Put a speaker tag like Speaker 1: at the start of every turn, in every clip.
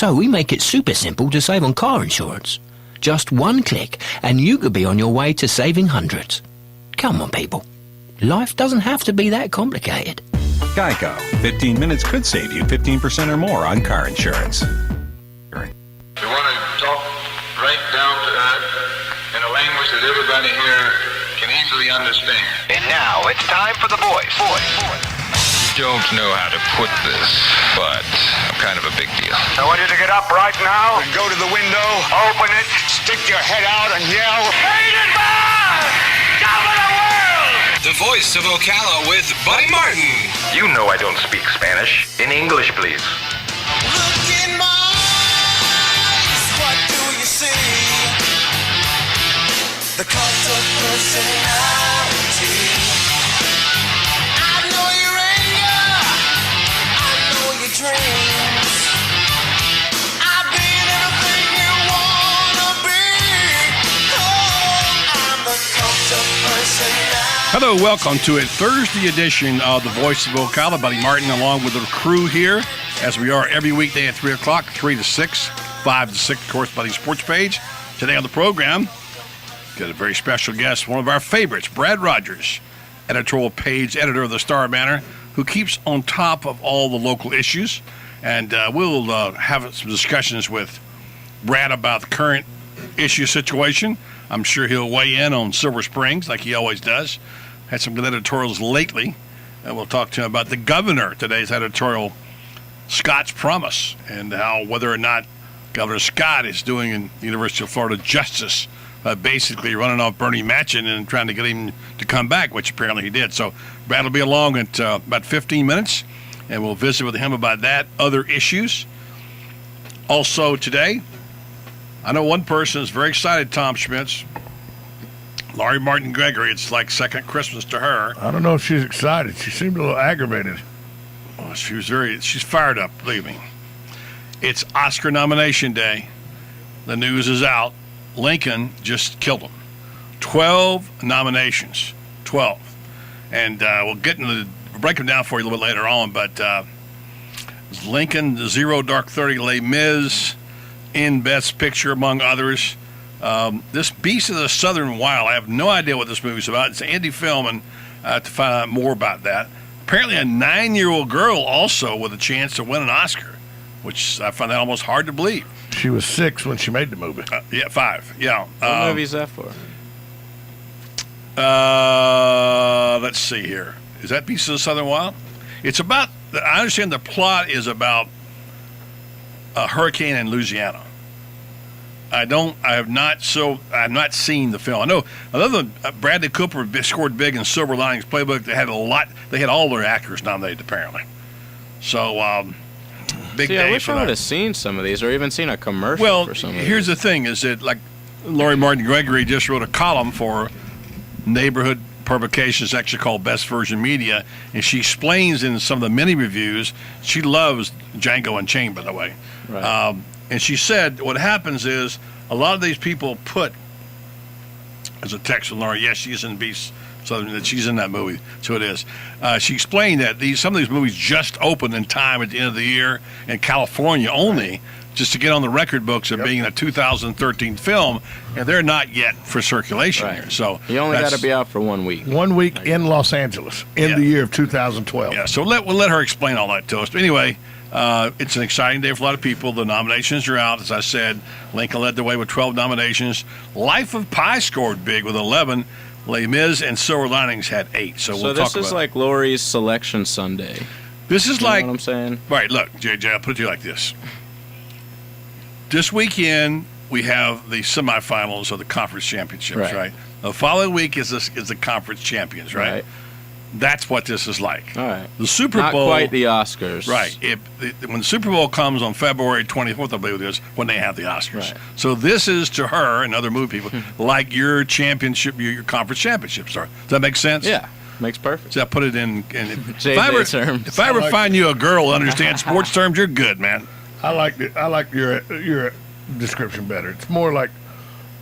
Speaker 1: So we make it super simple to save on car insurance. Just one click and you could be on your way to saving hundreds. Come on, people. Life doesn't have to be that complicated.
Speaker 2: Geico. 15 minutes could save you 15% or more on car insurance.
Speaker 3: We want to talk right down to earth in a language that everybody here can easily understand.
Speaker 4: And now it's time for the voice.
Speaker 3: Don't know how to put this, but I'm kind of a big deal.
Speaker 4: I want you to get up right now.
Speaker 3: And go to the window,
Speaker 4: Open it.
Speaker 3: stick your head out and yell,
Speaker 4: Hated man! Top of the world!
Speaker 5: The voice of Ocala with Buddy Martin.
Speaker 4: You know I don't speak Spanish. In English, please.
Speaker 6: Look in my eyes, what do you see? The cult of personality. I know your anger, I know your dreams. I've been everything you wanna be. Oh, I'm the cult of personality.
Speaker 7: Hello, welcome to a Thursday edition of The Voice of Ocala. Buddy Martin along with the crew here, as we are every weekday at 3 o'clock, 3 to 6, 5 to 6, of course, Buddy Sports Page. Today on the program, got a very special guest, one of our favorites, Brad Rogers, editorial page editor of the Star Banner, who keeps on top of all the local issues. And we'll have some discussions with Brad about the current issue situation. I'm sure he'll weigh in on Silver Springs like he always does. Had some good editorials lately, and we'll talk to him about the governor. Today's editorial, Scott's promise, and how whether or not Governor Scott is doing in the University of Florida justice, basically running off Bernie Manchin and trying to get him to come back, which apparently he did. So Brad will be along at about 15 minutes, and we'll visit with him about that, other issues. Also today, I know one person is very excited, Tom Schmitz. Laurie Martin Gregory, it's like second Christmas to her.
Speaker 8: I don't know if she's excited. She seemed a little aggravated.
Speaker 7: Oh, she's fired up, believe me. It's Oscar nomination day. The news is out. Lincoln just killed him. 12 nominations. 12. And we'll break them down for you a little bit later on, but Lincoln, The Zero Dark 30, Les Mis, in Best Picture, among others. This Beast of the Southern Wild, I have no idea what this movie's about. It's Andy Fillman to find out more about that. Apparently a 9-year-old girl also with a chance to win an Oscar, which I find that almost hard to believe.
Speaker 8: She was 6 when she made the movie.
Speaker 7: 5, yeah.
Speaker 9: What movie is that for?
Speaker 7: Let's see here. Is that Beast of the Southern Wild? It's about, I understand the plot is about a hurricane in Louisiana. I have not seen the film. I know other than Bradley Cooper scored big in Silver Linings Playbook. They had all their actors nominated apparently. So big day.
Speaker 9: I wish
Speaker 7: for
Speaker 9: I would
Speaker 7: that.
Speaker 9: have seen some of these, or even seen a commercial for some of these.
Speaker 7: Here's the thing: is that like Laurie Martin Gregory just wrote a column for Neighborhood Publications, actually called Best Version Media, and she explains in some of the mini reviews. She loves Django Unchained, by the way.
Speaker 9: Right.
Speaker 7: And she said what happens is a lot of these people put as a text from Laura, yes, she's in Beast, so that she's in that movie. So it is. She explained that some of these movies just opened in time at the end of the year in California only, just to get on the record books of being a 2013 film, and they're not yet for circulation here. So
Speaker 9: you only got to be out for 1 week.
Speaker 8: 1 week in Los Angeles in the year of 2012.
Speaker 7: Yeah, so we'll let her explain all that to us. But anyway, it's an exciting day for a lot of people. The nominations are out. As I said, Lincoln led the way with 12 nominations. Life of Pi scored big with 11. Les Mis and Silver Linings had 8. So we'll talk about it.
Speaker 9: So this is like Laurie's Selection Sunday.
Speaker 7: This is
Speaker 9: you
Speaker 7: like,
Speaker 9: know what I'm saying?
Speaker 7: Right, look, JJ, I'll put it to you like this. This weekend, we have the semifinals of the conference championships, right? The following week is the conference champions, right? That's what this is like.
Speaker 9: All right.
Speaker 7: The Super Bowl.
Speaker 9: Not quite the Oscars.
Speaker 7: Right. When the Super Bowl comes on February 24th, I believe it is, when they have the Oscars. Right. So this is to her and other movie people like your championship, your conference championships are. Does that make sense?
Speaker 9: Yeah. Makes perfect.
Speaker 7: So I put it in
Speaker 9: JJ terms.
Speaker 7: If I ever find you a girl who understands sports terms, you're good, man.
Speaker 8: I like your description better. It's more like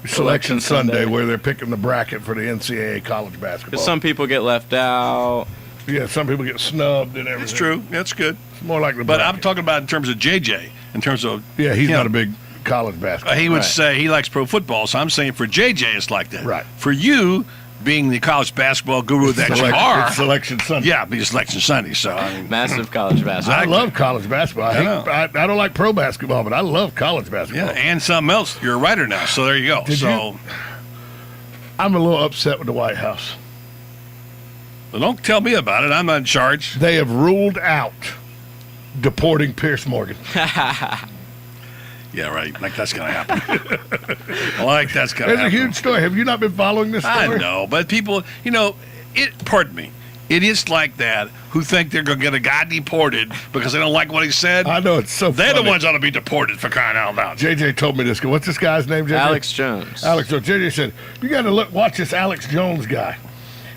Speaker 8: Selection Sunday, where they're picking the bracket for the NCAA college basketball.
Speaker 9: Because some people get left out.
Speaker 8: Yeah, some people get snubbed and everything.
Speaker 7: It's true. That's good.
Speaker 8: It's more like the
Speaker 7: But
Speaker 8: bracket.
Speaker 7: I'm talking about in terms of JJ. in terms of.
Speaker 8: Yeah, he's
Speaker 7: you
Speaker 8: not
Speaker 7: know,
Speaker 8: a big college basketball.
Speaker 7: He would
Speaker 9: Right.
Speaker 7: say he likes pro football, so I'm saying for JJ it's like that.
Speaker 8: Right.
Speaker 7: For you, being the college basketball guru that you are,
Speaker 8: It's Selection Sunday.
Speaker 7: yeah, because Selection Sunday. So I mean,
Speaker 9: Massive college
Speaker 8: I
Speaker 9: basketball.
Speaker 8: love college basketball. I don't like pro basketball, but I love college basketball.
Speaker 7: yeah, and something else. You're a writer now, so there you go.
Speaker 8: Did
Speaker 7: so
Speaker 8: I'm a little upset with the White House.
Speaker 7: well, don't tell me about it. I'm not in charge.
Speaker 8: They have ruled out deporting Pierce Morgan.
Speaker 7: Yeah, right. Like that's gonna happen. Like that's gonna
Speaker 8: It's a
Speaker 7: happen.
Speaker 8: huge story. Have you not been following this
Speaker 7: I
Speaker 8: story?
Speaker 7: know, but people, pardon me, idiots like that who think they're going to get a guy deported because they don't like what he said,
Speaker 8: I know, it's so
Speaker 7: they're
Speaker 8: funny.
Speaker 7: the ones that ought to be deported for crying out loud.
Speaker 8: JJ told me this. What's this guy's name, JJ?
Speaker 9: Alex Jones.
Speaker 8: Alex Jones. JJ said, you got to watch this Alex Jones guy.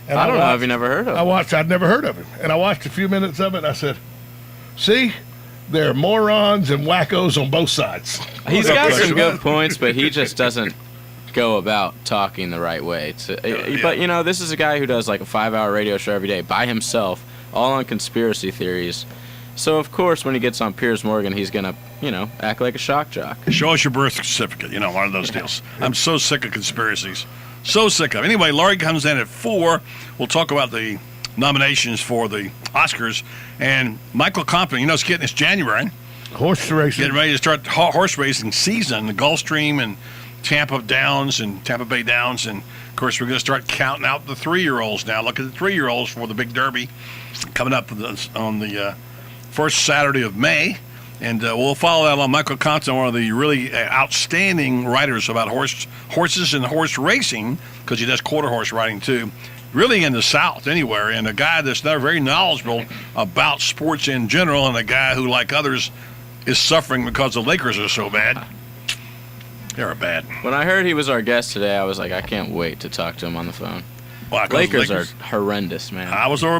Speaker 8: And
Speaker 9: I don't know
Speaker 8: watched-
Speaker 9: if you never heard of him.
Speaker 8: I'd never heard of him. And I watched a few minutes of it, and I said, see, there are morons and wackos on both sides.
Speaker 9: He's
Speaker 8: No
Speaker 9: got
Speaker 8: question
Speaker 9: some
Speaker 8: about
Speaker 9: good points, but he just doesn't go about talking the right way. But, this is a guy who does like a 5-hour radio show every day by himself, all on conspiracy theories. So, of course, when he gets on Piers Morgan, he's going to, act like a shock jock.
Speaker 7: Show us your birth certificate, one of those deals. I'm so sick of conspiracies. So sick of it. Anyway, Laurie comes in at 4. We'll talk about the nominations for the Oscars. And Michael Compton, it's January.
Speaker 8: Horse racing.
Speaker 7: Getting ready to start horse racing season, the Gulfstream and Tampa Downs and Tampa Bay Downs. And, of course, we're going to start counting out the 3-year-olds now. Look at the 3-year-olds for the big Derby coming up on the first Saturday of May. And we'll follow that along. Michael Compton, one of the really outstanding writers about horses and horse racing, because he does quarter horse riding too, really in the South anywhere, and a guy that's very knowledgeable about sports in general, and a guy who, like others, is suffering because the Lakers are so bad. They're bad.
Speaker 9: When I heard he was our guest today, I was like, I can't wait to talk to him on the phone.
Speaker 7: Well,
Speaker 9: Lakers are horrendous, man.
Speaker 7: I was over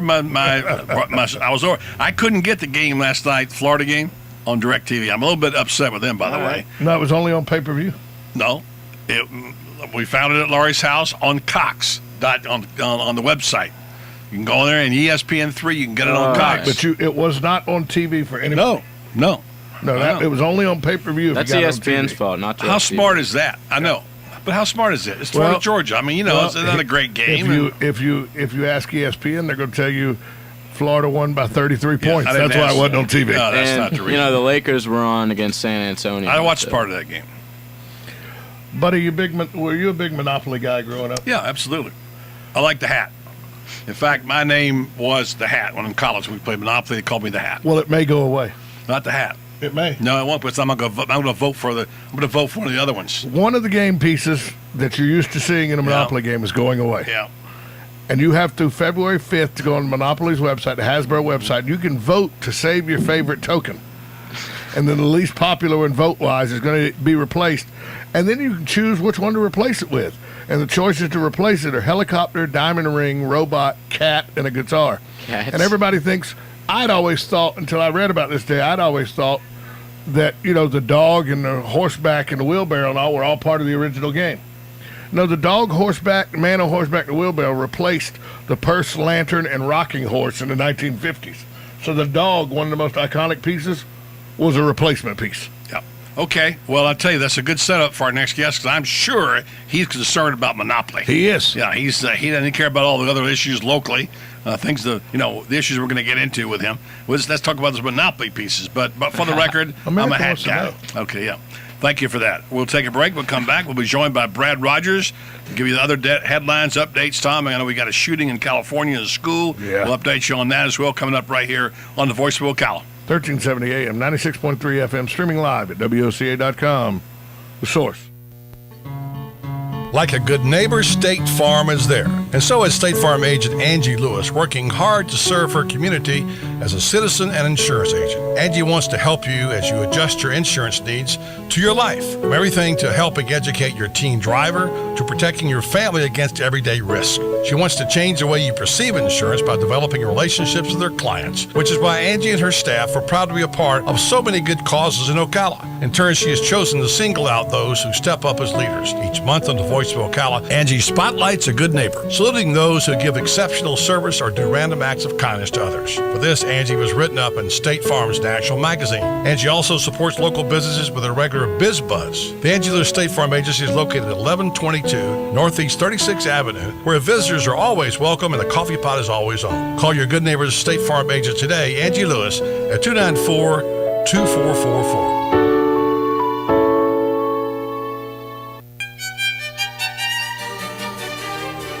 Speaker 7: I couldn't get the game last night, Florida game, on DirecTV. I'm a little bit upset with them, by the way.
Speaker 8: No, it was only on pay-per-view.
Speaker 7: No, we found it at Laurie's house on Cox on the website. You can go there and ESPN3. You can get it on Cox.
Speaker 8: But it was not on TV for anybody.
Speaker 7: No.
Speaker 8: It was only on pay-per-view.
Speaker 9: That's
Speaker 8: if you got it on
Speaker 9: ESPN's
Speaker 8: TV.
Speaker 9: fault, not
Speaker 7: How
Speaker 9: DirecTV.
Speaker 7: smart is that? I know. But how smart is it? It's Florida,
Speaker 8: Well,
Speaker 7: Georgia. I mean, it's not a great game.
Speaker 8: If you ask ESPN, they're going to tell you Florida won by 33 points.
Speaker 7: I didn't
Speaker 8: That's why
Speaker 7: ask
Speaker 8: it wasn't
Speaker 7: that.
Speaker 8: on TV.
Speaker 7: No, that's
Speaker 9: And,
Speaker 7: not the reason.
Speaker 9: the Lakers were on against San Antonio.
Speaker 7: I watched
Speaker 9: so-
Speaker 7: part of that game.
Speaker 8: Buddy, were you a big Monopoly guy growing up?
Speaker 7: Yeah, absolutely. I like the hat. In fact, my name was the Hat. When in college we played Monopoly, they called me the Hat.
Speaker 8: Well, it may go away.
Speaker 7: Not the Hat.
Speaker 8: It may.
Speaker 7: No, it won't. But I'm going to vote for one of the other ones.
Speaker 8: One of the game pieces that you're used to seeing in a Monopoly game is going away.
Speaker 7: Yeah.
Speaker 8: And you have to February 5th to go on Monopoly's website, the Hasbro website. You can vote to save your favorite token. And then the least popular one vote-wise is going to be replaced. And then you can choose which one to replace it with. And the choices to replace it are helicopter, diamond ring, robot, cat, and a guitar.
Speaker 9: Cats.
Speaker 8: And everybody thinks, I'd always thought, until I read about this day, I'd always thought that, the dog and the horseback and the wheelbarrow and all were all part of the original game. No, the dog, horseback, man on horseback, and wheelbarrow replaced the purse, lantern, and rocking horse in the 1950s. So the dog, one of the most iconic pieces, was a replacement piece.
Speaker 7: Yeah. Okay. Well, I'll tell you, that's a good setup for our next guest, because I'm sure he's concerned about Monopoly.
Speaker 8: He is.
Speaker 7: Yeah, he doesn't care about all the other issues locally, the issues we're going to get into with him. Let's talk about those Monopoly pieces. But for the record, I'm a
Speaker 8: America
Speaker 7: hat
Speaker 8: wants to
Speaker 7: guy.
Speaker 8: know.
Speaker 7: Okay, yeah. Thank you for that. We'll take a break. We'll come back. We'll be joined by Brad Rogers to give you the other headlines, updates. Tom, I know we got a shooting in California in a school.
Speaker 8: Yeah.
Speaker 7: We'll update you on that as well, coming up right here on the Voice of Ocala.
Speaker 8: 1370 AM, 96.3 FM, streaming live at WOCA.com. The Source.
Speaker 10: Like a good neighbor, State Farm is there. And so is State Farm agent Angie Lewis, working hard to serve her community as a citizen and insurance agent. Angie wants to help you as you adjust your insurance needs to your life. From everything to helping educate your teen driver to protecting your family against everyday risk. She wants to change the way you perceive insurance by developing relationships with her clients, which is why Angie and her staff are proud to be a part of so many good causes in Ocala. In turn, she has chosen to single out those who step up as leaders. Each month on the Voice of Ocala, Angie spotlights a good neighbor. So saluting those who give exceptional service or do random acts of kindness to others. For this, Angie was written up in State Farm's National Magazine. Angie also supports local businesses with a regular Biz Buzz. The Angie Lewis State Farm Agency is located at 1122 Northeast 36th Avenue, where visitors are always welcome and the coffee pot is always on. Call your good neighbor's State Farm agent today, Angie Lewis, at 294-2444.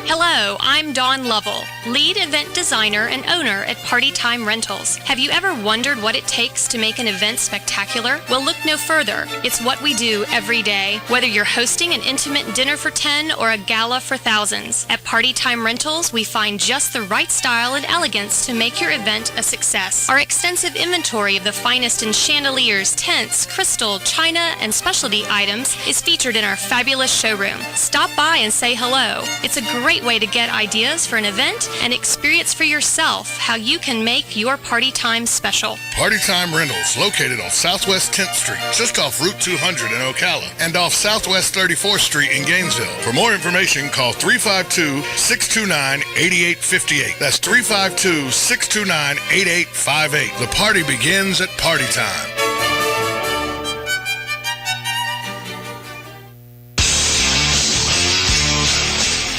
Speaker 11: Hello, I'm Dawn Lovell, lead event designer and owner at Party Time Rentals. Have you ever wondered what it takes to make an event spectacular? Well, look no further. It's what we do every day. Whether you're hosting an intimate dinner for 10 or a gala for thousands, at Party Time Rentals, we find just the right style and elegance to make your event a success. Our extensive inventory of the finest in chandeliers, tents, crystal, china, and specialty items is featured in our fabulous showroom. Stop by and say hello. It's a great way to get ideas for an event and experience for yourself how you can make your party time special.
Speaker 12: Party Time Rentals, located on Southwest 10th Street, just off Route 200 in Ocala, and off Southwest 34th Street in Gainesville. For more information, call 352-629-8858. That's 352-629-8858. The party begins at Party Time.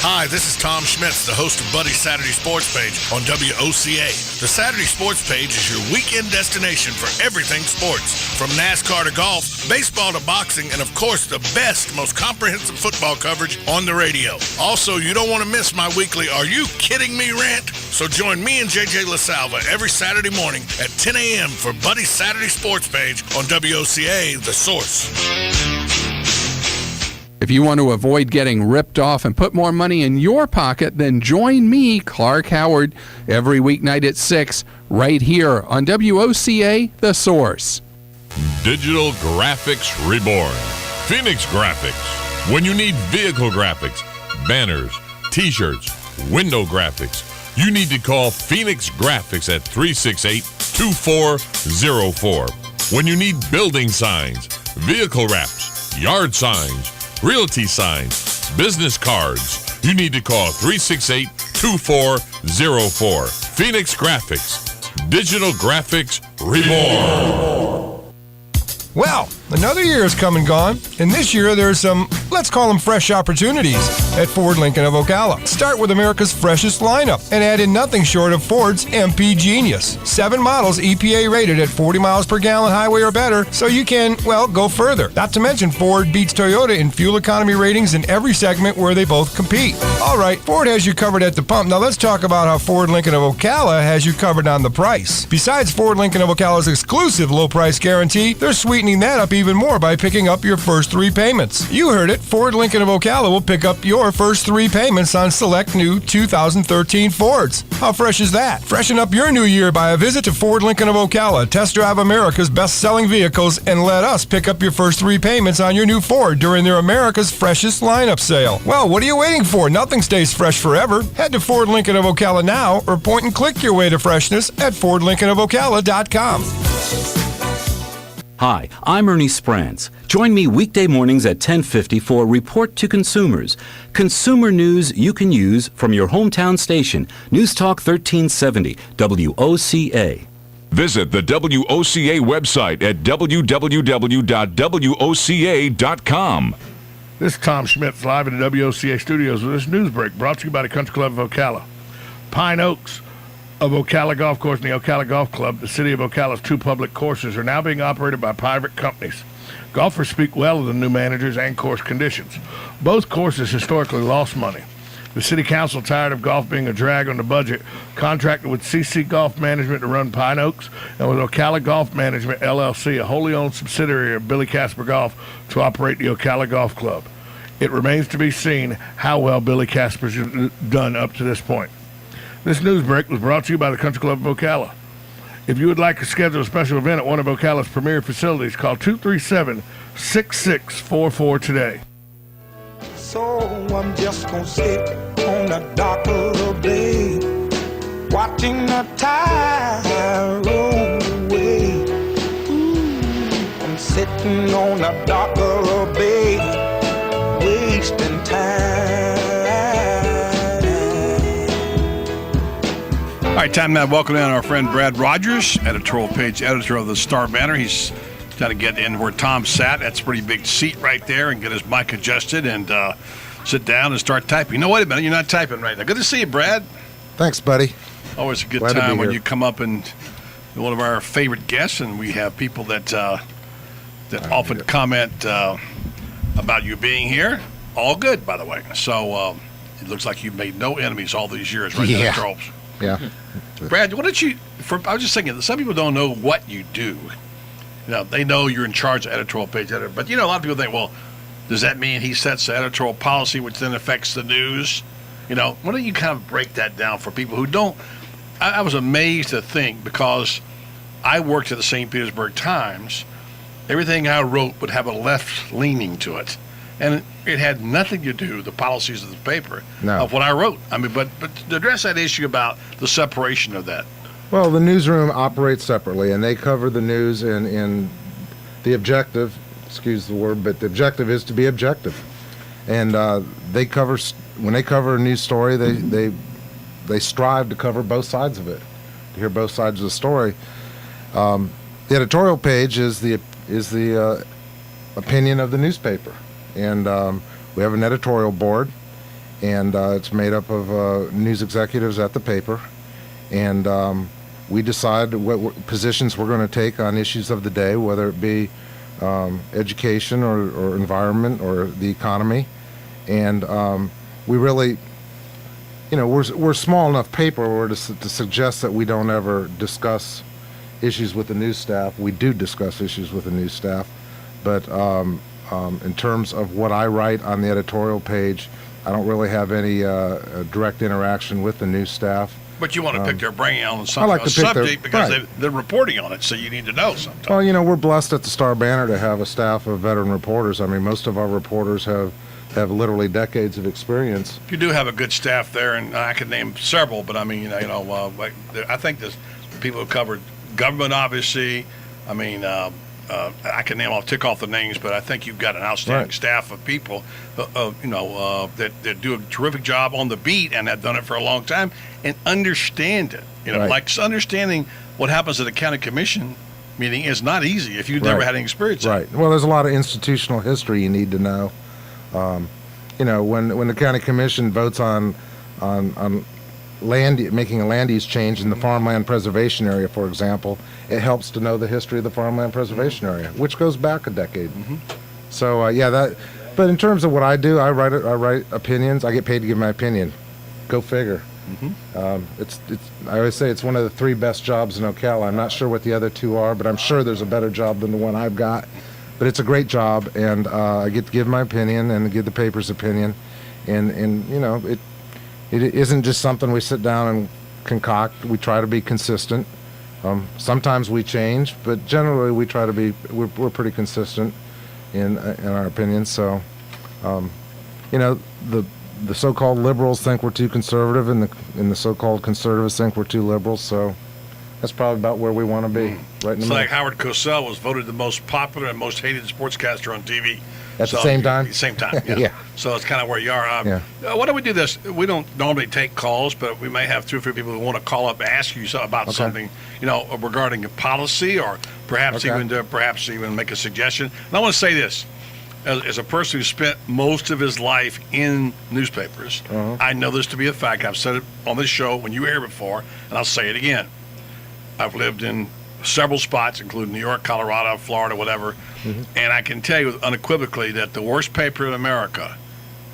Speaker 12: Hi, this is Tom Schmitz, the host of Buddy's Saturday Sports Page on WOCA. The Saturday Sports Page is your weekend destination for everything sports, from NASCAR to golf, baseball to boxing, and of course the best, most comprehensive football coverage on the radio. Also, you don't want to miss my weekly Are You Kidding Me rant? So join me and JJ LaSalva every Saturday morning at 10 a.m. for Buddy's Saturday Sports Page on WOCA, The Source.
Speaker 13: If you want to avoid getting ripped off and put more money in your pocket, then join me, Clark Howard, every weeknight at 6, right here on WOCA, The Source.
Speaker 14: Digital Graphics Reborn. Phoenix Graphics. When you need vehicle graphics, banners, t-shirts, window graphics, you need to call Phoenix Graphics at 368-2404. When you need building signs, vehicle wraps, yard signs, realty signs, business cards, you need to call 368-2404. Phoenix Graphics. Digital Graphics Reborn.
Speaker 15: Well, another year has come and gone, and this year there's some, let's call them fresh opportunities at Ford Lincoln of Ocala. Start with America's freshest lineup and add in nothing short of Ford's MP Genius. 7 models EPA rated at 40 miles per gallon highway or better, so you can, well, go further. Not to mention Ford beats Toyota in fuel economy ratings in every segment where they both compete. All right, Ford has you covered at the pump. Now let's talk about how Ford Lincoln of Ocala has you covered on the price. Besides Ford Lincoln of Ocala's exclusive low price guarantee, they're sweetening that up even more by picking up your first 3 payments. You heard it, Ford Lincoln of Ocala will pick up your first 3 payments on select new 2013 Fords. How fresh is that? Freshen up your new year by a visit to Ford Lincoln of Ocala, test drive America's best-selling vehicles, and let us pick up your first 3 payments on your new Ford during their America's Freshest Lineup sale. Well, what are you waiting for? Nothing stays fresh forever. Head to Ford Lincoln of Ocala now or point and click your way to freshness at FordLincolnofOcala.com.
Speaker 16: Hi, I'm Ernie Sprantz. Join me weekday mornings at 10:50 for Report to Consumers. Consumer news you can use from your hometown station. News Talk 1370, WOCA.
Speaker 14: Visit the WOCA website at www.woca.com.
Speaker 8: This is Tom Schmitz live in the WOCA studios with this news break brought to you by the Country Club of Ocala. Pine Oaks of Ocala Golf Course and the Ocala Golf Club, the city of Ocala's 2 public courses, are now being operated by private companies. Golfers speak well of the new managers and course conditions. Both courses historically lost money. The city council, tired of golf being a drag on the budget, contracted with CC Golf Management to run Pine Oaks and with Ocala Golf Management, LLC, a wholly owned subsidiary of Billy Casper Golf, to operate the Ocala Golf Club. It remains to be seen how well Billy Casper's done up to this point. This news break was brought to you by the Country Club of Ocala. If you would like to schedule a special event at one of Ocala's premier facilities, call 237-6644 today.
Speaker 6: So I'm just gonna sit on a dock little bay, watching the tide roll away. Ooh, I'm sitting on a dock little bay, wasting time.
Speaker 7: All right, time now. Welcome in our friend Brad Rogers, editorial page editor of the Star Banner. He's trying to get in where Tom sat. That's a pretty big seat right there, and get his mic adjusted and sit down and start typing. No, wait a minute. You're not typing right now. Good to see you, Brad.
Speaker 17: Thanks, buddy.
Speaker 7: Always a good
Speaker 17: Glad to
Speaker 7: time
Speaker 17: be
Speaker 7: when
Speaker 17: here.
Speaker 7: you come up and you're one of our favorite guests, and we have people that often comment about you being here. All good, by the way. So it looks like you've made no enemies all these years, right?
Speaker 17: Yeah.
Speaker 7: Trolls.
Speaker 17: Yeah.
Speaker 7: Brad, what did you? I was just thinking, some people don't know what you do. You know, they know you're in charge of editorial page editor, but a lot of people think, well, does that mean he sets the editorial policy, which then affects the news? Why don't you kind of break that down for people who don't? I was amazed to think, because I worked at the St. Petersburg Times, everything I wrote would have a left leaning to it. And it had nothing to do with the policies of the paper, of what I wrote. I mean, but to address that issue about the separation of that.
Speaker 17: Well, the newsroom operates separately, and they cover the news in the objective, excuse the word, but the objective is to be objective. And when they cover a news story, they strive to cover both sides of it, to hear both sides of the story. The editorial page is the opinion of the newspaper. And we have an editorial board, and it's made up of news executives at the paper. And we decide what positions we're going to take on issues of the day, whether it be education or environment or the economy. And we really, we're small enough paper to suggest that we don't ever discuss issues with the news staff. We do discuss issues with the news staff, but in terms of what I write on the editorial page, I don't really have any direct interaction with the news staff.
Speaker 7: But you want to pick their brain on
Speaker 17: I
Speaker 7: something,
Speaker 17: like
Speaker 7: a
Speaker 17: to pick
Speaker 7: subject, because
Speaker 17: right.
Speaker 7: they're reporting on it, so you need to know sometimes.
Speaker 17: Well, we're blessed at the Star Banner to have a staff of veteran reporters. I mean, most of our reporters have literally decades of experience.
Speaker 7: You do have a good staff there, and I could name several, but I mean, I think there's people who covered government, obviously. I mean, I can tick off the names, but I think you've got an outstanding staff of people, that do a terrific job on the beat and have done it for a long time and understand it. Like understanding what happens at a county commission meeting is not easy if you've never had any experience.
Speaker 17: Right. Well, there's a lot of institutional history you need to know. When the county commission votes on land, making a land use change in the farmland preservation area, for example, it helps to know the history of the farmland preservation area, which goes back a decade. So but in terms of what I do, I write opinions. I get paid to give my opinion. Go figure. I always say it's one of the 3 best jobs in Ocala. I'm not sure what the other 2 are, but I'm sure there's a better job than the one I've got. But it's a great job, and I get to give my opinion and give the paper's opinion, and it isn't just something we sit down and concoct. We try to be consistent. Sometimes we change, but generally we try to be. We're pretty consistent in our opinions. So, the so-called liberals think we're too conservative, and the so-called conservatives think we're too liberal. So, that's probably about where we want to be. Right in the
Speaker 7: It's
Speaker 17: middle.
Speaker 7: like Howard Cosell was voted the most popular and most hated sportscaster on TV.
Speaker 17: At the same time?
Speaker 7: Same time, yeah.
Speaker 17: Yeah.
Speaker 7: So it's kind of where you are.
Speaker 17: Yeah.
Speaker 7: Why don't we do this? We don't normally take calls, but we may have 2 or 3 people who want to call up and ask you about something, regarding a policy, or perhaps even make a suggestion. And I want to say this. As a person who spent most of his life in newspapers, I know this to be a fact. I've said it on this show when you were here before, and I'll say it again. I've lived in several spots, including New York, Colorado, Florida, whatever, and I can tell you unequivocally that the worst paper in America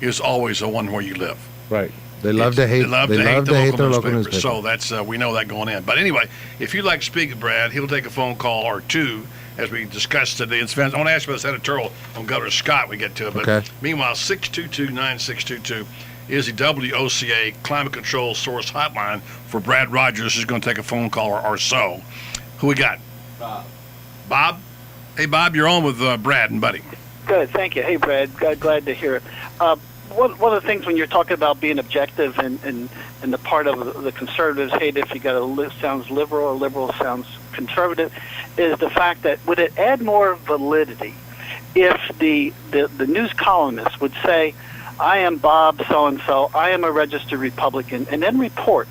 Speaker 7: is always the one where you live.
Speaker 17: Right. They love to hate. They love to hate their local newspaper.
Speaker 7: So that's we know that going in. But anyway, if you'd like to speak to Brad, he'll take a phone call or 2 as we discussed today. I want to ask you about this editorial on Governor Scott. We get to it. But meanwhile, 622-9622 is the WOCA Climate Control Source Hotline for Brad Rogers, who's going to take a phone call or so. Who we got? Bob? Hey, Bob, you're on with Brad and Buddy.
Speaker 18: Good, thank you. Hey, Brad, glad to hear it. One of the things when you're talking about being objective and the part of the conservatives hate if you got sounds liberal or liberal sounds conservative, is the fact that would it add more validity if the news columnist would say, I am Bob so-and-so, I am a registered Republican, and then report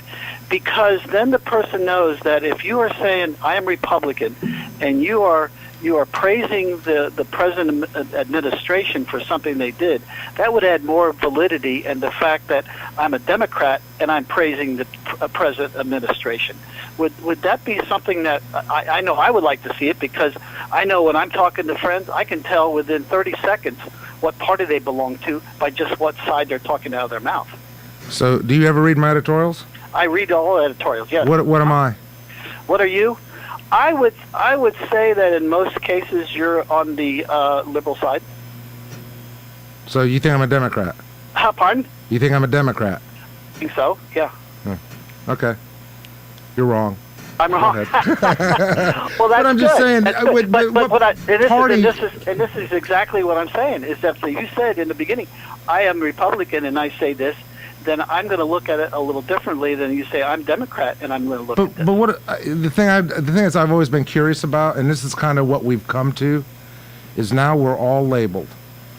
Speaker 18: because then the person knows that if you are saying I am Republican, and you are praising the present administration for something they did, that would add more validity and the fact that I'm a Democrat and I'm praising the present administration. Would that be something that I know I would like to see it, because I know when I'm talking to friends, I can tell within 30 seconds what party they belong to by just what side they're talking out of their mouth.
Speaker 17: So, do you ever read my editorials?
Speaker 18: I read all editorials, yes.
Speaker 17: What am I?
Speaker 18: What are you? I would say that in most cases you're on the liberal side.
Speaker 17: So you think I'm a Democrat?
Speaker 18: Pardon?
Speaker 17: You think I'm a Democrat?
Speaker 18: I think so, yeah.
Speaker 17: Okay. You're wrong.
Speaker 18: I'm wrong.
Speaker 17: Go ahead.
Speaker 18: Well, that's
Speaker 17: But I'm just
Speaker 18: good.
Speaker 17: saying,
Speaker 18: That's good.
Speaker 17: what
Speaker 18: And this is exactly what I'm saying, is that you said in the beginning, I am Republican and I say this, then I'm going to look at it a little differently than you say I'm Democrat and I'm going to look at this.
Speaker 17: But what the thing is I've always been curious about, and this is kind of what we've come to, is now we're all labeled.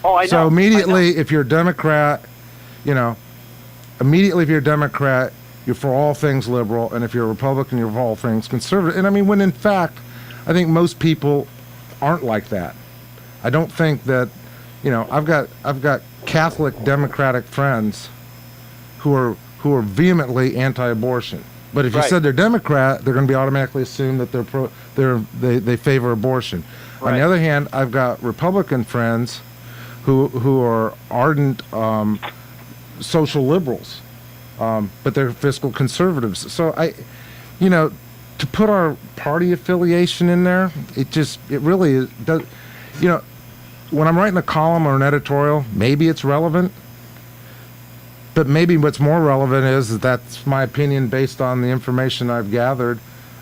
Speaker 18: Oh, I know.
Speaker 17: So immediately, if you're a Democrat, immediately if you're a Democrat, you're for all things liberal, and if you're a Republican, you're for all things conservative. And I mean, when in fact, I think most people aren't like that. I don't think that, I've got Catholic Democratic friends who are vehemently anti-abortion. But if you said they're Democrat, they're going to be automatically assumed that they favor abortion. Right. On the other hand, I've got Republican friends who are ardent social liberals, but they're fiscal conservatives. So to put our party affiliation in there, it really does. When I'm writing a column or an editorial, maybe it's relevant. But maybe what's more relevant is that's my opinion based on the information I've gathered.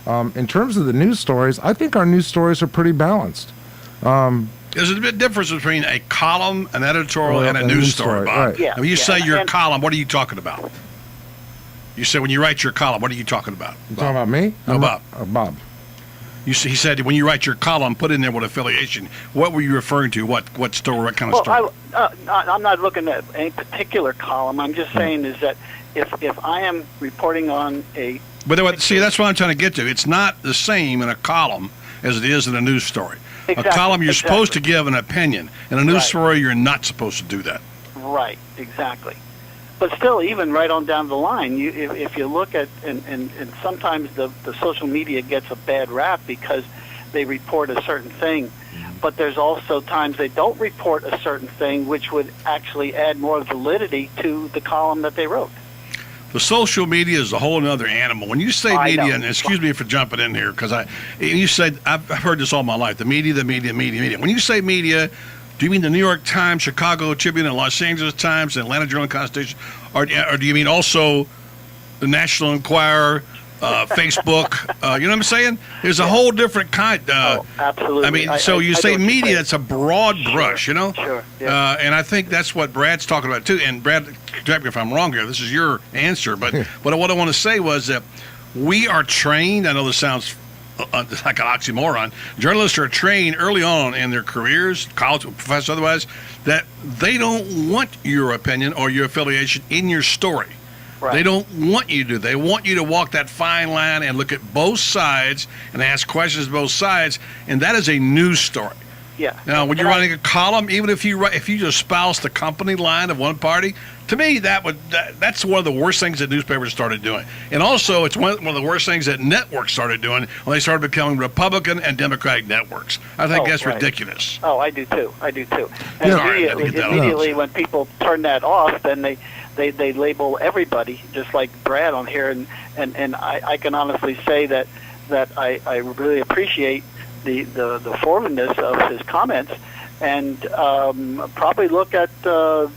Speaker 17: In terms of the news stories, I think our news stories are pretty balanced.
Speaker 7: There's a bit difference between a column, an editorial, and a news story, Bob.
Speaker 17: Right.
Speaker 18: Yeah,
Speaker 7: when you say your
Speaker 18: and
Speaker 7: column, what are you talking about? You say when you write your column, what are you talking about?
Speaker 17: You talking about me?
Speaker 7: No, Bob.
Speaker 17: Bob.
Speaker 7: He said when you write your column, put in there what affiliation. What were you referring to? What story? What kind of story?
Speaker 18: I'm not looking at any particular column. I'm just saying is that if I am reporting on a...
Speaker 7: But see, that's what I'm trying to get to. It's not the same in a column as it is in a news story.
Speaker 18: Exactly,
Speaker 7: a column, you're supposed to give an opinion. In a news story, you're not supposed to do that.
Speaker 18: Right, exactly. But still, even right on down the line, if you look at, and sometimes the social media gets a bad rap because they report a certain thing, but there's also times they don't report a certain thing, which would actually add more validity to the column that they wrote.
Speaker 7: The social media is a whole other animal. When you say
Speaker 18: I
Speaker 7: media,
Speaker 18: know.
Speaker 7: and excuse me for jumping in here, because you said, I've heard this all my life, the media. When you say media, do you mean the New York Times, Chicago Tribune, and Los Angeles Times, and Atlanta Journal-Constitution, or do you mean also the National Enquirer, Facebook? You know what I'm saying? There's a whole different kind.
Speaker 18: Absolutely.
Speaker 7: I mean, so you say media, it's a broad brush, you know?
Speaker 18: Sure. Yeah.
Speaker 7: And I think that's what Brad's talking about, too. And Brad, correct me if I'm wrong here. This is your answer. But what I want to say was that we are trained. I know this sounds like an oxymoron. Journalists are trained early on in their careers, college professors, otherwise, that they don't want your opinion or your affiliation in your story.
Speaker 18: Right.
Speaker 7: They don't want you to. They want you to walk that fine line and look at both sides and ask questions of both sides, and that is a news story.
Speaker 18: Yeah.
Speaker 7: Now, when you're writing a column, even if you just espouse the company line of one party, to me that's one of the worst things that newspapers started doing. And also, it's one of the worst things that networks started doing when they started becoming Republican and Democratic networks. I think that's ridiculous.
Speaker 18: Oh, I do too. And immediately when people turn that off, then they label everybody, just like Brad on here, and I can honestly say that I really appreciate the forwardness of his comments, and probably look at the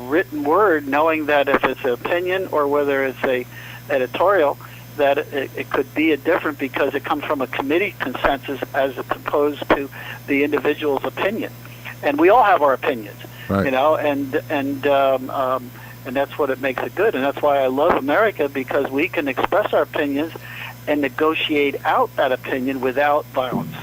Speaker 18: written word, knowing that if it's an opinion or whether it's a editorial, that it could be a different because it comes from a committee consensus as opposed to the individual's opinion, and we all have our opinions,
Speaker 17: right.
Speaker 18: and that's what it makes it good, and that's why I love America, because we can express our opinions and negotiate out that opinion without violence.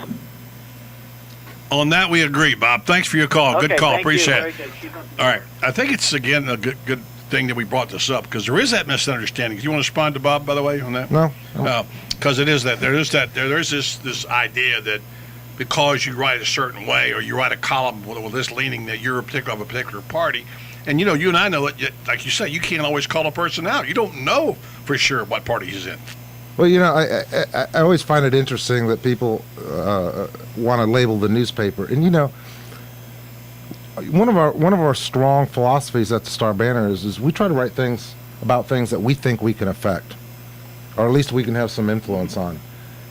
Speaker 7: On that, we agree, Bob. Thanks for your call.
Speaker 18: Okay,
Speaker 7: good call.
Speaker 18: thank
Speaker 7: Appreciate
Speaker 18: you.
Speaker 7: it. All right. I think it's, again, a good thing that we brought this up, because there is that misunderstanding. Do you want to respond to Bob, by the way, on that?
Speaker 17: No.
Speaker 7: Because it is that there is this idea that because you write a certain way or you write a column with this leaning that you're of a particular party, and you and I know it. Like you say, you can't always call a person out. You don't know for sure what party he's in.
Speaker 17: Well, I always find it interesting that people want to label the newspaper, and one of our strong philosophies at the Star Banner is we try to write things about things that we think we can affect, or at least we can have some influence on.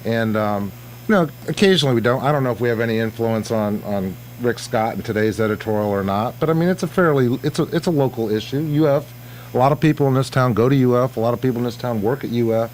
Speaker 17: And occasionally we don't. I don't know if we have any influence on Rick Scott in today's editorial or not. But I mean, it's a local issue. UF. A lot of people in this town go to UF. A lot of people in this town work at UF.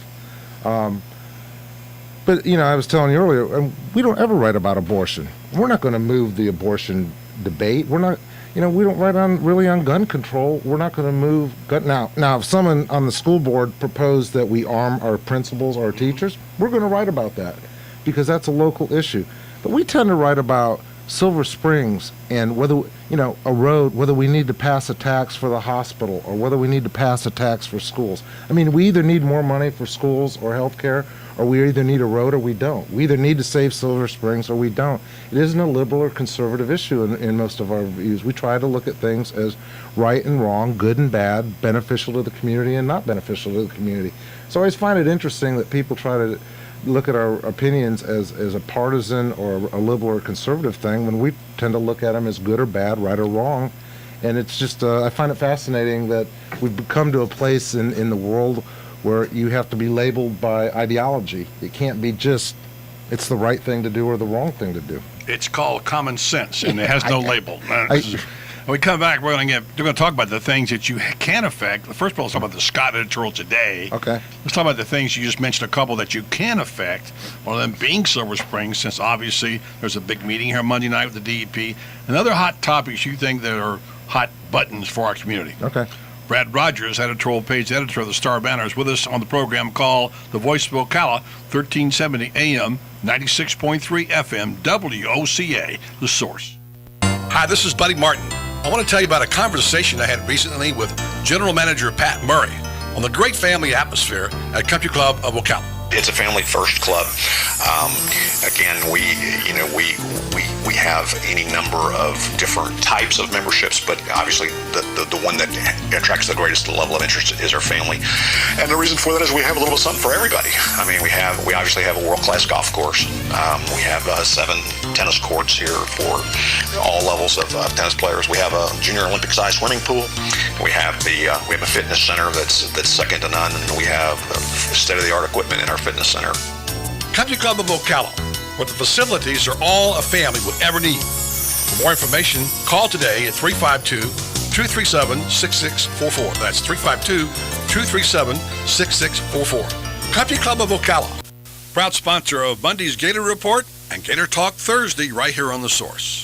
Speaker 17: But I was telling you earlier, we don't ever write about abortion. We're not going to move the abortion debate. We're not. We don't write on gun control. We're not going to move gun. Now, if someone on the school board proposed that we arm our principals or our teachers, we're going to write about that because that's a local issue. But we tend to write about Silver Springs and whether, a road, whether we need to pass a tax for the hospital or whether we need to pass a tax for schools. I mean, we either need more money for schools or health care, or we either need a road or we don't. We either need to save Silver Springs or we don't. It isn't a liberal or conservative issue in most of our views. We try to look at things as right and wrong, good and bad, beneficial to the community and not beneficial to the community. So I always find it interesting that people try to look at our opinions as a partisan or a liberal or conservative thing when we tend to look at them as good or bad, right or wrong. And it's just, I find it fascinating that we've come to a place in the world where you have to be labeled by ideology. It can't be just, it's the right thing to do or the wrong thing to do.
Speaker 7: It's called common sense, and it has no label. When we come back, we're going to talk about the things that you can affect. First of all, let's talk about the Scott editorial today.
Speaker 17: Okay.
Speaker 7: Let's talk about the things you just mentioned, a couple that you can affect. One of them being Silver Springs, since obviously there's a big meeting here Monday night with the DEP. And other hot topics you think that are hot buttons for our community.
Speaker 17: Okay.
Speaker 7: Brad Rogers, editorial page editor of the Star Banner, is with us on the program called The Voice of Ocala, 1370 AM, 96.3 FM, WOCA, The Source. Hi, this is Buddy Martin. I want to tell you about a conversation I had recently with General Manager Pat Murray on the great family atmosphere at Country Club of Ocala.
Speaker 19: It's a family-first club. Again, we have any number of different types of memberships, but obviously the one that attracts the greatest level of interest is our family. And the reason for that is we have a little bit of something for everybody. I mean, we obviously have a world-class golf course. We have 7 tennis courts here for all levels of tennis players. We have a junior Olympic-sized swimming pool. We have a fitness center that's second to none, and we have state-of-the-art equipment in our fitness center.
Speaker 7: Country Club of Ocala, where the facilities are all a family would ever need. For more information, call today at 352-237-6644. That's 352-237-6644. Country Club of Ocala, proud sponsor of Monday's Gator Report and Gator Talk Thursday right here on The Source.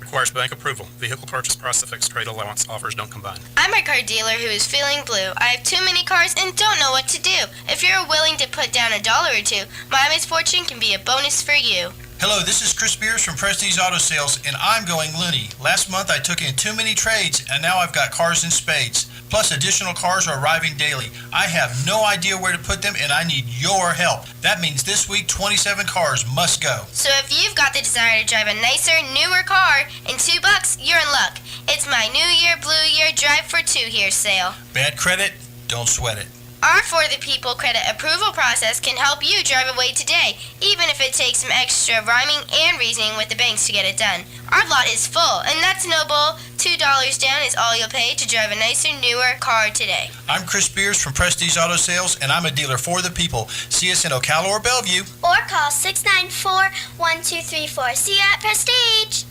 Speaker 20: Requires bank approval. Vehicle purchase price to fixed rate allowance. Offers don't combine.
Speaker 21: I'm a car dealer who is feeling blue. I have too many cars and don't know what to do. If you're willing to put down $1 or $2, my misfortune can be a bonus for you.
Speaker 22: Hello, this is Chris Beers from Prestige Auto Sales, and I'm going loony. Last month I took in too many trades, and now I've got cars in spades. Plus, additional cars are arriving daily. I have no idea where to put them, and I need your help. That means this week, 27 cars must go.
Speaker 21: So if you've got the desire to drive a nicer, newer car, in $2, you're in luck. It's my New Year, Blue Year, Drive for 2 here sale.
Speaker 22: Bad credit? Don't sweat it.
Speaker 21: Our For the People credit approval process can help you drive away today, even if it takes some extra rhyming and reasoning with the banks to get it done. Our lot is full, and that's no bull. $2 down is all you'll pay to drive a nicer, newer car today.
Speaker 22: I'm Chris Beers from Prestige Auto Sales, and I'm a dealer for the people. See us in Ocala or Bellevue.
Speaker 23: Or call 694-1234. See you at Prestige.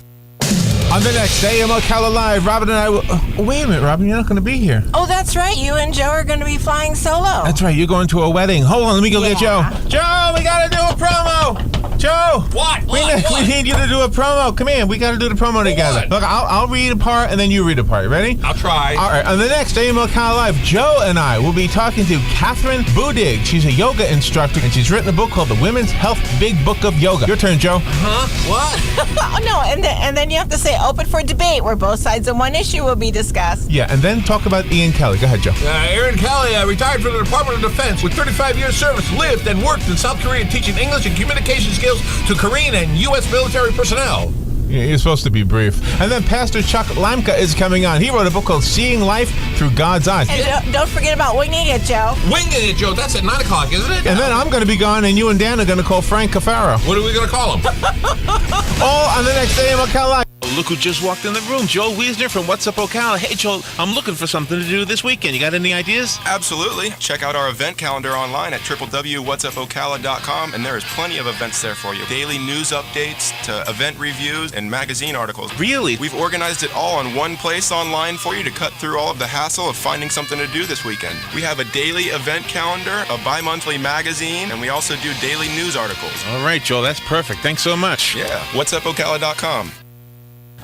Speaker 24: On the next day, Ocala Live, Robin and I will... wait a minute, Robin, you're not going to be here.
Speaker 25: Oh, that's right. You and Joe are going to be flying solo.
Speaker 24: That's right. You're going to a wedding. Hold on, let me go get Joe. Joe, we got to do a promo. Joe.
Speaker 26: What?
Speaker 24: We need you to do a promo. Come in. We got to do the promo together. Look, I'll read a part, and then you read a part. Ready?
Speaker 26: I'll try.
Speaker 24: All right. On the next day, Ocala Live, Joe and I will be talking to Catherine Budig. She's a yoga instructor, and she's written a book called The Women's Health Big Book of Yoga. Your turn, Joe.
Speaker 26: Huh? What?
Speaker 25: Oh, no, and then you have to say, open for debate where both sides of one issue will be discussed.
Speaker 24: Yeah, and then talk about Ian Kelly. Go ahead, Joe.
Speaker 10: Aaron Kelly retired from the Department of Defense with 35 years service, lived and worked in South Korea teaching English and communication skills to Korean and U.S. military personnel.
Speaker 24: You're supposed to be brief. And then Pastor Chuck Lamka is coming on. He wrote a book called Seeing Life Through God's Eyes.
Speaker 25: And don't forget about Winging It, Joe.
Speaker 10: Winging It, Joe. That's at 9 o'clock, isn't it?
Speaker 24: And then I'm going to be gone, and you and Dan are going to call Frank Cafaro.
Speaker 10: What are we going to call him?
Speaker 24: All on the next AM Ocala.
Speaker 1: Look who just walked in the room. Joel Wiesner from What's Up Ocala. Hey, Joel, I'm looking for something to do this weekend. You got any ideas?
Speaker 2: Absolutely. Check out our event calendar online at www.whatsupocala.com, and there is plenty of events there for you. Daily news updates to event reviews and magazine articles.
Speaker 1: Really?
Speaker 2: We've organized it all in one place online for you to cut through all of the hassle of finding something to do this weekend. We have a daily event calendar, a bi-monthly magazine, and we also do daily news articles.
Speaker 1: All right, Joel, that's perfect. Thanks so much.
Speaker 2: Yeah, whatsupocala.com.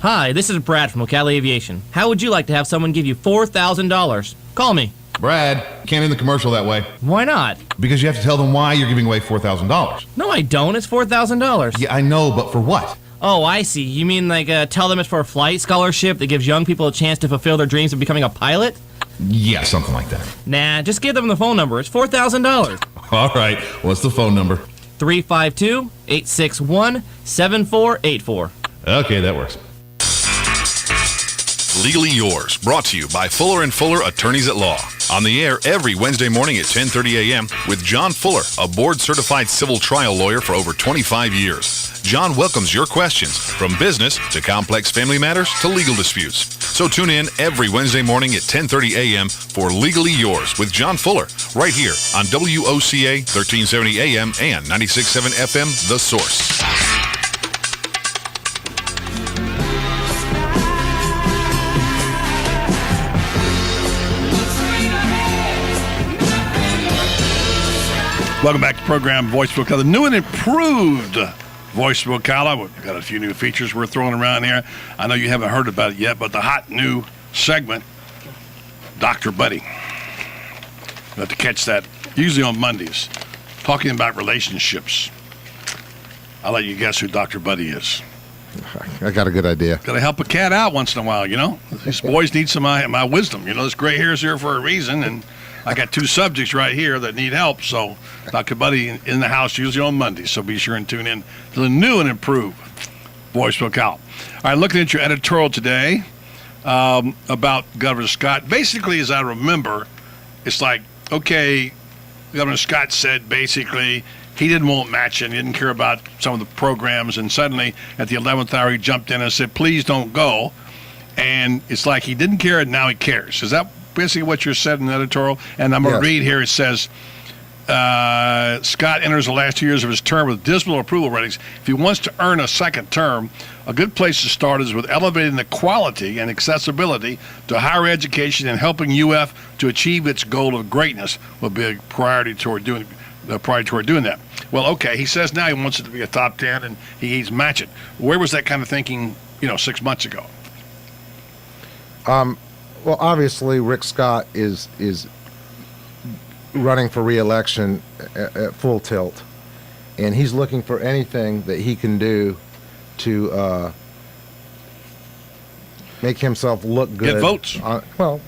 Speaker 3: Hi, this is Brad from Ocala Aviation. How would you like to have someone give you $4,000? Call me.
Speaker 4: Brad, can't end the commercial that way.
Speaker 3: Why not?
Speaker 4: Because you have to tell them why you're giving away $4,000.
Speaker 3: No, I don't. It's $4,000.
Speaker 4: Yeah, I know, but for what?
Speaker 3: Oh, I see. You mean like tell them it's for a flight scholarship that gives young people a chance to fulfill their dreams of becoming a pilot?
Speaker 4: Yeah, something like that.
Speaker 3: Nah, just give them the phone number. It's $4,000.
Speaker 4: All right, what's the phone number?
Speaker 3: 352-861-7484.
Speaker 4: Okay, that works.
Speaker 5: Legally Yours, brought to you by Fuller & Fuller Attorneys at Law. On the air every Wednesday morning at 10:30 a.m. with John Fuller, a board-certified civil trial lawyer for over 25 years. John welcomes your questions, from business to complex family matters to legal disputes. So tune in every Wednesday morning at 10:30 a.m. for Legally Yours with John Fuller, right here on WOCA 1370 AM and 96.7 FM, The Source.
Speaker 7: Welcome back to the program, Voice of Ocala, the new and improved Voice of Ocala. We've got a few new features we're throwing around here. I know you haven't heard about it yet, but the hot new segment, Dr. Buddy. You have to catch that usually on Mondays, talking about relationships. I'll let you guess who Dr. Buddy is.
Speaker 17: I got a good idea.
Speaker 7: Got to help a cat out once in a while, you know. These boys need some of my wisdom. You know, this gray hair is here for a reason, and I got two subjects right here that need help. So Dr. Buddy in the house usually on Monday. So be sure and tune in to the new and improved Voice of Ocala. All right, looking at your editorial today about Governor Scott. Basically, as I remember, it's like, okay, Governor Scott said basically he didn't want matching. He didn't care about some of the programs. And suddenly at the 11th hour, he jumped in and said, please don't go. And it's like he didn't care and now he cares. Is that basically what you're said in the editorial? And I'm going to read here. It says, Scott enters the last 2 years of his term with dismal approval ratings. If he wants to earn a second term, a good place to start is with elevating the quality and accessibility to higher education and helping UF to achieve its goal of greatness will be a priority toward doing that. Well, okay, he says now he wants it to be a top 10 and he's match it. Where was that kind of thinking, 6 months ago?
Speaker 17: Well, obviously, Rick Scott is running for re-election at full tilt, and he's looking for anything that he can do to make himself look good.
Speaker 7: Get votes.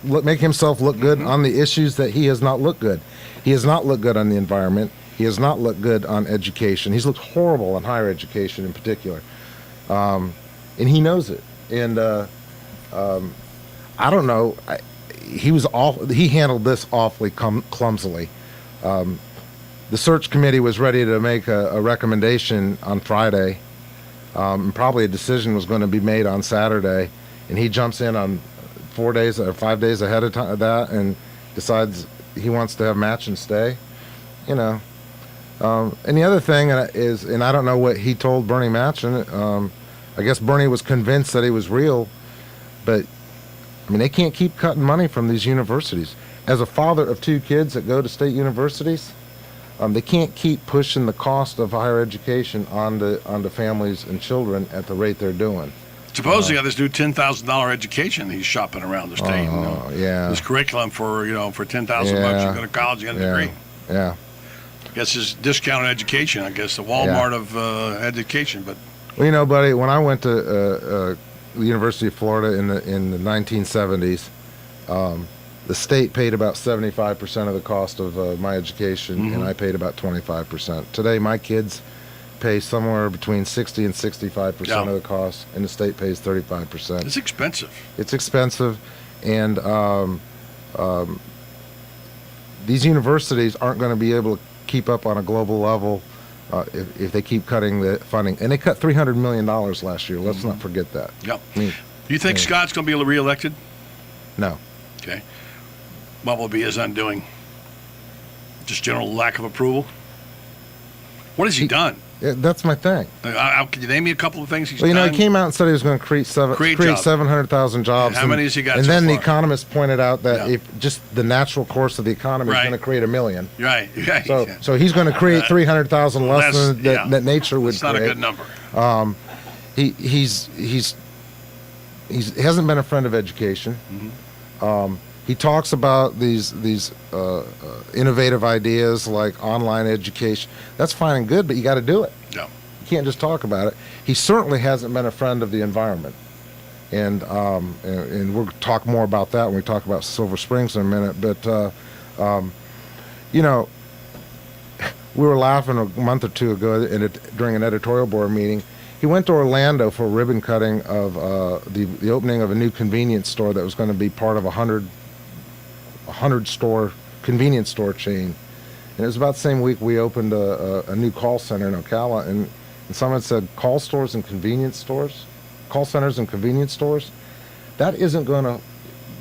Speaker 17: Make himself look good on the issues that he has not looked good. He has not looked good on the environment. He has not looked good on education. He's looked horrible on higher education in particular, and he knows it. And I don't know. He handled this awfully clumsily. The search committee was ready to make a recommendation on Friday, and probably a decision was going to be made on Saturday, and he jumps in on 4 days or 5 days ahead of that and decides he wants to have match and stay. And the other thing is, and I don't know what he told Bernie Matchin. I guess Bernie was convinced that he was real, but they can't keep cutting money from these universities. As a father of two kids that go to state universities, they can't keep pushing the cost of higher education onto families and children at the rate they're doing.
Speaker 7: Supposedly, got this new $10,000 education he's shopping around the state.
Speaker 17: Yeah.
Speaker 7: This curriculum for $10,000 bucks, you go to college, you get a degree.
Speaker 17: Yeah.
Speaker 7: I guess it's discounted education. I guess the Walmart of education. But
Speaker 17: well, buddy, when I went to the University of Florida in the 1970s, the state paid about 75% of the cost of my education, and I paid about 25%. Today, my kids pay somewhere between 60 and 65% of the cost, and the state pays 35%.
Speaker 7: It's expensive.
Speaker 17: It's expensive, and these universities aren't going to be able to keep up on a global level if they keep cutting the funding. And they cut $300 million last year. Let's not forget that.
Speaker 7: Yep. Do you think Scott's going to be reelected?
Speaker 17: No.
Speaker 7: Okay. What will be his undoing? Just general lack of approval? What has he done?
Speaker 17: Yeah, that's my thing.
Speaker 7: Can you name me a couple of things he's
Speaker 17: Well,
Speaker 7: done?
Speaker 17: he came out and said he was going to create 700,000 jobs.
Speaker 7: And how many has he got
Speaker 17: And
Speaker 7: so
Speaker 17: then the
Speaker 7: far?
Speaker 17: economists pointed out that if just the natural course of the economy is
Speaker 7: Right.
Speaker 17: going to create 1 million.
Speaker 7: Right.
Speaker 17: So he's going to create 300,000 less than that nature would
Speaker 7: It's not
Speaker 17: create.
Speaker 7: a good number.
Speaker 17: He hasn't been a friend of education. He talks about these innovative ideas like online education. That's fine and good, but you got to do it.
Speaker 7: Yeah.
Speaker 17: You can't just talk about it. He certainly hasn't been a friend of the environment, and we'll talk more about that when we talk about Silver Springs in a minute. But we were laughing a month or two ago during an editorial board meeting. He went to Orlando for a ribbon cutting of the opening of a new convenience store that was going to be part of a 100-store convenience store chain. And it was about the same week we opened a new call center in Ocala, and someone said, call centers and convenience stores? That isn't going to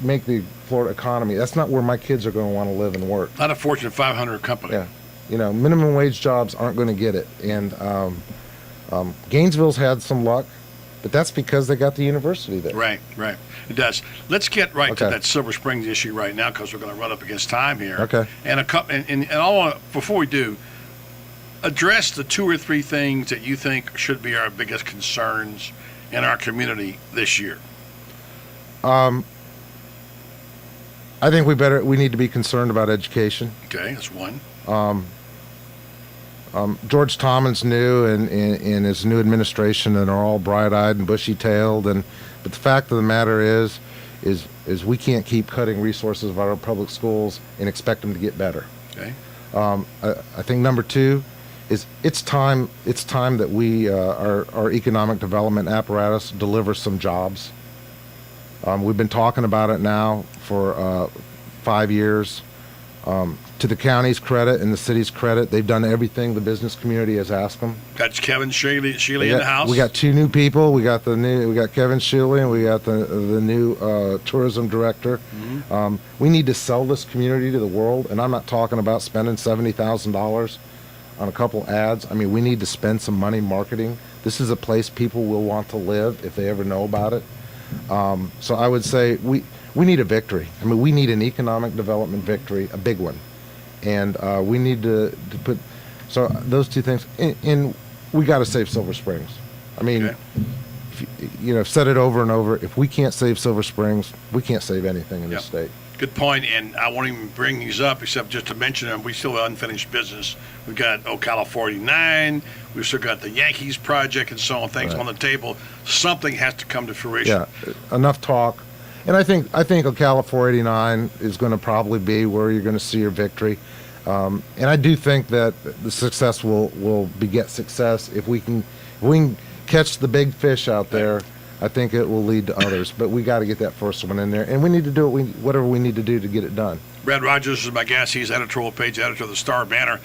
Speaker 17: make the Florida economy. That's not where my kids are going to want to live and work.
Speaker 7: Not a Fortune 500 company.
Speaker 17: Yeah. Minimum wage jobs aren't going to get it. And Gainesville's had some luck, but that's because they got the university there.
Speaker 7: Right. It does. Let's get right to
Speaker 17: Okay.
Speaker 7: that Silver Springs issue right now because we're going to run up against time here.
Speaker 17: Okay.
Speaker 7: And I want to, before we do, address the 2 or 3 things that you think should be our biggest concerns in our community this year.
Speaker 17: I think we need to be concerned about education.
Speaker 7: Okay, that's one.
Speaker 17: George Thomas new and his new administration and are all bright-eyed and bushy-tailed, but the fact of the matter is we can't keep cutting resources of our public schools and expect them to get better.
Speaker 7: Okay.
Speaker 17: I think number 2 is it's time that we our economic development apparatus deliver some jobs. We've been talking about it now for 5 years. To the county's credit and the city's credit, they've done everything the business community has asked them.
Speaker 7: Got Kevin Shealy in the house.
Speaker 17: We got 2 new people. We got Kevin Shealy, and we got the new tourism director. We need to sell this community to the world, and I'm not talking about spending $70,000 on a couple ads. I mean, we need to spend some money marketing. This is a place people will want to live if they ever know about it. So I would say we need a victory. I mean, we need an economic development victory, a big one. And we need to put, so those 2 things, and we got to save Silver Springs. I mean, I've said it over and over, if we can't save Silver Springs, we can't save anything in this state.
Speaker 7: Good point, and I won't even bring these up except just to mention them. We still have unfinished business. We've got Ocala 49, we've still got the Yankees project and so on, things on the table. Something has to come to fruition.
Speaker 17: Yeah, enough talk. And I think Ocala 489 is going to probably be where you're going to see your victory. And I do think that the success will beget success. If we can catch the big fish out there, I think it will lead to others. But we got to get that first one in there. And we need to do whatever we need to do to get it done.
Speaker 7: Brad Rogers is my guest. He's editorial page editor of the Star Banner.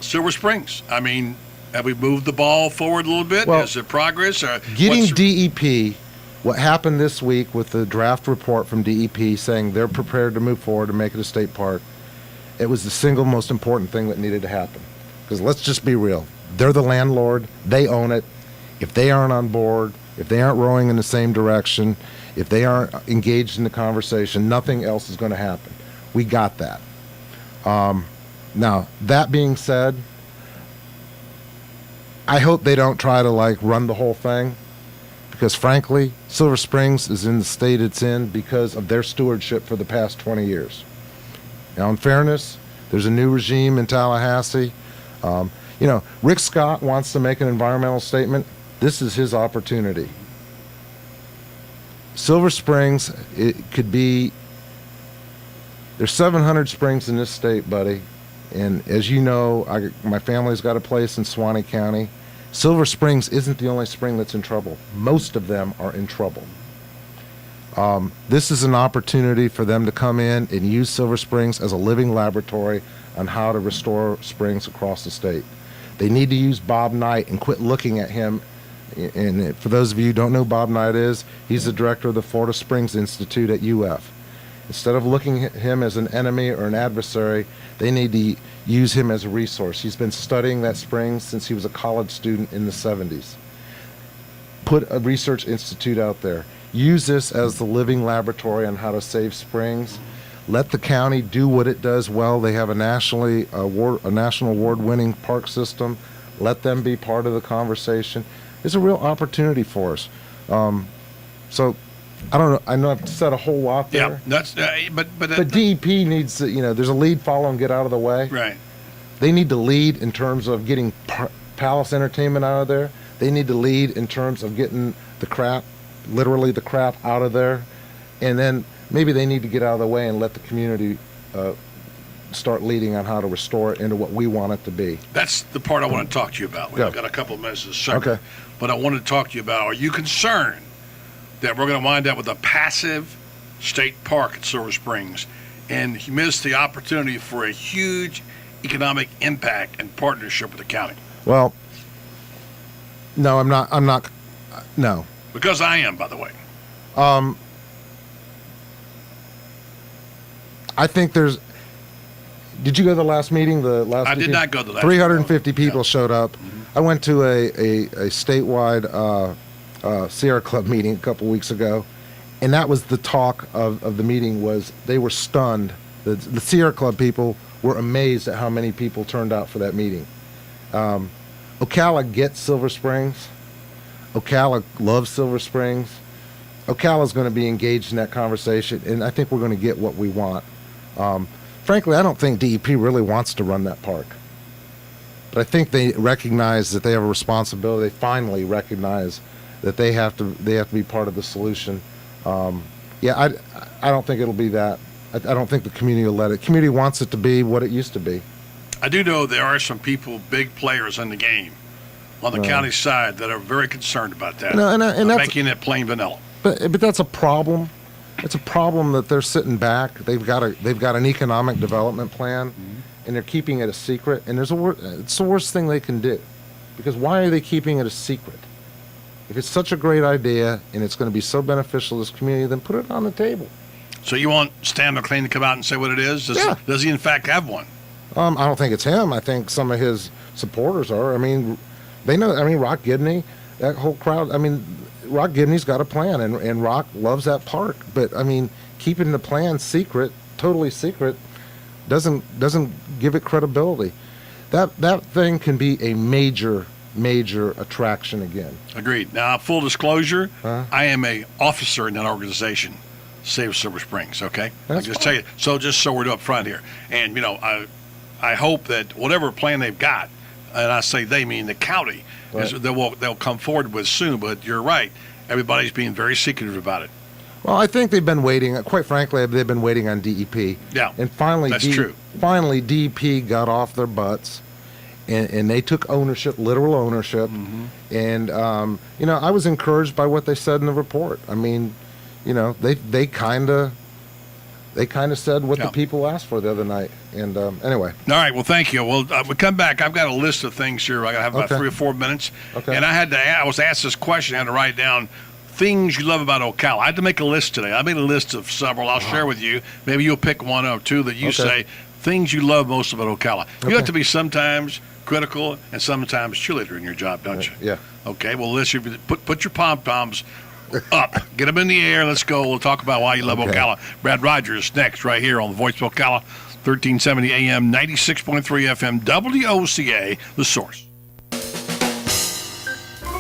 Speaker 7: Silver Springs, I mean, have we moved the ball forward a little bit?
Speaker 17: Well,
Speaker 7: is there progress?
Speaker 17: Getting DEP, what happened this week with the draft report from DEP saying they're prepared to move forward and make it a state park, it was the single most important thing that needed to happen. Because let's just be real. They're the landlord. They own it. If they aren't on board, if they aren't rowing in the same direction, if they aren't engaged in the conversation, nothing else is going to happen. We got that. Now, that being said, I hope they don't try to run the whole thing. Because frankly, Silver Springs is in the state it's in because of their stewardship for the past 20 years. Now, in fairness, there's a new regime in Tallahassee. Rick Scott wants to make an environmental statement. This is his opportunity. Silver Springs, it could be. There's 700 springs in this state, buddy, and as you know, my family's got a place in Suwannee County. Silver Springs isn't the only spring that's in trouble. Most of them are in trouble. This is an opportunity for them to come in and use Silver Springs as a living laboratory on how to restore springs across the state. They need to use Bob Knight and quit looking at him. And for those of you who don't know who Bob Knight is, he's the director of the Florida Springs Institute at UF. Instead of looking at him as an enemy or an adversary, they need to use him as a resource. He's been studying that spring since he was a college student in the 70s. Put a research institute out there. Use this as the living laboratory on how to save springs. Let the county do what it does well. They have a national award-winning park system. Let them be part of the conversation. It's a real opportunity for us. So I don't know. I know I've said a whole lot there.
Speaker 7: Yeah, that's but
Speaker 17: DEP needs to, there's a lead, follow, and get out of the way.
Speaker 7: Right.
Speaker 17: They need to lead in terms of getting Palace Entertainment out of there. They need to lead in terms of getting literally the crap out of there. And then maybe they need to get out of the way and let the community start leading on how to restore it into what we want it to be.
Speaker 7: That's the part I want to talk to you about. We've got a couple of minutes to segment.
Speaker 17: Okay.
Speaker 7: But I wanted to talk to you about, are you concerned that we're going to wind up with a passive state park at Silver Springs and miss the opportunity for a huge economic impact and partnership with the county?
Speaker 17: Well, no, I'm not. No.
Speaker 7: Because I am, by the way.
Speaker 17: I think there's. Did you go to the last meeting?
Speaker 7: I did not go to the last
Speaker 17: 350 people showed up. Mm-hmm. I went to a statewide Sierra Club meeting a couple weeks ago, and that was the talk of the meeting. Was they were stunned. The Sierra Club people were amazed at how many people turned out for that meeting. Ocala gets Silver Springs. Ocala loves Silver Springs. Ocala's going to be engaged in that conversation, and I think we're going to get what we want. Frankly, I don't think DEP really wants to run that park. But I think they recognize that they have a responsibility. They finally recognize that they have to be part of the solution. I don't think it'll be that. I don't think the community will let it. Community wants it to be what it used to be.
Speaker 7: I do know there are some people, big players in the game on the county side that are very concerned about that.
Speaker 17: And that's
Speaker 7: making it plain vanilla.
Speaker 17: But that's a problem. It's a problem that they're sitting back. They've got an economic development plan, and they're keeping it a secret. And it's the worst thing they can do, because why are they keeping it a secret? If it's such a great idea and it's going to be so beneficial to this community, then put it on the table.
Speaker 7: So you want Stan McLean to come out and say what it is? Does he in fact have one?
Speaker 17: I don't think it's him. I think some of his supporters are. I mean, they know. I mean, Rock Gibney, that whole crowd. I mean, Rock Gibney's got a plan, and Rock loves that park. But I mean, keeping the plan secret, totally secret, doesn't give it credibility. That thing can be a major attraction again.
Speaker 7: Agreed. Now, full disclosure, I am a officer in that organization, Save Silver Springs. Okay, I just tell you. So just so we're up front here, and I hope that whatever plan they've got, and I say they mean the county,
Speaker 17: right,
Speaker 7: they'll come forward with soon. But you're right, everybody's being very secretive about it.
Speaker 17: Well, I think they've been waiting. Quite frankly, they've been waiting on DEP.
Speaker 7: Yeah,
Speaker 17: and finally,
Speaker 7: that's true.
Speaker 17: Finally, DEP got off their butts, and they took ownership, literal ownership. Mm-hmm. And I was encouraged by what they said in the report. I mean, they kind of said what the people asked for the other night. And anyway.
Speaker 7: All right. Well, thank you. Well, we come back. I've got a list of things here. I have about 3 or 4 minutes.
Speaker 17: Okay.
Speaker 7: And I was asked this question. I had to write down things you love about Ocala. I had to make a list today. I made a list of several. I'll share with you. Maybe you'll pick one or two that you say things you love most about Ocala. You have to be sometimes critical and sometimes cheerleader in your job, don't you?
Speaker 17: Yeah.
Speaker 7: Okay. Well, let's put your pom-poms up. Get them in the air. Let's go. We'll talk about why you love Ocala. Brad Rogers next right here on the Voice of Ocala, 1370 AM, 96.3 FM, WOCA, The Source.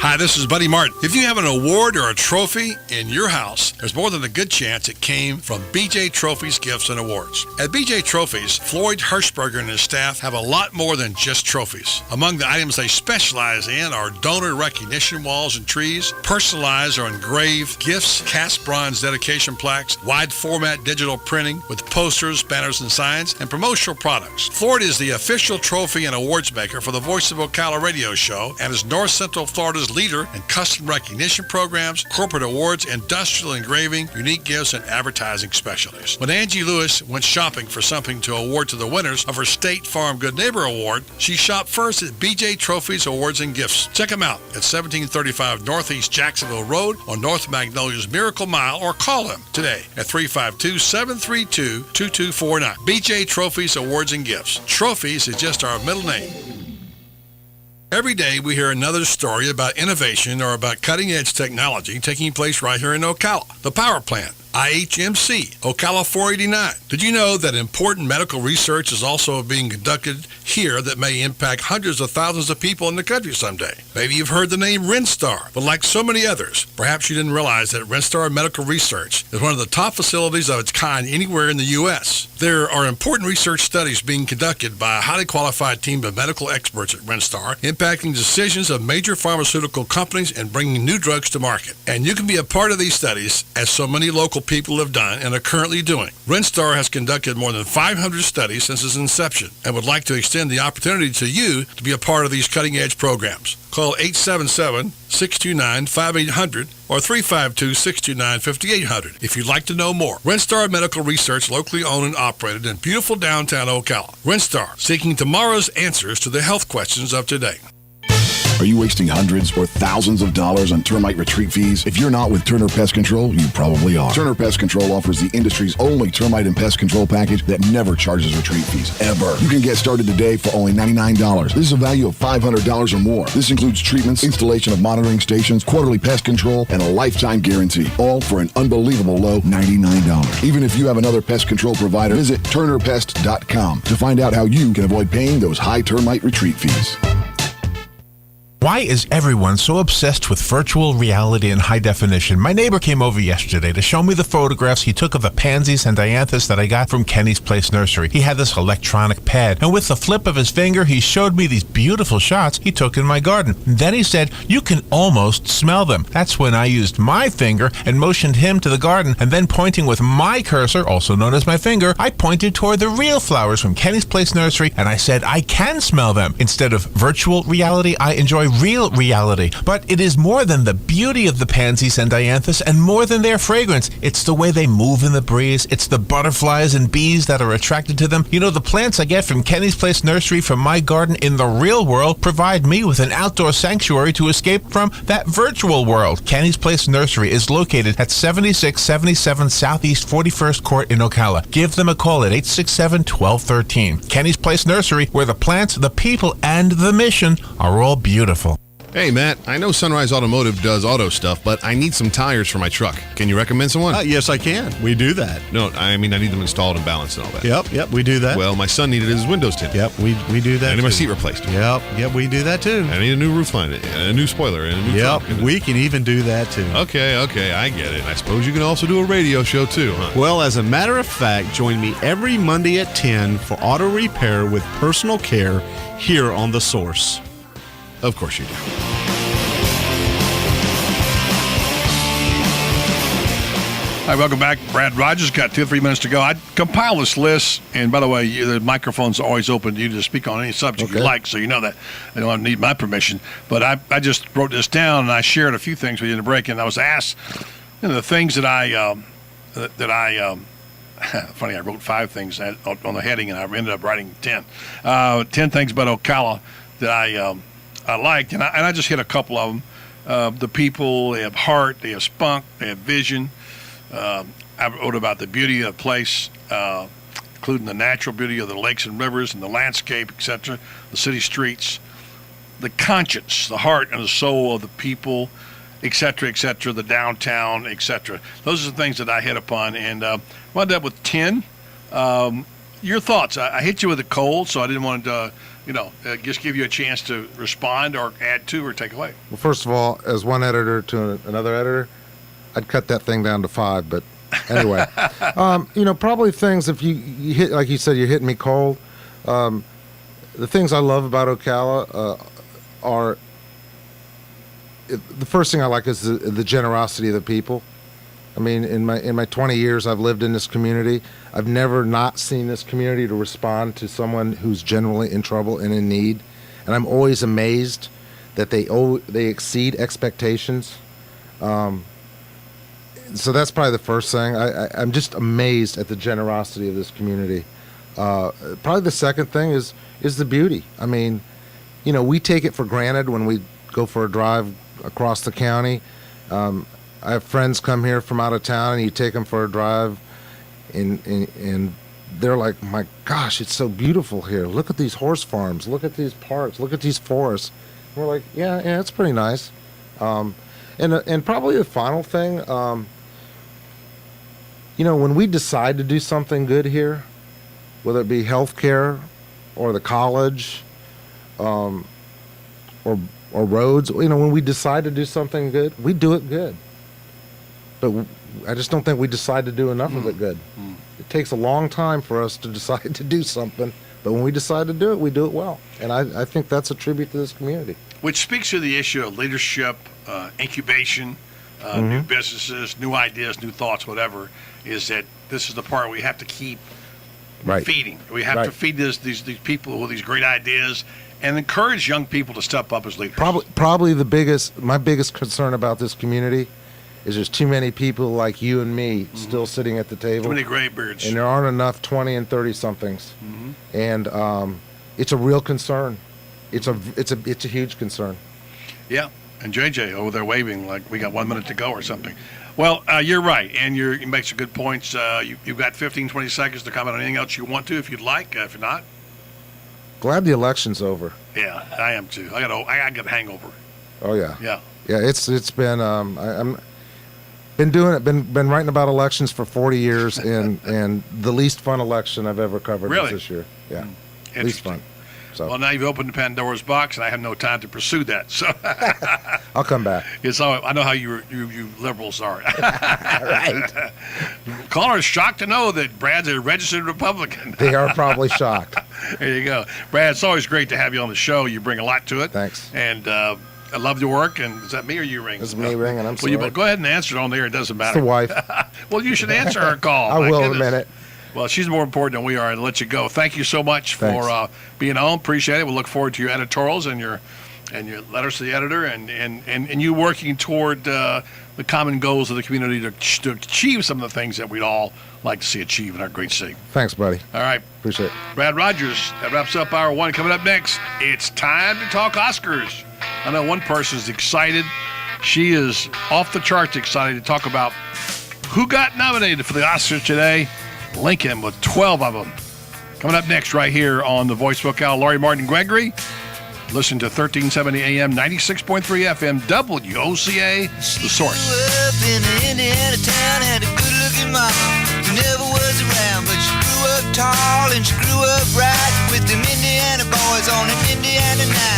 Speaker 10: Hi, this is Buddy Martin. If you have an award or a trophy in your house, there's more than a good chance it came from BJ Trophies Gifts and Awards. At BJ Trophies, Floyd Hirschberger and his staff have a lot more than just trophies. Among the items they specialize in are donor recognition walls and trees, personalized or engraved gifts, cast bronze dedication plaques, wide format digital printing with posters, banners, and signs, and promotional products. Floyd is the official trophy and awards maker for the Voice of Ocala radio show and is North Central Florida's leader in custom recognition programs, corporate awards, industrial engraving, unique gifts, and advertising specialties. When Angie Lewis went shopping for something to award to the winners of her State Farm Good Neighbor Award, she shopped first at BJ Trophies Awards and Gifts. Check them out at 1735 Northeast Jacksonville Road on North Magnolia's Miracle Mile, or call them today at 352-732-2249. BJ Trophies Awards and Gifts. Trophies is just our middle name. Every day we hear another story about innovation or about cutting-edge technology taking place right here in Ocala. The power plant, IHMC, Ocala 489. Did you know that important medical research is also being conducted here that may impact hundreds of thousands of people in the country someday? Maybe you've heard the name Renstar, but like so many others, perhaps you didn't realize that Renstar Medical Research is one of the top facilities of its kind anywhere in the U.S. There are important research studies being conducted by a highly qualified team of medical experts at Renstar, impacting decisions of major pharmaceutical companies and bringing new drugs to market. And you can be a part of these studies, as so many local people have done and are currently doing. Renstar has conducted more than 500 studies since its inception and would like to extend the opportunity to you to be a part of these cutting-edge programs. Call 877-629-5800 or 352-629-5800 if you'd like to know more. Renstar Medical Research, locally owned and operated in beautiful downtown Ocala. Renstar, seeking tomorrow's answers to the health questions of today.
Speaker 9: Are you wasting hundreds or thousands of dollars on termite retreat fees? If you're not with Turner Pest Control, you probably are. Turner Pest Control offers the industry's only termite and pest control package that never charges retreat fees, ever. You can get started today for only $99. This is a value of $500 or more. This includes treatments, installation of monitoring stations, quarterly pest control, and a lifetime guarantee, all for an unbelievable low $99. Even if you have another pest control provider, visit turnerpest.com to find out how you can avoid paying those high termite retreat fees.
Speaker 24: Why is everyone so obsessed with virtual reality and high definition? My neighbor came over yesterday to show me the photographs he took of the pansies and dianthus that I got from Kenny's Place Nursery. He had this electronic pad, and with the flip of his finger, he showed me these beautiful shots he took in my garden. And then he said, you can almost smell them. That's when I used my finger and motioned him to the garden, and then pointing with my cursor, also known as my finger, I pointed toward the real flowers from Kenny's Place Nursery, and I said, I can smell them. Instead of virtual reality, I enjoy real reality. But it is more than the beauty of the pansies and dianthus, and more than their fragrance. It's the way they move in the breeze. It's the butterflies and bees that are attracted to them. You know, the plants I get from Kenny's Place Nursery from my garden in the real world provide me with an outdoor sanctuary to escape from that virtual world. Kenny's Place Nursery is located at 7677 Southeast 41st Court in Ocala. Give them a call at 867-1213. Kenny's Place Nursery, where the plants, the people, and the mission are all beautiful.
Speaker 5: Hey, Matt, I know Sunrise Automotive does auto stuff, but I need some tires for my truck. Can you recommend someone?
Speaker 11: Yes, I can. We do that.
Speaker 5: No, I mean, I need them installed and balanced and all that.
Speaker 11: Yep, we do that.
Speaker 5: Well, my son needed his windows tinted.
Speaker 11: Yep, we do that.
Speaker 5: I need my seat replaced.
Speaker 11: Yep, we do that too.
Speaker 5: I need a new roof line, a new spoiler, and a new trunk.
Speaker 11: We can even do that too.
Speaker 5: Okay, I get it. I suppose you can also do a radio show too, huh?
Speaker 11: Well, as a matter of fact, join me every Monday at 10 for auto repair with personal care here on The Source.
Speaker 5: Of course you do.
Speaker 7: Hi, welcome back. Brad Rogers, got 2 or 3 minutes to go. I compiled this list, and by the way, the microphone's always open to you to speak on any subject you like, so you know that. I don't need my permission. But I just wrote this down, and I shared a few things with you in the break, and I was asked, the things that I funny, I wrote 5 things on the heading, and I ended up writing 10. 10 things about Ocala that I liked, and I just hit a couple of them. The people, they have heart, they have spunk, they have vision. I wrote about the beauty of the place, including the natural beauty of the lakes and rivers and the landscape, etc., the city streets, the conscience, the heart and the soul of the people, etc., the downtown, etc. Those are the things that I hit upon, and wound up with 10. Your thoughts? I hit you with a cold, so I didn't want to just give you a chance to respond or add to or take away.
Speaker 17: Well, first of all, as one editor to another editor, I'd cut that thing down to 5. But anyway, probably things if you hit, like you said, you're hitting me cold. The things I love about Ocala are the first thing I like is the generosity of the people. I mean, in my 20 years I've lived in this community, I've never not seen this community to respond to someone who's generally in trouble and in need, and I'm always amazed that they exceed expectations. So that's probably the first thing. I'm just amazed at the generosity of this community. Probably the second thing is the beauty. I mean, we take it for granted when we go for a drive across the county. I have friends come here from out of town, and you take them for a drive, and they're like, "My gosh, it's so beautiful here. Look at these horse farms. Look at these parks. Look at these forests." And we're like, "Yeah, it's pretty nice." And probably the final thing, when we decide to do something good here, whether it be healthcare or the college, or roads, when we decide to do something good, we do it good. But I just don't think we decide to do enough of it good. It takes a long time for us to decide to do something, but when we decide to do it, we do it well. And I think that's a tribute to this community.
Speaker 7: Which speaks to the issue of leadership, incubation, new businesses, new ideas, new thoughts, whatever, is that this is the part we have to keep feeding. We have to feed these people with these great ideas and encourage young people to step up as leaders.
Speaker 17: Probably my biggest concern about this community is there's too many people like you and me still sitting at the table.
Speaker 7: Too many graybeards.
Speaker 17: And there aren't enough 20 and 30-somethings. And it's a real concern. It's a huge concern.
Speaker 7: Yeah, and JJ over there waving like we got 1 minute to go or something. Well, you're right, and you make some good points. You've got 15, 20 seconds to comment on anything else you want to, if you'd like. If you're not,
Speaker 17: glad the election's over.
Speaker 7: Yeah, I am too. I got a hangover.
Speaker 17: Oh yeah.
Speaker 7: Yeah.
Speaker 17: Yeah, it's been I'm been doing it. Been writing about elections for 40 years, and the least fun election I've ever covered was this year. Yeah, least fun. So.
Speaker 7: Well, now you've opened the Pandora's box, and I have no time to pursue that. So
Speaker 17: I'll come back.
Speaker 7: I know how you liberals are.
Speaker 17: Right.
Speaker 7: Callers shocked to know that Brad's a registered Republican.
Speaker 17: They are probably shocked.
Speaker 7: There you go, Brad. It's always great to have you on the show. You bring a lot to it.
Speaker 17: Thanks.
Speaker 7: And I love your work. And is that me or you ringing?
Speaker 17: It's me ringing. I'm sorry.
Speaker 7: Well, go ahead and answer it on the air. It doesn't matter.
Speaker 17: It's the wife.
Speaker 7: Well, you should answer her call.
Speaker 17: I will in a minute.
Speaker 7: Well, she's more important than we are, and let you go. Thank you so much for being on. Appreciate it. We'll look forward to your editorials and your letters to the editor, and you working toward the common goals of the community to achieve some of the things that we'd all like to see achieved in our great city.
Speaker 17: Thanks, buddy.
Speaker 7: All right.
Speaker 17: Appreciate it.
Speaker 7: Brad Rogers, that wraps up hour one. Coming up next, it's time to talk Oscars. I know one person's excited. She is off the charts excited to talk about who got nominated for the Oscars today. Lincoln with 12 of them. Coming up next right here on the Voice of Ocala, Laurie Martin Gregory. Listen to 1370 AM, 96.3 FM, WOCA, The Source.
Speaker 12: Grew up in an Indiana town, had a good-looking mama who never was around, but she grew up tall and she grew up right with them Indiana boys on an Indiana night.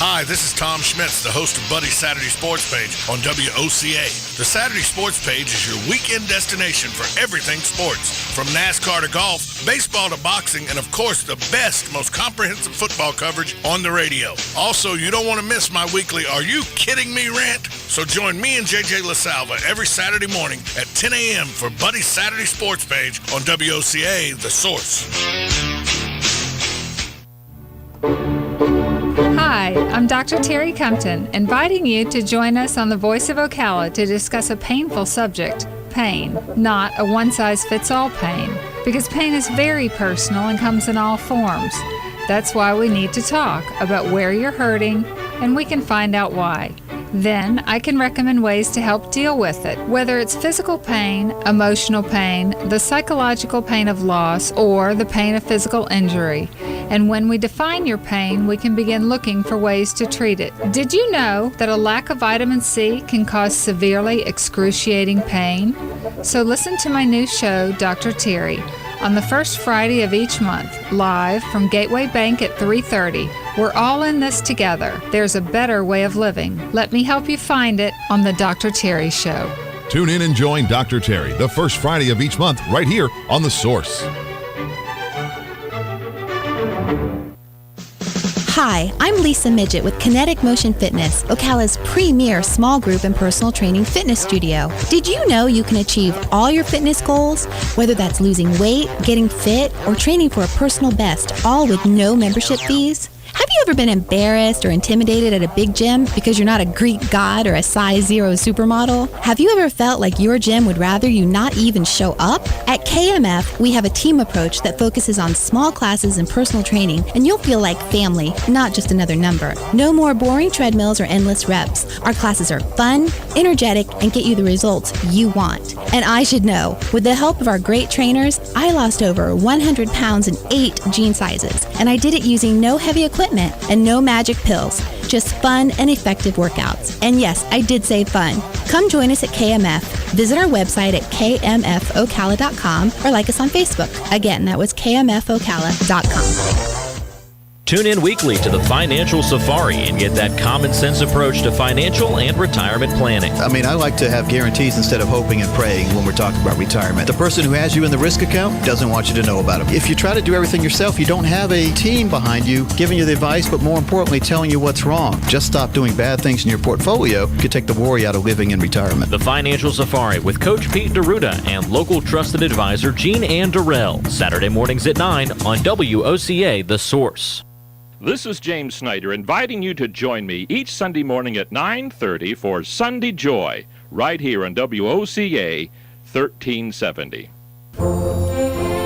Speaker 5: Hi, this is Tom Schmitz, the host of Buddy's Saturday Sports Page on WOCA. The Saturday Sports Page is your weekend destination for everything sports, from NASCAR to golf, baseball to boxing, and of course the best, most comprehensive football coverage on the radio. Also, you don't want to miss my weekly Are You Kidding Me rant? So join me and JJ LaSalva every Saturday morning at 10 a.m. for Buddy's Saturday Sports Page on WOCA, The Source.
Speaker 13: Hi, I'm Dr. Terry Compton, inviting you to join us on the Voice of Ocala to discuss a painful subject, pain, not a one-size-fits-all pain, because pain is very personal and comes in all forms. That's why we need to talk about where you're hurting, and we can find out why. Then I can recommend ways to help deal with it, whether it's physical pain, emotional pain, the psychological pain of loss, or the pain of physical injury. And when we define your pain, we can begin looking for ways to treat it. Did you know that a lack of vitamin C can cause severely excruciating pain? So listen to my new show, Dr. Terry, on the first Friday of each month, live from Gateway Bank at 3:30. We're all in this together. There's a better way of living. Let me help you find it on The Dr. Terry Show.
Speaker 5: Tune in and join Dr. Terry the first Friday of each month right here on The Source.
Speaker 6: Hi, I'm Lisa Midget with Kinetic Motion Fitness, Ocala's premier small group and personal training fitness studio. Did you know you can achieve all your fitness goals, whether that's losing weight, getting fit, or training for a personal best, all with no membership fees? Have you ever been embarrassed or intimidated at a big gym because you're not a Greek god or a size 0 supermodel? Have you ever felt like your gym would rather you not even show up? At KMF, we have a team approach that focuses on small classes and personal training, and you'll feel like family, not just another number. No more boring treadmills or endless reps. Our classes are fun, energetic, and get you the results you want. And I should know, with the help of our great trainers, I lost over 100 pounds in 8 jean sizes, and I did it using no heavy equipment and no magic pills, just fun and effective workouts. And yes, I did say fun. Come join us at KMF. Visit our website at kmfocala.com or like us on Facebook. Again, that was kmfocala.com.
Speaker 8: Tune in weekly to the Financial Safari and get that common sense approach to financial and retirement planning.
Speaker 14: I mean, I like to have guarantees instead of hoping and praying when we're talking about retirement. The person who has you in the risk account doesn't want you to know about it. If you try to do everything yourself, you don't have a team behind you giving you the advice, but more importantly, telling you what's wrong. Just stop doing bad things in your portfolio could take the worry out of living in retirement.
Speaker 8: The Financial Safari with Coach Pete D'Arruda and local trusted advisor Jean Ann Durrell. Saturday mornings at 9 on WOCA The Source.
Speaker 15: This is James Snyder inviting you to join me each Sunday morning at 9:30 for Sunday Joy, right here on WOCA 1370.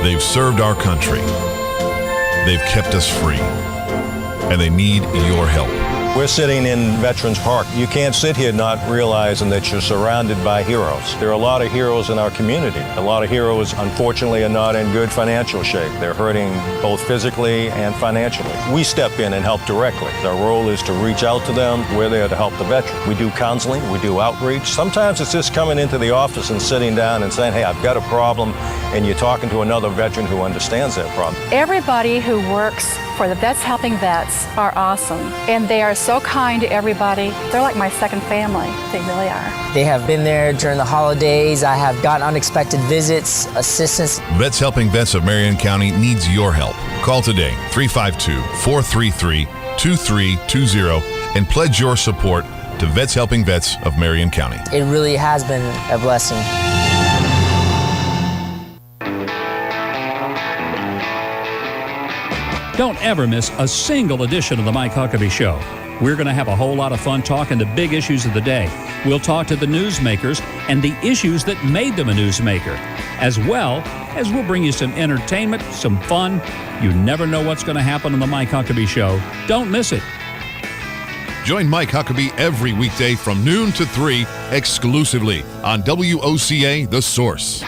Speaker 5: They've served our country. They've kept us free. And they need your help.
Speaker 16: We're sitting in Veterans Park. You can't sit here not realizing that you're surrounded by heroes. There are a lot of heroes in our community. A lot of heroes, unfortunately, are not in good financial shape. They're hurting both physically and financially. We step in and help directly. Our role is to reach out to them. We're there to help the veteran. We do counseling. We do outreach. Sometimes it's just coming into the office and sitting down and saying, hey, I've got a problem, and you're talking to another veteran who understands that problem.
Speaker 26: Everybody who works for the Vets Helping Vets are awesome, and they are so kind to everybody. They're like my second family. They really are.
Speaker 27: They have been there during the holidays. I have gotten unexpected visits, assistance.
Speaker 5: Vets Helping Vets of Marion County needs your help. Call today, 352-433-2320, and pledge your support to Vets Helping Vets of Marion County.
Speaker 27: It really has been a blessing.
Speaker 28: Don't ever miss a single edition of the Mike Huckabee Show. We're going to have a whole lot of fun talking the big issues of the day. We'll talk to the newsmakers and the issues that made them a newsmaker, as well as we'll bring you some entertainment, some fun. You never know what's going to happen on the Mike Huckabee Show. Don't miss it.
Speaker 5: Join Mike Huckabee every weekday from noon to 3 exclusively on WOCA The Source.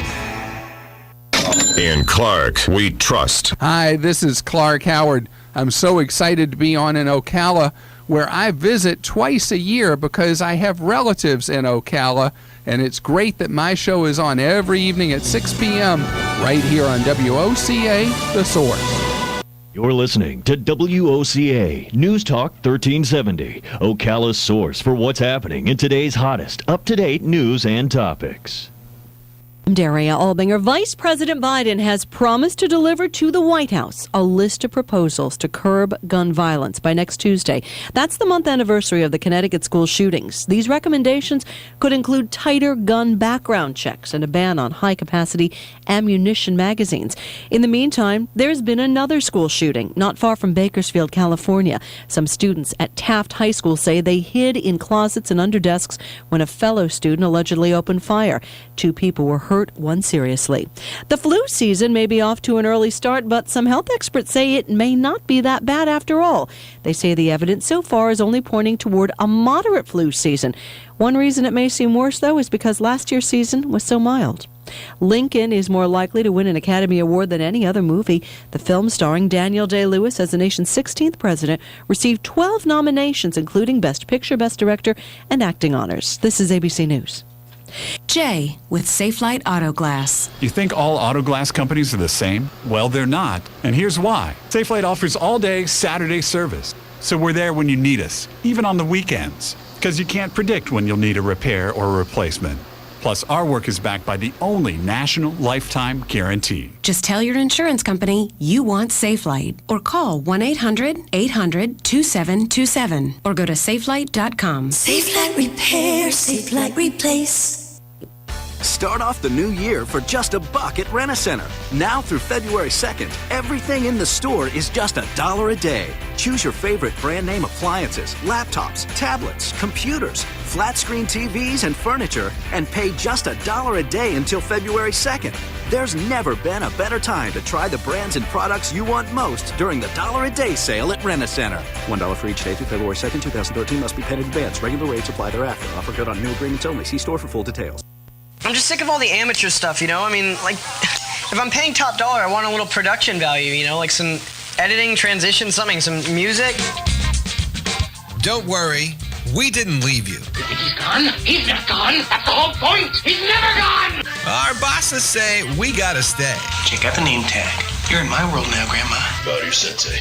Speaker 29: In Clark, we trust.
Speaker 30: Hi, this is Clark Howard. I'm so excited to be on in Ocala, where I visit twice a year because I have relatives in Ocala, and it's great that my show is on every evening at 6 p.m. right here on WOCA The Source.
Speaker 31: You're listening to WOCA News Talk 1370, Ocala's source for what's happening in today's hottest, up-to-date news and topics.
Speaker 32: Daria Albinger, Vice President Biden has promised to deliver to the White House a list of proposals to curb gun violence by next Tuesday. That's the month anniversary of the Connecticut school shootings. These recommendations could include tighter gun background checks and a ban on high-capacity ammunition magazines. In the meantime, there's been another school shooting not far from Bakersfield, California. Some students at Taft High School say they hid in closets and under desks when a fellow student allegedly opened fire. 2 people were hurt, one seriously. The flu season may be off to an early start, but some health experts say it may not be that bad after all. They say the evidence so far is only pointing toward a moderate flu season. One reason it may seem worse, though, is because last year's season was so mild. Lincoln is more likely to win an Academy Award than any other movie. The film starring Daniel Day-Lewis as the nation's 16th president received 12 nominations, including Best Picture, Best Director, and Acting honors. This is ABC News.
Speaker 1: J with Safelite Auto Glass.
Speaker 2: You think all auto glass companies are the same? Well, they're not. And here's why. Safelite offers all-day Saturday service. So we're there when you need us, even on the weekends. Because you can't predict when you'll need a repair or a replacement. Plus, our work is backed by the only national lifetime guarantee.
Speaker 1: Just tell your insurance company you want Safelite or call 1-800-800-2727 or go to safelite.com.
Speaker 3: Safelite Repair, Safelite Replace.
Speaker 4: Start off the new year for just $1 at Rent-A-Center. Now through February 2nd, everything in the store is just $1 a day. Choose your favorite brand name appliances, laptops, tablets, computers, flat screen TVs, and furniture, and pay just $1 a day until February 2nd. There's never been a better time to try the brands and products you want most during the $1 a day sale at Rent-A-Center. $1 for each day through February 2nd, 2013 must be paid in advance. Regular rates apply thereafter. Offer good on new agreements only. See store for full details.
Speaker 10: I'm just sick of all the amateur stuff, you know? I mean, like, if I'm paying top dollar, I want a little production value, you know? Like some editing, transition, something, some music.
Speaker 18: Don't worry, we didn't leave you.
Speaker 19: He's gone? He's not gone. That's the whole point. He's never gone.
Speaker 18: Our bosses say we gotta stay.
Speaker 19: Check out the name tag. You're in my world now, Grandma.
Speaker 18: Bow to your sensei.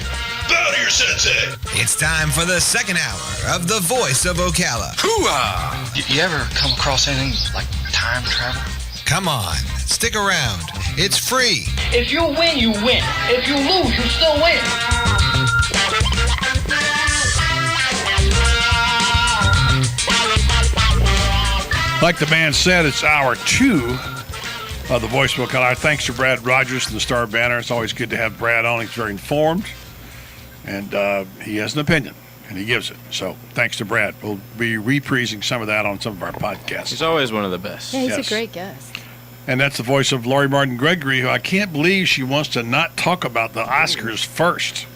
Speaker 18: Bow to your sensei. It's time for the second hour of The Voice of Ocala. Hoo-ah!
Speaker 19: You ever come across anything like time travel?
Speaker 18: Come on, stick around. It's free.
Speaker 19: If you win, you win. If you lose, you still win.
Speaker 7: Like the man said, it's hour 2 of the Voice of Ocala. Our thanks to Brad Rogers and the Star Banner. It's always good to have Brad on. He's very informed, and he has an opinion, and he gives it. So thanks to Brad. We'll be reprising some of that on some of our podcasts.
Speaker 20: He's always one of the best.
Speaker 6: Yeah, he's a great guest.
Speaker 7: And that's the voice of Lori Martin Gregory, who I can't believe she wants to not talk about the Oscars first.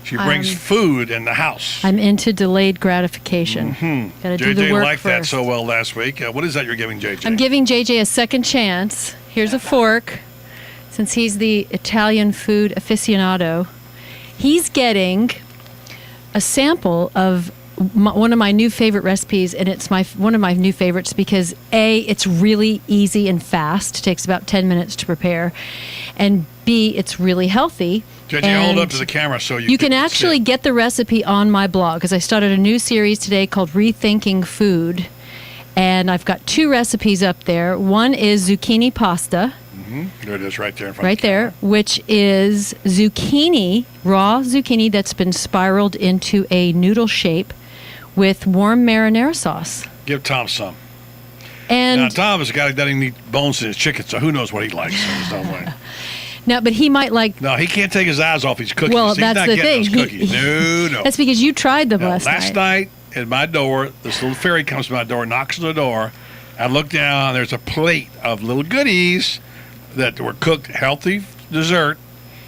Speaker 7: She brings food in the house.
Speaker 21: I'm into delayed gratification.
Speaker 7: Mm-hmm.
Speaker 21: Got to do the work
Speaker 7: JJ liked that
Speaker 21: first.
Speaker 7: so well last week. What is that you're giving JJ?
Speaker 21: I'm giving JJ a second chance. Here's a fork. Since he's the Italian food aficionado, he's getting a sample of one of my new favorite recipes, and it's one of my new favorites because A, it's really easy and fast. It takes about 10 minutes to prepare, and B, it's really healthy.
Speaker 7: JJ, hold up to the camera so
Speaker 21: you can actually get the recipe on my blog because I started a new series today called Rethinking Food, and I've got 2 recipes up there. One is zucchini pasta.
Speaker 7: Mm-hmm. There it is, right there in front.
Speaker 21: Right there, which is zucchini, raw zucchini that's been spiraled into a noodle shape with warm marinara sauce.
Speaker 7: Give Tom some.
Speaker 21: And
Speaker 7: now, Tom is a guy that doesn't eat bones in his chicken, so who knows what he likes in his own way.
Speaker 21: No, but he might like.
Speaker 7: No, he can't take his eyes off his cookies.
Speaker 21: Well,
Speaker 7: He's
Speaker 21: that's
Speaker 7: not
Speaker 21: the
Speaker 7: getting
Speaker 21: thing.
Speaker 7: those cookies. No.
Speaker 21: That's because you tried them last
Speaker 7: night at my door, this little fairy comes to my door, knocks on the door. I look down. There's a plate of little goodies that were cooked, healthy dessert.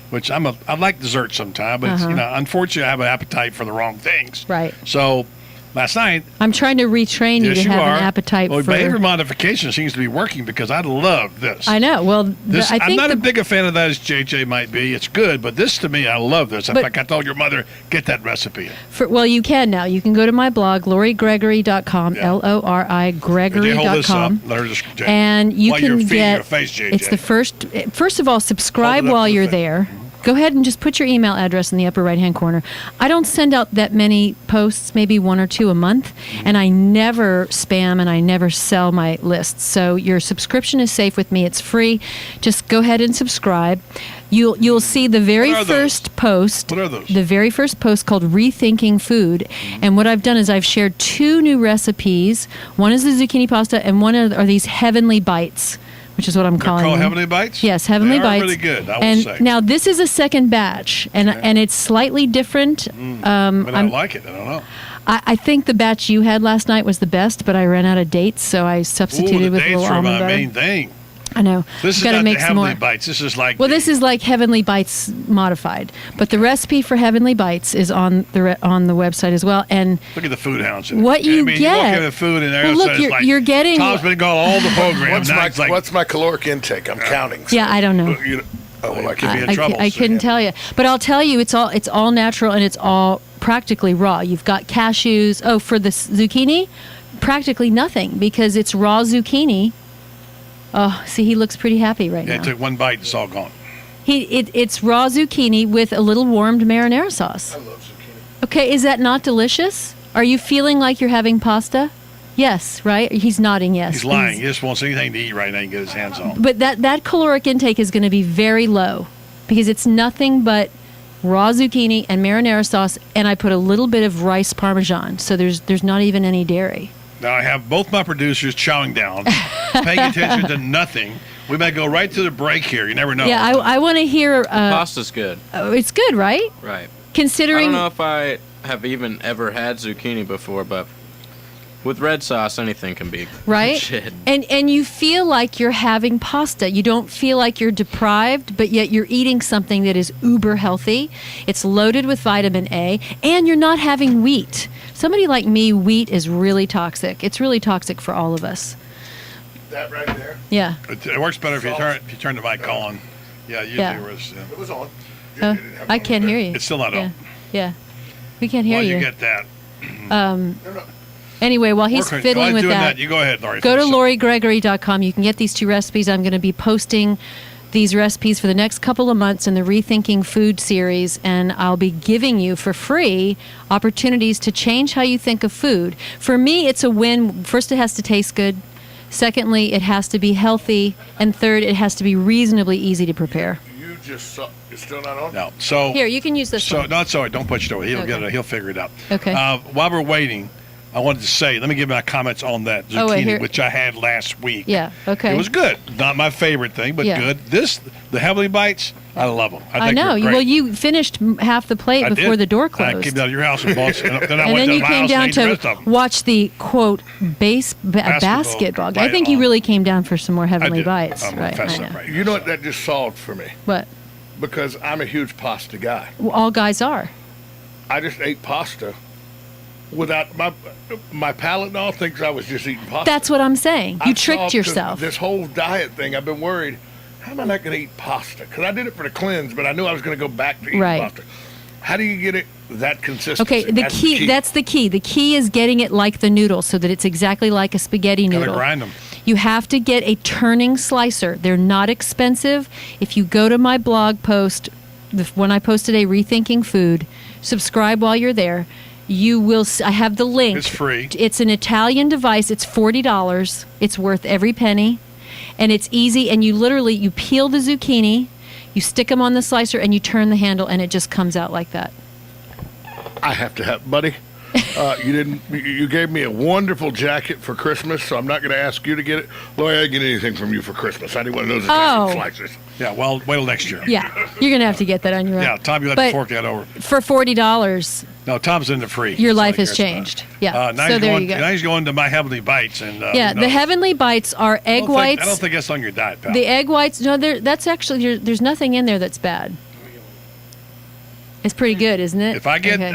Speaker 7: Which I like dessert sometimes, but unfortunately, I have an appetite for the wrong things.
Speaker 21: Right.
Speaker 7: So. Last night,
Speaker 21: I'm trying to retrain you to have an appetite for.
Speaker 7: Behavior modification seems to be working because I love this.
Speaker 21: I know. Well, I think
Speaker 7: I'm not as big a fan of that as JJ might be. It's good, but this to me, I love this. In fact, I told your mother, get that recipe.
Speaker 21: Well, you can now. You can go to my blog, LoriGregory.com, LORI Gregory.com. And you can get.
Speaker 7: Face,
Speaker 21: it's the first of all, subscribe while you're there. Go ahead and just put your email address in the upper right-hand corner. I don't send out that many posts, maybe 1 or 2 a month, and I never spam and I never sell my lists. So your subscription is safe with me. It's free. Just go ahead and subscribe. You'll see the very first post.
Speaker 7: What are those?
Speaker 21: The very first post called Rethinking Food. And what I've done is I've shared 2 new recipes. One is the zucchini pasta, and one are these heavenly bites, which is what I'm calling them.
Speaker 7: Heavenly Bites?
Speaker 21: Yes, Heavenly Bites.
Speaker 7: They are really good, I will say.
Speaker 21: Now, this is a second batch, and it's slightly different.
Speaker 7: But I like it. I don't know.
Speaker 21: I think the batch you had last night was the best, but I ran out of dates, so I substituted with a little almond butter.
Speaker 7: The dates were my main thing.
Speaker 21: I know.
Speaker 7: This is not the Heavenly Bites. This is like
Speaker 21: this is like Heavenly Bites modified, but the recipe for Heavenly Bites is on the website as well. And
Speaker 7: look at the food hounds.
Speaker 21: What you get?
Speaker 7: You walk in the food in there.
Speaker 21: Well, look, you're getting.
Speaker 7: Tom's been going all the programs.
Speaker 22: What's my caloric intake? I'm counting.
Speaker 21: So. Yeah, I don't know.
Speaker 7: I could be in trouble.
Speaker 21: I couldn't tell you, but I'll tell you, it's all natural and it's all practically raw. You've got cashews. Oh, for the zucchini. practically nothing because it's raw zucchini. Oh, see, he looks pretty happy right
Speaker 7: Yeah,
Speaker 21: now.
Speaker 7: it took one bite, it's all gone.
Speaker 21: It's raw zucchini with a little warmed marinara sauce. I love zucchini. Okay, is that not delicious? Are you feeling like you're having pasta? Yes, right? He's nodding yes.
Speaker 7: He's lying. He just wants anything to eat right now and get his hands on.
Speaker 21: But that caloric intake is going to be very low because it's nothing but raw zucchini and marinara sauce, and I put a little bit of rice parmesan, so there's not even any dairy.
Speaker 7: Now I have both my producers chowing down, paying attention to nothing. We might go right to the break here. You never know.
Speaker 21: Yeah, I want to hear.
Speaker 8: Pasta's good.
Speaker 21: It's good, right?
Speaker 8: Right.
Speaker 21: Considering.
Speaker 8: I don't know if I have even ever had zucchini before, but with red sauce, anything can be
Speaker 21: right.
Speaker 8: Shit.
Speaker 21: And you feel like you're having pasta. You don't feel like you're deprived, but yet you're eating something that is uber healthy. It's loaded with vitamin A, and you're not having wheat. Somebody like me, wheat is really toxic. It's really toxic for all of us.
Speaker 22: That right there?
Speaker 21: Yeah.
Speaker 7: It works better if you turn the mic on. Yeah, usually
Speaker 21: Yeah.
Speaker 22: It was on.
Speaker 21: I can't hear you.
Speaker 7: It's still not on.
Speaker 21: Yeah. We can't hear
Speaker 7: Well,
Speaker 21: you.
Speaker 7: you get that.
Speaker 21: Anyway, while he's
Speaker 7: While
Speaker 21: fiddling with
Speaker 7: doing
Speaker 21: that,
Speaker 7: you go ahead, Laurie.
Speaker 21: go to
Speaker 7: finish up.
Speaker 21: LoriGregory.com. You can get these 2 recipes. I'm going to be posting these recipes for the next couple of months in the Rethinking Food series, and I'll be giving you for free opportunities to change how you think of food. For me, it's a win. First, it has to taste good. Secondly, it has to be healthy. And third, it has to be reasonably easy to prepare.
Speaker 22: You just saw. It's still not on?
Speaker 7: No. So
Speaker 21: Here, you can use this one.
Speaker 7: No, it's all right. Don't push it over. He'll get it. He'll figure it out.
Speaker 21: Okay.
Speaker 7: While we're waiting, I wanted to say, let me give my comments on that zucchini,
Speaker 21: wait, here-
Speaker 7: which I had last week.
Speaker 21: Yeah, okay.
Speaker 7: It was good. Not my favorite thing, but
Speaker 21: Yeah.
Speaker 7: good. The Heavenly Bites, I love them.
Speaker 21: I
Speaker 7: think
Speaker 21: know.
Speaker 7: they're great.
Speaker 21: Well, you finished half the plate
Speaker 7: I
Speaker 21: before
Speaker 7: did.
Speaker 21: the door
Speaker 7: I
Speaker 21: closed.
Speaker 7: came down to your house and bought, and then I
Speaker 21: And
Speaker 7: went
Speaker 21: then
Speaker 7: to
Speaker 21: you
Speaker 7: my
Speaker 21: came
Speaker 7: house
Speaker 21: down
Speaker 7: and ate the
Speaker 21: to
Speaker 7: rest of them.
Speaker 21: watch the quote basketball. I
Speaker 7: Right
Speaker 21: think you
Speaker 7: on.
Speaker 21: really came down for some more Heavenly
Speaker 22: did.
Speaker 21: Bites.
Speaker 22: I'm
Speaker 21: Right.
Speaker 22: fess
Speaker 21: I
Speaker 22: up
Speaker 21: know.
Speaker 22: right. You know what that just solved for me?
Speaker 21: What?
Speaker 22: Because I'm a huge pasta guy.
Speaker 21: Well, all guys are.
Speaker 22: I just ate pasta without my palate and all thinks I was just eating pasta.
Speaker 21: That's what I'm saying. You
Speaker 22: I
Speaker 21: tricked
Speaker 22: solved
Speaker 21: yourself.
Speaker 22: This whole diet thing, I've been worried, how am I not going to eat pasta? Because I did it for the cleanse, but I knew I was going to go back to eating
Speaker 21: Right.
Speaker 22: pasta. How do you get it that consistency?
Speaker 21: Okay,
Speaker 22: That's
Speaker 21: that's the key. The key is getting it like the noodle so that it's exactly like a spaghetti
Speaker 7: Gotta
Speaker 21: noodle.
Speaker 7: grind them.
Speaker 21: You have to get a turning slicer. They're not expensive. If you go to my blog post, when I post today, Rethinking Food, subscribe while you're there. You will. I have the link.
Speaker 7: It's free.
Speaker 21: It's an Italian device. It's $40. It's worth every penny, and it's easy. And you peel the zucchini, you stick them on the slicer, and you turn the handle, and it just comes out like that.
Speaker 22: I have to have, buddy. You gave me a wonderful jacket for Christmas, so I'm not going to ask you to get it. Lloyd, I didn't get anything from you for Christmas. I didn't want those Italian slices.
Speaker 7: Yeah, well, wait till next year.
Speaker 21: Yeah, you're gonna have to get that on your own.
Speaker 7: Yeah, Tom, you have
Speaker 21: But
Speaker 7: to fork that over.
Speaker 21: For $40,
Speaker 7: No, Tom's in the free.
Speaker 21: your
Speaker 7: That's
Speaker 21: life
Speaker 7: all he
Speaker 21: has
Speaker 7: cares about.
Speaker 21: changed. Yeah.
Speaker 7: Now
Speaker 21: So
Speaker 7: he's
Speaker 21: there
Speaker 7: going,
Speaker 21: you go.
Speaker 7: Now he's going to my Heavenly Bites. And,
Speaker 21: Yeah,
Speaker 7: who
Speaker 21: the
Speaker 7: knows?
Speaker 21: Heavenly Bites are egg whites.
Speaker 7: I don't think that's on your diet, pal.
Speaker 21: The egg whites, no, that's actually, there's nothing in there that's bad. It's pretty good, isn't it?
Speaker 7: If I get
Speaker 21: Okay.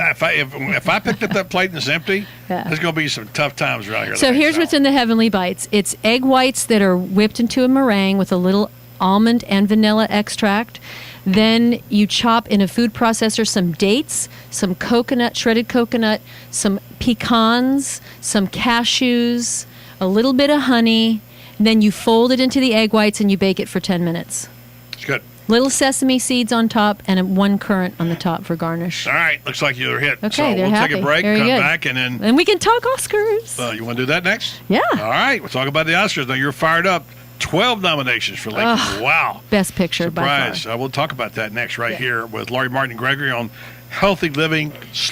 Speaker 7: if I picked up that plate and it's empty,
Speaker 21: Yeah.
Speaker 7: there's going to be some tough times around here.
Speaker 21: So here's what's in the Heavenly Bites. It's egg whites that are whipped into a meringue with a little almond and vanilla extract. Then you chop in a food processor some dates, some coconut, shredded coconut, some pecans, some cashews, a little bit of honey. Then you fold it into the egg whites and you bake it for 10 minutes.
Speaker 7: It's good.
Speaker 21: Little sesame seeds on top and one currant on the top for garnish.
Speaker 7: All right, looks like you're hit.
Speaker 21: Okay,
Speaker 7: so
Speaker 21: they're
Speaker 7: we'll
Speaker 21: happy.
Speaker 7: take a break,
Speaker 21: Very
Speaker 7: come
Speaker 21: good.
Speaker 7: back, and then
Speaker 21: And we can talk Oscars.
Speaker 7: you want to do that next?
Speaker 21: Yeah.
Speaker 7: All right, we'll talk about the Oscars. Now you're fired up. 12 nominations for Lincoln.
Speaker 21: Ugh.
Speaker 7: Wow.
Speaker 21: Best picture by far.
Speaker 7: Surprise. We'll talk about that next right here with Laurie Martin and Gregory on Healthy Living /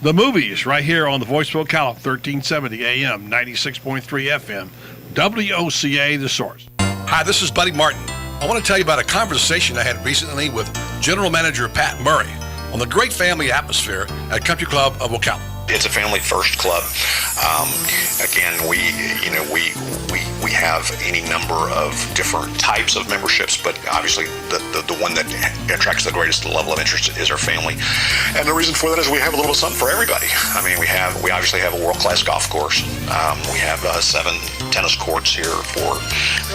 Speaker 7: the movies right here on the Voice of Ocala, 1370 AM, 96.3 FM, WOCA, The Source.
Speaker 9: Hi, this is Buddy Martin. I want to tell you about a conversation I had recently with General Manager Pat Murray on the great family atmosphere at Country Club of Ocala.
Speaker 11: It's a family first club. Again, we have any number of different types of memberships, but obviously the one that attracts the greatest level of interest is our family. And the reason for that is we have a little something for everybody. I mean, we obviously have a world-class golf course. We have 7 tennis courts here for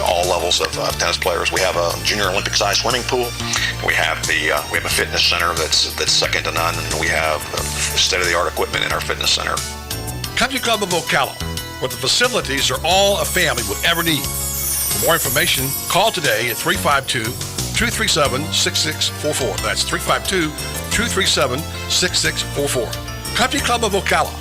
Speaker 11: all levels of tennis players. We have a junior Olympic-sized swimming pool. We have a fitness center that's second to none, and we have state-of-the-art equipment in our fitness center.
Speaker 9: Country Club of Ocala, where the facilities are all a family would ever need. For more information, call today at 352-237-6644. That's 352-237-6644. Country Club of Ocala,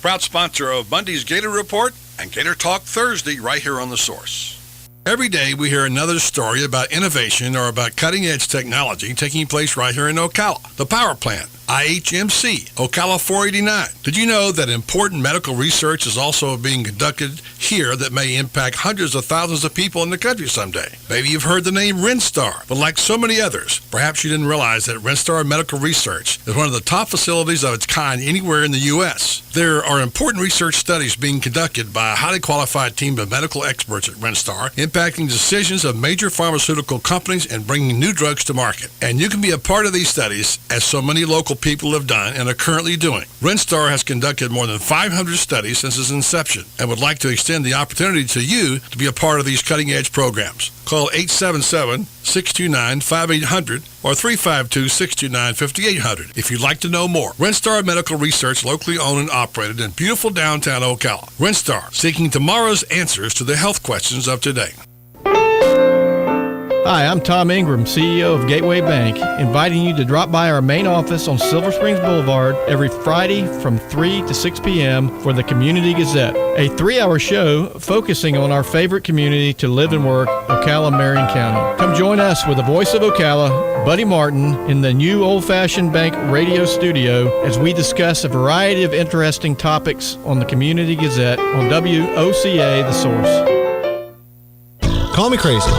Speaker 9: proud sponsor of Monday's Gator Report and Gator Talk Thursday right here on The Source. Every day we hear another story about innovation or about cutting-edge technology taking place right here in Ocala. The power plant, IHMC, Ocala 489. Did you know that important medical research is also being conducted here that may impact hundreds of thousands of people in the country someday? Maybe you've heard the name Renstar, but like so many others, perhaps you didn't realize that Renstar Medical Research is one of the top facilities of its kind anywhere in the U.S. There are important research studies being conducted by a highly qualified team of medical experts at Renstar, impacting decisions of major pharmaceutical companies and bringing new drugs to market. And you can be a part of these studies, as so many local people have done and are currently doing. Renstar has conducted more than 500 studies since its inception and would like to extend the opportunity to you to be a part of these cutting-edge programs. Call 877-629-5800 or 352-629-5800 if you'd like to know more. Renstar Medical Research, locally owned and operated in beautiful downtown Ocala. Renstar, seeking tomorrow's answers to the health questions of today.
Speaker 12: Hi, I'm Tom Ingram, CEO of Gateway Bank, inviting you to drop by our main office on Silver Springs Boulevard every Friday from 3 to 6 p.m. for the Community Gazette, a 3-hour show focusing on our favorite community to live and work, Ocala, Marion County. Come join us with the voice of Ocala, Buddy Martin, in the new old-fashioned bank radio studio as we discuss a variety of interesting topics on the Community Gazette on WOCA The Source.
Speaker 13: Call me crazy.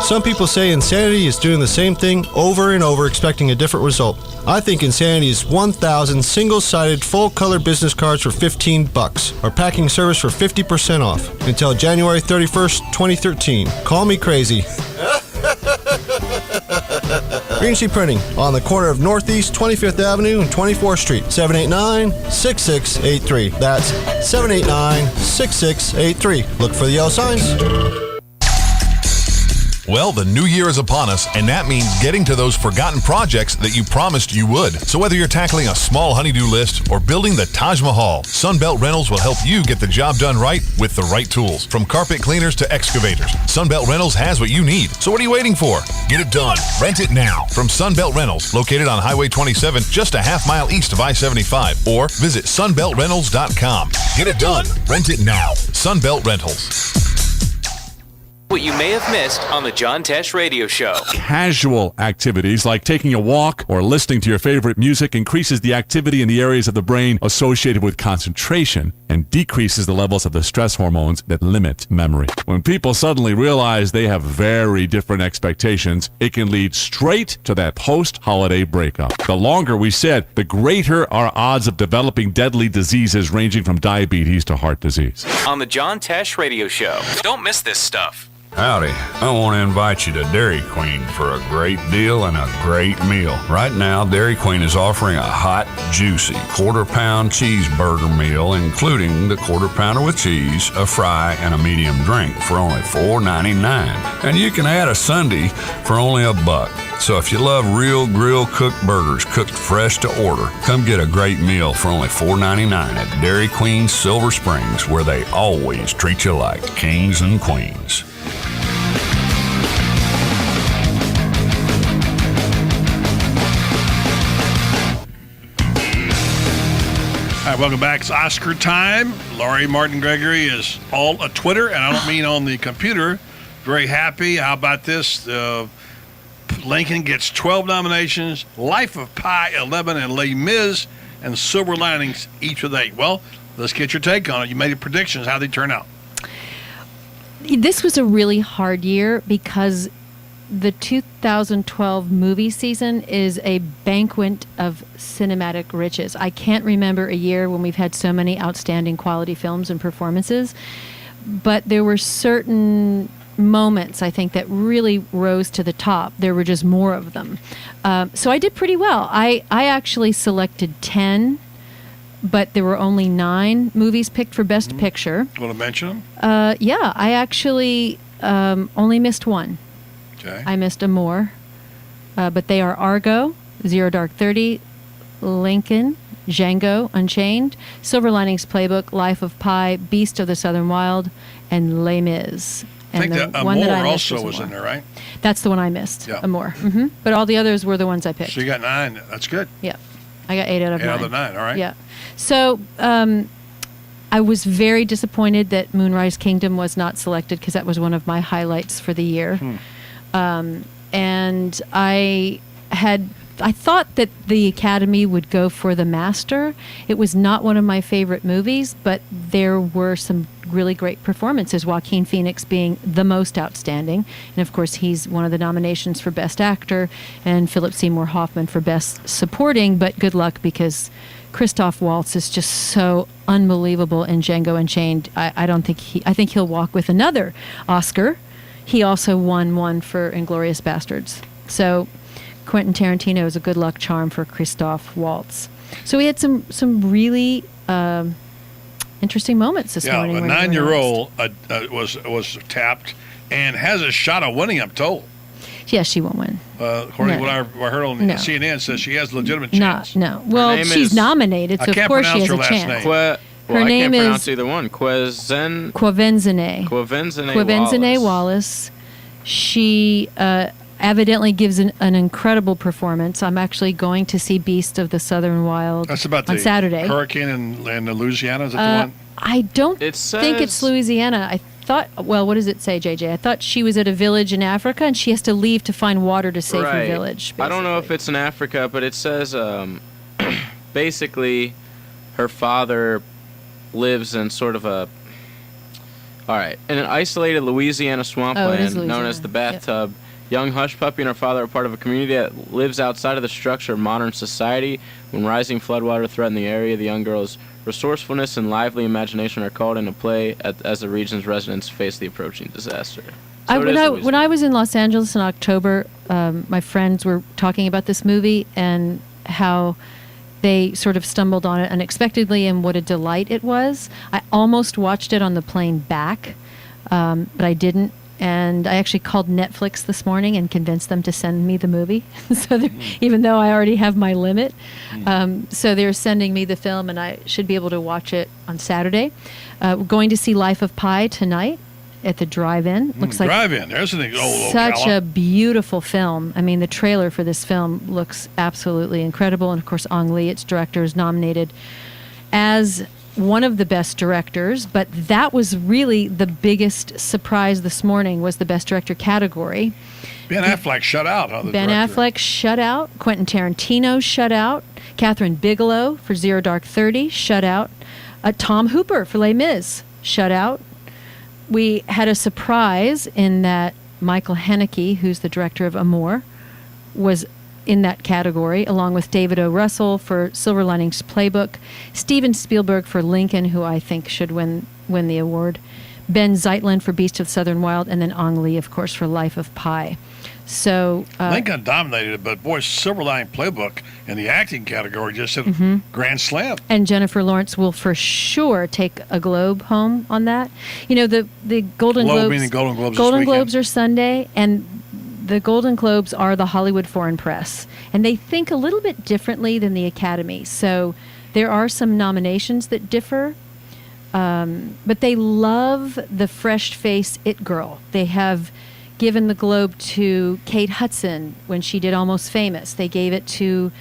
Speaker 13: Some people say insanity is doing the same thing over and over expecting a different result. I think insanity is 1,000 single-sided full-color business cards for $15 or packing service for 50% off until January 31st, 2013. Call me crazy. Green Sea Printing on the corner of Northeast 25th Avenue and 24th Street, 789-6683. That's 789-6683. Look for the yellow signs.
Speaker 5: Well, the new year is upon us, and that means getting to those forgotten projects that you promised you would. So whether you're tackling a small honeydew list or building the Taj Mahal, Sunbelt Rentals will help you get the job done right with the right tools. From carpet cleaners to excavators, Sunbelt Rentals has what you need. So what are you waiting for? Get it done. Rent it now. From Sunbelt Rentals, located on Highway 27, just a half-mile east of I-75. Or visit sunbeltrentals.com. Get it done. Rent it now. Sunbelt Rentals.
Speaker 14: What you may have missed on the John Tesh Radio Show.
Speaker 15: Casual activities like taking a walk or listening to your favorite music increases the activity in the areas of the brain associated with concentration and decreases the levels of the stress hormones that limit memory. When people suddenly realize they have very different expectations, it can lead straight to that post-holiday breakup. The longer we sit, the greater our odds of developing deadly diseases ranging from diabetes to heart disease.
Speaker 14: On the John Tesh Radio Show. Don't miss this stuff.
Speaker 16: Howdy. I want to invite you to Dairy Queen for a great deal and a great meal. Right now, Dairy Queen is offering a hot, juicy quarter-pound cheeseburger meal, including the quarter pounder with cheese, a fry, and a medium drink for only $4.99. And you can add a sundae for only $1. So if you love real grill-cooked burgers cooked fresh to order, come get a great meal for only $4.99 at Dairy Queen Silver Springs, where they always treat you like kings and queens.
Speaker 7: All right, welcome back. It's Oscar time. Laurie Martin Gregory is all a Twitter, and I don't mean on the computer. Very happy. How about this? Lincoln gets 12 nominations, Life of Pi 11, and Les Mis and Silver Linings each with 8. Well, let's get your take on it. You made predictions. How they turn out?
Speaker 21: This was a really hard year because the 2012 movie season is a banquet of cinematic riches. I can't remember a year when we've had so many outstanding quality films and performances, but there were certain moments, I think, that really rose to the top. There were just more of them. So I did pretty well. I actually selected 10, but there were only 9 movies picked for Best Picture.
Speaker 7: Want to mention them?
Speaker 21: Yeah, I actually only missed one.
Speaker 7: Okay.
Speaker 21: I missed Amour, but they are Argo, Zero Dark 30, Lincoln, Django Unchained, Silver Linings Playbook, Life of Pi, Beast of the Southern Wild, and Les Mis.
Speaker 7: I think
Speaker 21: And
Speaker 7: that
Speaker 21: one that
Speaker 7: Amour
Speaker 21: I missed
Speaker 7: also was in
Speaker 21: Amour.
Speaker 7: there, right?
Speaker 21: That's the one I missed.
Speaker 7: Yeah.
Speaker 21: Amour. Hmm. But all the others were the ones I picked.
Speaker 7: So you got 9. That's good.
Speaker 21: Yeah. I got 8 out of 9.
Speaker 7: 8 out of 9, all right.
Speaker 21: Yeah. So I was very disappointed that Moonrise Kingdom was not selected because that was one of my highlights for the year. And I thought that the Academy would go for The Master. It was not one of my favorite movies, but there were some really great performances, Joaquin Phoenix being the most outstanding. And of course, he's one of the nominations for Best Actor, and Philip Seymour Hoffman for Best Supporting, but good luck because Christoph Waltz is just so unbelievable in Django Unchained. I think he'll walk with another Oscar. He also won one for Inglourious Bastards. So Quentin Tarantino is a good luck charm for Christoph Waltz. So we had some really interesting moments this morning.
Speaker 7: Yeah, a 9-year-old was tapped and has a shot of winning, I'm told.
Speaker 21: Yeah, she won't win.
Speaker 7: According to what I heard on CNN, says she has a legitimate chance.
Speaker 21: No. Well, she's nominated, so of course she has a chance.
Speaker 8: Her
Speaker 21: Her name
Speaker 8: can't pronounce
Speaker 21: is
Speaker 8: either one.
Speaker 21: Quavenzene Wallace. She evidently gives an incredible performance. I'm actually going to see Beast of the Southern Wild
Speaker 7: That's about
Speaker 21: on
Speaker 7: the
Speaker 21: Saturday.
Speaker 7: hurricane in Louisiana, is that the one?
Speaker 21: I don't think it's Louisiana. I thought, well, what does it say, JJ? I thought she was at a village in Africa and she has to leave to find water to save her village.
Speaker 8: Basically. I don't know if it's in Africa, but it says basically her father lives in sort of in an isolated Louisiana swampland known as the Bathtub. Yep. Young hush puppy and her father are part of a community that lives outside of the structure of modern society. When rising floodwater threaten the area, the young girl's resourcefulness and lively imagination are called into play as the region's residents face the approaching disaster.
Speaker 21: When I was in Los Angeles in October, my friends were talking about this movie and how they sort of stumbled on it unexpectedly and what a delight it was. I almost watched it on the plane back, but I didn't. And I actually called Netflix this morning and convinced them to send me the movie, even though I already have my limit. So they're sending me the film, and I should be able to watch it on Saturday. We're going to see Life of Pi tonight at the drive-in. Looks like
Speaker 7: drive-in. There's an old
Speaker 21: such
Speaker 7: Ocala.
Speaker 21: a beautiful film. I mean, the trailer for this film looks absolutely incredible. And of course, Ang Lee, its director, is nominated as one of the best directors, but that was really the biggest surprise this morning was the best director category.
Speaker 7: Ben Affleck shut out.
Speaker 21: Ben Affleck shut out. Quentin Tarantino shut out. Catherine Bigelow for Zero Dark 30 shut out. Tom Hooper for Les Mis shut out. We had a surprise in that Michael Haneke, who's the director of Amour, was in that category, along with David O. Russell for Silver Linings Playbook, Steven Spielberg for Lincoln, who I think should win the award, Ben Zeitlin for Beast of the Southern Wild, and then Ang Lee, of course, for Life of Pi. So
Speaker 7: Lincoln dominated it, but boy, Silver Lining Playbook in the acting category just said grand slam.
Speaker 21: And Jennifer Lawrence will for sure take a Globe home on that. You know, the Golden Globes.
Speaker 7: Meaning Golden Globes.
Speaker 21: Golden Globes are Sunday, and the Golden Globes are the Hollywood Foreign Press, and they think a little bit differently than the Academy. So there are some nominations that differ, but they love the fresh-faced it girl. They have given the Globe to Kate Hudson when she did Almost Famous. They gave it to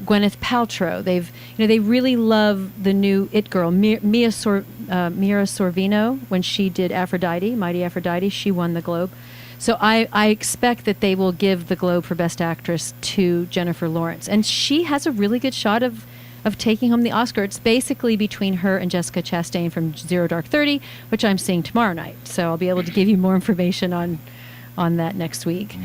Speaker 21: Gwyneth Paltrow. They really love the new it girl. Mira Sorvino, when she did Aphrodite, Mighty Aphrodite, she won the Globe. So I expect that they will give the Globe for Best Actress to Jennifer Lawrence. And she has a really good shot of taking home the Oscar. It's basically between her and Jessica Chastain from Zero Dark 30, which I'm seeing tomorrow night. So I'll be able to give you more information on that next week.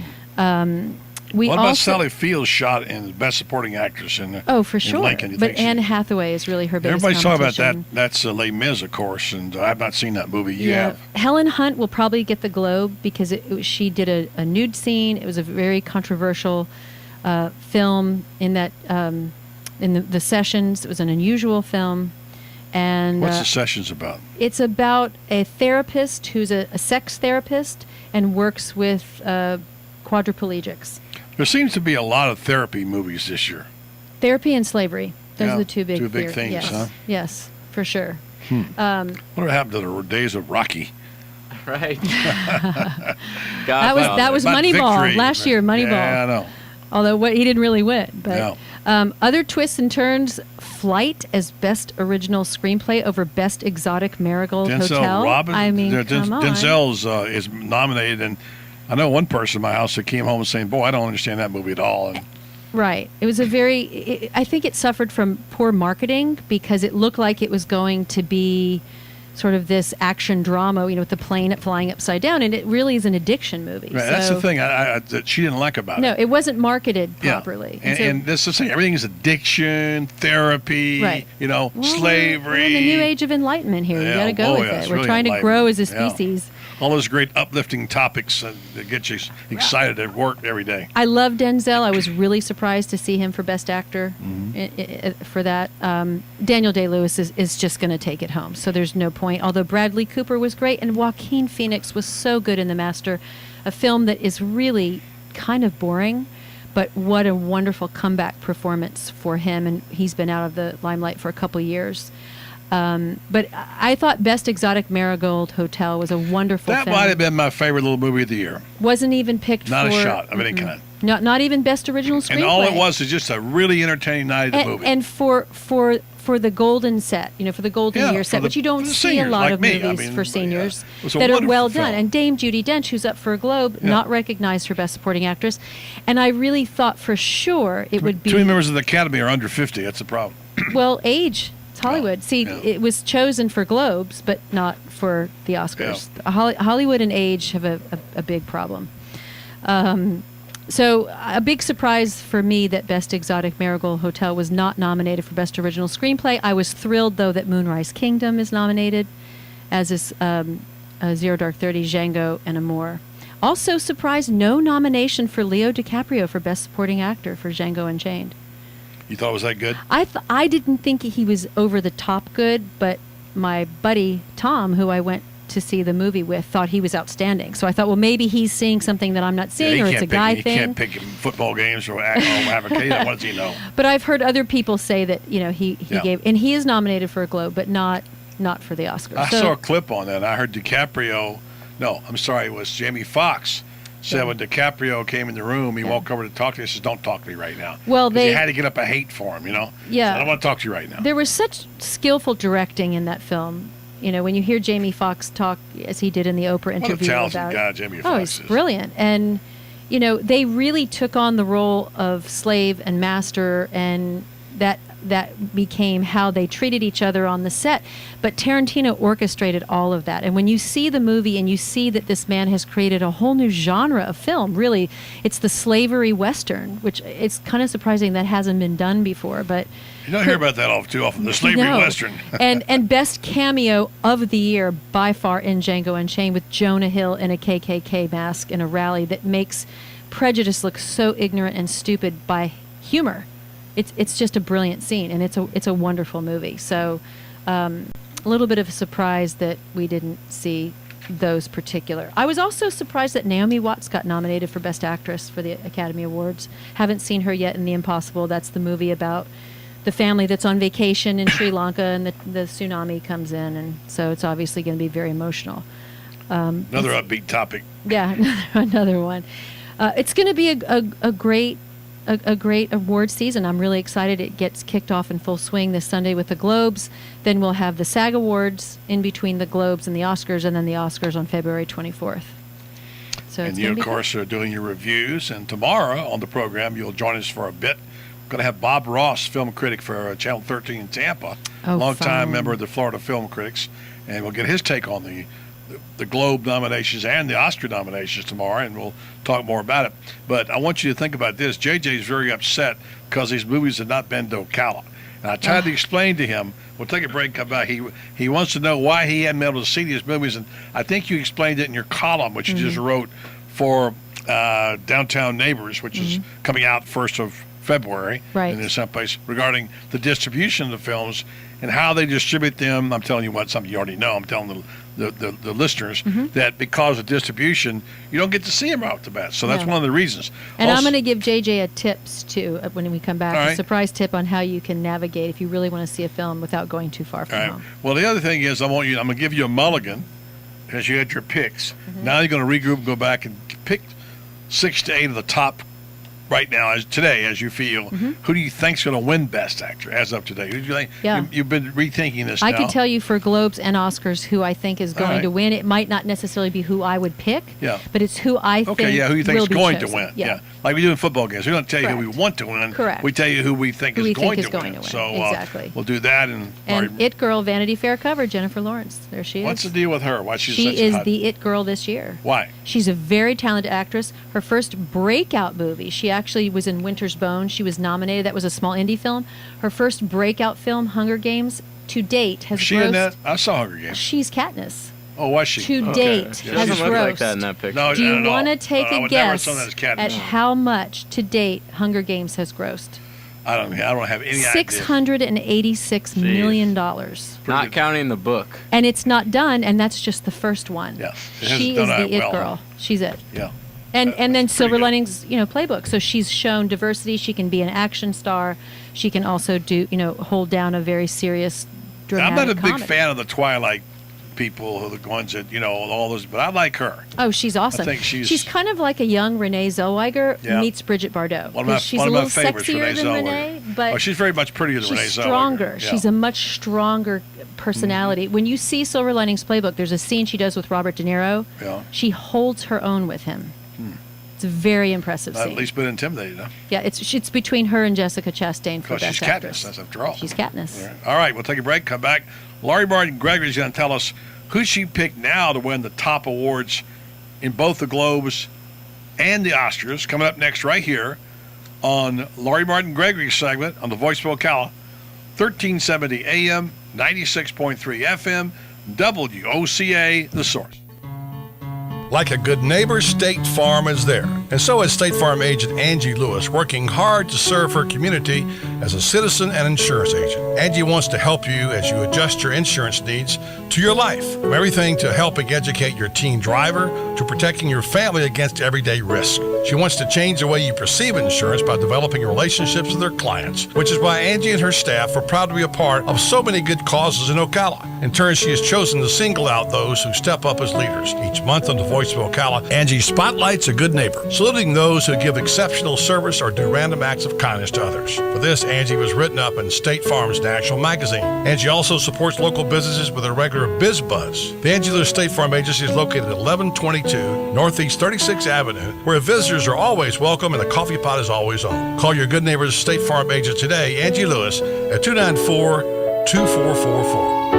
Speaker 7: What about Sally Field's shot in Best Supporting Actress in
Speaker 21: for sure.
Speaker 7: Lincoln?
Speaker 21: But Anne Hathaway is really her biggest
Speaker 7: Everybody's talking about
Speaker 21: competition.
Speaker 7: that. That's Les Mis, of course, and I've not seen that movie. You have?
Speaker 21: Helen Hunt will probably get the Globe because she did a nude scene. It was a very controversial film in that in the Sessions. It was an unusual film. And
Speaker 7: what's the Sessions about?
Speaker 21: It's about a therapist who's a sex therapist and works with quadriplegics.
Speaker 7: There seems to be a lot of therapy movies this year.
Speaker 21: Therapy and slavery. Those are the two big
Speaker 7: themes,
Speaker 21: yes.
Speaker 7: huh?
Speaker 21: Yes, for sure.
Speaker 7: What happened to the days of Rocky?
Speaker 8: Right.
Speaker 21: that was Moneyball last year. Moneyball.
Speaker 7: Yeah, I know.
Speaker 21: Although he didn't really win. But
Speaker 7: No.
Speaker 21: Other twists and turns: Flight as best original screenplay over best exotic Marigold Hotel. I mean, come on.
Speaker 7: Denzel is nominated, and I know one person in my house that came home saying, "Boy, I don't understand that movie at all." And
Speaker 21: right. It was I think it suffered from poor marketing because it looked like it was going to be sort of this action drama, with the plane flying upside down, and it really is an addiction movie.
Speaker 7: Right, that's the thing that she didn't like about it.
Speaker 21: No, it wasn't marketed properly.
Speaker 7: Yeah. And that's the thing. Everything is addiction, therapy,
Speaker 21: right.
Speaker 7: slavery.
Speaker 21: We're in the new age of enlightenment here. You got to go with it. We're
Speaker 7: really
Speaker 21: trying to grow as a species.
Speaker 7: All those great uplifting topics that get you excited at work every day.
Speaker 21: I love Denzel. I was really surprised to see him for Best Actor for that. Daniel Day-Lewis is just going to take it home, so there's no point. Although Bradley Cooper was great, and Joaquin Phoenix was so good in The Master, a film that is really kind of boring, but what a wonderful comeback performance for him, and he's been out of the limelight for a couple years. But I thought Best Exotic Marigold Hotel was a wonderful film.
Speaker 7: That might have been my favorite little movie of the year.
Speaker 21: Wasn't even picked
Speaker 7: Not
Speaker 21: for...
Speaker 7: a shot of any kind.
Speaker 21: Not even Best Original Screenplay.
Speaker 7: And all it was is just a really entertaining night at the movie.
Speaker 21: And for the golden set, for the golden year set, which you don't see a lot of movies for seniors that are well done. And Dame Judi Dench, who's up for a Globe, not recognized for Best Supporting Actress. And I really thought for sure it would be...
Speaker 7: Too many members of the Academy are under 50. That's the problem.
Speaker 21: Well, age. It's Hollywood. It was chosen for Globes, but not for the Oscars. Hollywood and age have a big problem. So a big surprise for me that Best Exotic Marigold Hotel was not nominated for Best Original Screenplay. I was thrilled, though, that Moonrise Kingdom is nominated, as is Zero Dark 30, Django, and Amour. Also surprised, no nomination for Leo DiCaprio for Best Supporting Actor for Django Unchained.
Speaker 7: You thought it was that good?
Speaker 21: I didn't think he was over the top good, but my buddy Tom, who I went to see the movie with, thought he was outstanding. So I thought, well, maybe he's seeing something that I'm not seeing, or it's a guy thing.
Speaker 7: He can't pick football games or advocate. What does he know?
Speaker 21: But I've heard other people say that he gave, and he is nominated for a Globe, but not for the Oscars.
Speaker 7: I saw a clip on that. I heard DiCaprio. No, I'm sorry, it was Jamie Foxx. Said when DiCaprio came in the room, he walked over to talk to him. He says, "Don't talk to me right now."
Speaker 21: Well,
Speaker 7: they had to get up a hate for him,
Speaker 21: Yeah,
Speaker 7: I don't want to talk to you right now.
Speaker 21: There was such skillful directing in that film. When you hear Jamie Foxx talk as he did in the Oprah interview,
Speaker 7: what a talented guy Jamie Foxx
Speaker 21: is. Oh, he's brilliant, and they really took on the role of slave and master, and that became how they treated each other on the set. But Tarantino orchestrated all of that. And when you see the movie and you see that this man has created a whole new genre of film, really, it's the slavery Western, which it's kind of surprising that hasn't been done before. But
Speaker 7: you don't hear about that too often, the slavery Western.
Speaker 21: and best cameo of the year by far in Django Unchained, with Jonah Hill in a KKK mask in a rally that makes prejudice look so ignorant and stupid by humor. It's just a brilliant scene, and it's a wonderful movie. So a little bit of a surprise that we didn't see those particular. I was also surprised that Naomi Watts got nominated for Best Actress for the Academy Awards. Haven't seen her yet in The Impossible. That's the movie about the family that's on vacation in Sri Lanka, and the tsunami comes in, and so it's obviously going to be very emotional.
Speaker 7: Another upbeat topic.
Speaker 21: Yeah, another one. It's going to be a great award season. I'm really excited. It gets kicked off in full swing this Sunday with the Globes. Then we'll have the SAG Awards in between the Globes and the Oscars, and then the Oscars on February 24th. So
Speaker 7: and you, of course, are doing your reviews. And tomorrow on the program, you'll join us for a bit. We're going to have Bob Ross, film critic for Channel 13 in Tampa, longtime member of the Florida Film Critics, and we'll get his take on the Globe nominations and the Oscar nominations tomorrow, and we'll talk more about it. But I want you to think about this. JJ's very upset because these movies have not been to Ocala. And I tried to explain to him, we'll take a break and come back. He wants to know why he hadn't been able to see these movies, and I think you explained it in your column, which you just wrote for Downtown Neighbors, which is coming out 1st of February in someplace, regarding the distribution of the films and how they distribute them. I'm telling you something you already know. I'm telling the listeners that because of distribution, you don't get to see them right off the bat. So that's one of the reasons.
Speaker 21: And I'm going to give JJ a tips too when we come back.
Speaker 7: All right.
Speaker 21: A surprise tip on how you can navigate if you really want to see a film without going too far from home.
Speaker 7: Well, the other thing is I'm going to give you a mulligan because you had your picks. Now you're going to regroup and go back and pick 6 to 8 of the top right now as you feel. Who do you think's going to win Best Actor as of today? Who do you think?
Speaker 21: Yeah.
Speaker 7: You've been rethinking this.
Speaker 21: I
Speaker 7: now.
Speaker 21: could tell you for Globes and Oscars who I think is going to win. It might not necessarily be who I would pick.
Speaker 7: Yeah.
Speaker 21: But it's who I think.
Speaker 7: Okay. Yeah. Who you think is going to
Speaker 21: chosen.
Speaker 7: win? Yeah. Like we do in football games, we don't tell you who we want to win.
Speaker 21: Correct.
Speaker 7: We tell you who we think is going to win. So
Speaker 21: exactly.
Speaker 7: We'll do that
Speaker 21: And It Girl Vanity Fair cover, Jennifer Lawrence. There she is.
Speaker 7: What's the deal with her? Why she's
Speaker 21: she
Speaker 7: such
Speaker 21: is
Speaker 7: a hot...
Speaker 21: the It Girl this year.
Speaker 7: Why?
Speaker 21: She's a very talented actress. Her first breakout movie, she actually was in Winter's Bone. She was nominated. That was a small indie film. Her first breakout film, Hunger Games, to date has
Speaker 7: Was she
Speaker 21: grossed.
Speaker 7: in that? I saw Hunger Games.
Speaker 21: She's Katniss.
Speaker 7: Oh, was she?
Speaker 21: To date
Speaker 8: She
Speaker 21: has
Speaker 8: doesn't look like
Speaker 21: grossed.
Speaker 8: that in that picture.
Speaker 7: No,
Speaker 21: Do you
Speaker 7: not at all.
Speaker 21: want to take
Speaker 7: I
Speaker 21: a
Speaker 7: would never
Speaker 21: guess
Speaker 7: have that as Katniss.
Speaker 21: at how much to date Hunger Games has grossed?
Speaker 7: I don't have any idea.
Speaker 21: $686 million.
Speaker 8: Not counting the book.
Speaker 21: And it's not done, and that's just the first one.
Speaker 7: Yeah.
Speaker 21: She is the It Girl. She's it.
Speaker 7: Yeah.
Speaker 21: And then Silver Linings, playbook. So she's shown diversity. She can be an action star. She can also do, hold down a very serious dramatic
Speaker 7: I'm not a big
Speaker 21: comedy.
Speaker 7: fan of the Twilight people, who the ones that all those, but I like her.
Speaker 21: Oh, she's awesome.
Speaker 7: I think she's
Speaker 21: kind of like a young Renee Zellweger
Speaker 7: Yeah.
Speaker 21: meets Bridget Bardot.
Speaker 7: one of my,
Speaker 21: She's
Speaker 7: one
Speaker 21: a
Speaker 7: of my
Speaker 21: little
Speaker 7: favorites,
Speaker 21: sexier
Speaker 7: Renee
Speaker 21: than
Speaker 7: Zellweger.
Speaker 21: Renee, but
Speaker 7: she's very much prettier than Renee
Speaker 21: she's
Speaker 7: Zellweger.
Speaker 21: stronger.
Speaker 7: Yeah.
Speaker 21: She's a much stronger personality. When you see Silver Linings Playbook, there's a scene she does with Robert De Niro.
Speaker 7: Yeah.
Speaker 21: She holds her own with him. It's a very impressive
Speaker 7: At
Speaker 21: scene.
Speaker 7: least been intimidated, huh?
Speaker 21: Yeah, it's between her and Jessica Chastain for
Speaker 7: Because
Speaker 21: Best
Speaker 7: she's
Speaker 21: Actress.
Speaker 7: Katniss, that's after all.
Speaker 21: She's Katniss.
Speaker 7: All right, we'll take a break, come back. Laurie Martin Gregory's going to tell us who she picked now to win the top awards in both the Globes and the Oscars. Coming up next right here on Laurie Martin Gregory's segment on the Voice of Ocala, 1370 AM, 96.3 FM, WOCA, The Source. Like a good neighbor, State Farm is there. And so is State Farm agent Angie Lewis, working hard to serve her community as a citizen and insurance agent. Angie wants to help you as you adjust your insurance needs to your life. From everything to helping educate your teen driver to protecting your family against everyday risk. She wants to change the way you perceive insurance by developing relationships with her clients, which is why Angie and her staff are proud to be a part of so many good causes in Ocala. In turn, she has chosen to single out those who step up as leaders. Each month on the Voice of Ocala, Angie spotlights a good neighbor, saluting those who give exceptional service or do random acts of kindness to others. For this, Angie was written up in State Farm's National Magazine. Angie also supports local businesses with a regular Biz Buzz. The Angie Lewis State Farm Agency is located at 1122 Northeast 36th Avenue, where visitors are always welcome and a coffee pot is always on. Call your good neighbor's State Farm agent today, Angie Lewis, at 294-2444.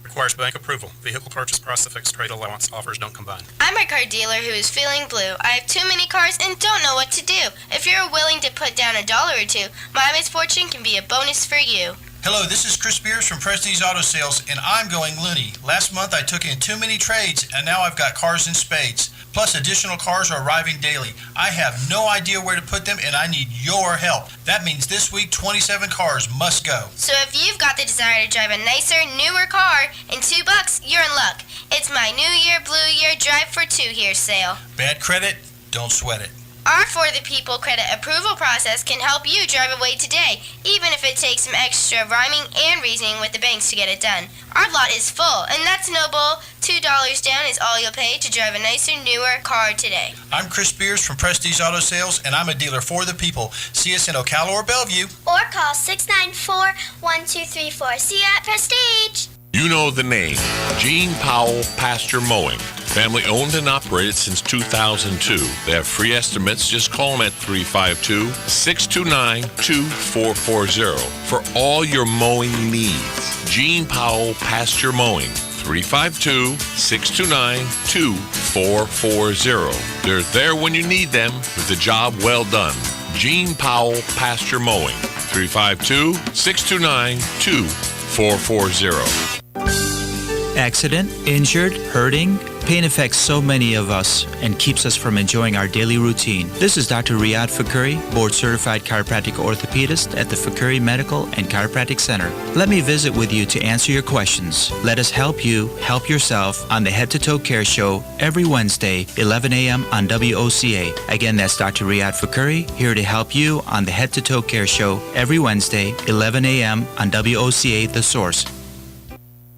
Speaker 17: Requires bank approval. Vehicle purchase price to fixed rate allowance. Offers don't combine.
Speaker 20: I'm a car dealer who is feeling blue. I have too many cars and don't know what to do. If you're willing to put down $1 or $2, my misfortune can be a bonus for you.
Speaker 23: Hello, this is Chris Beers from Prestige Auto Sales, and I'm going loony. Last month I took in too many trades, and now I've got cars in spades. Plus, additional cars are arriving daily. I have no idea where to put them, and I need your help. That means this week, 27 cars must go.
Speaker 20: So if you've got the desire to drive a nicer, newer car, in $2, you're in luck. It's my New Year, Blue Year, Drive for 2 here sale.
Speaker 23: Bad credit? Don't sweat it.
Speaker 20: Our For the People credit approval process can help you drive away today, even if it takes some extra rhyming and reasoning with the banks to get it done. Our lot is full, and that's no bull. $2 down is all you'll pay to drive a nicer, newer car today.
Speaker 23: I'm Chris Beers from Prestige Auto Sales, and I'm a dealer for the people. See us in Ocala or Bellevue.
Speaker 20: Or call 694-1234. See you at Prestige.
Speaker 24: You know the name, Gene Powell Pasture Mowing. Family owned and operated since 2002. They have free estimates. Just call them at 352-629-2440 for all your mowing needs. Gene Powell Pasture Mowing. 352-629-2440. They're there when you need them with the job well done. Gene Powell Pasture Mowing. 352-629-2440.
Speaker 25: Accident, injured, hurting,
Speaker 1: Pain affects so many of us and keeps us from enjoying our daily routine. This is Dr. Riyad Fakuri, board-certified chiropractic orthopedist at the Fakuri Medical and Chiropractic Center. Let me visit with you to answer your questions. Let us help you help yourself on the Head to Toe Care Show every Wednesday, 11 a.m. on WOCA. Again, that's Dr. Riyad Fakuri, here to help you on the Head to Toe Care Show every Wednesday, 11 a.m. on WOCA The Source.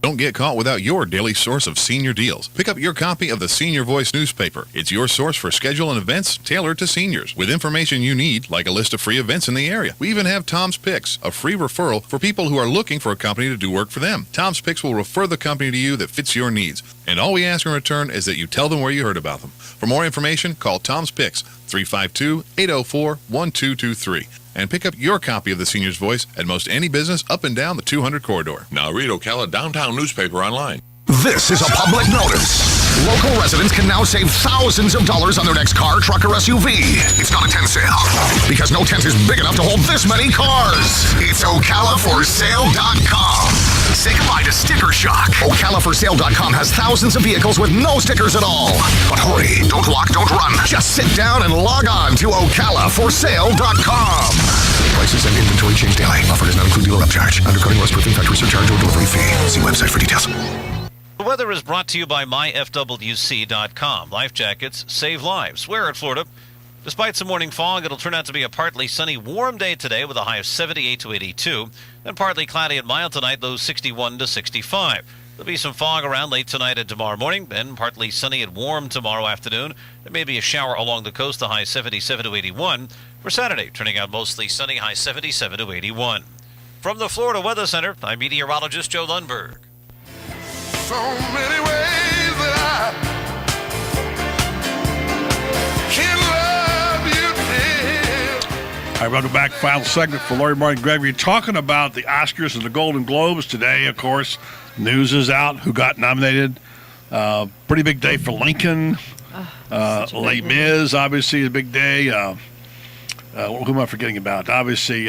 Speaker 5: Don't get caught without your daily source of senior deals. Pick up your copy of the Senior Voice newspaper. It's your source for schedule and events tailored to seniors, with information you need, like a list of free events in the area. We even have Tom's Picks, a free referral for people who are looking for a company to do work for them. Tom's Picks will refer the company to you that fits your needs, and all we ask in return is that you tell them where you heard about them. For more information, call Tom's Picks, 352-804-1223. And pick up your copy of the Senior's Voice at most any business up and down the 200 corridor.
Speaker 24: Now read Ocala Downtown newspaper online.
Speaker 2: This is a public notice. Local residents can now save thousands of dollars on their next car, truck, or SUV. It's not a tent sale, because no tent is big enough to hold this many cars. It's ocalaforsale.com. Say goodbye to sticker shock. Ocalaforsale.com has thousands of vehicles with no stickers at all. But hurry, don't walk, don't run. Just sit down and log on to ocalaforsale.com. Prices and inventory change daily. Offer does not include dealer upcharge, undercutting, rust proofing, factory surcharge, or delivery fee. See website for details.
Speaker 3: The weather is brought to you by myfwc.com. Life jackets save lives. Wear it, Florida. Despite some morning fog, it'll turn out to be a partly sunny, warm day today with a high of 78 to 82. Then partly cloudy and mild tonight, lows 61 to 65. There'll be some fog around late tonight and tomorrow morning, then partly sunny and warm tomorrow afternoon. There may be a shower along the coast, the high 77 to 81. For Saturday, turning out mostly sunny, high 77 to 81. From the Florida Weather Center, I'm meteorologist Joe Lundberg.
Speaker 4: So many ways that I can love you, dear.
Speaker 7: All right, welcome back. Final segment for Lori Martin Gregory, talking about the Oscars and the Golden Globes today. Of course, news is out who got nominated. Pretty big day for Lincoln. Les Mis, obviously, a big day. Who am I forgetting about? Obviously,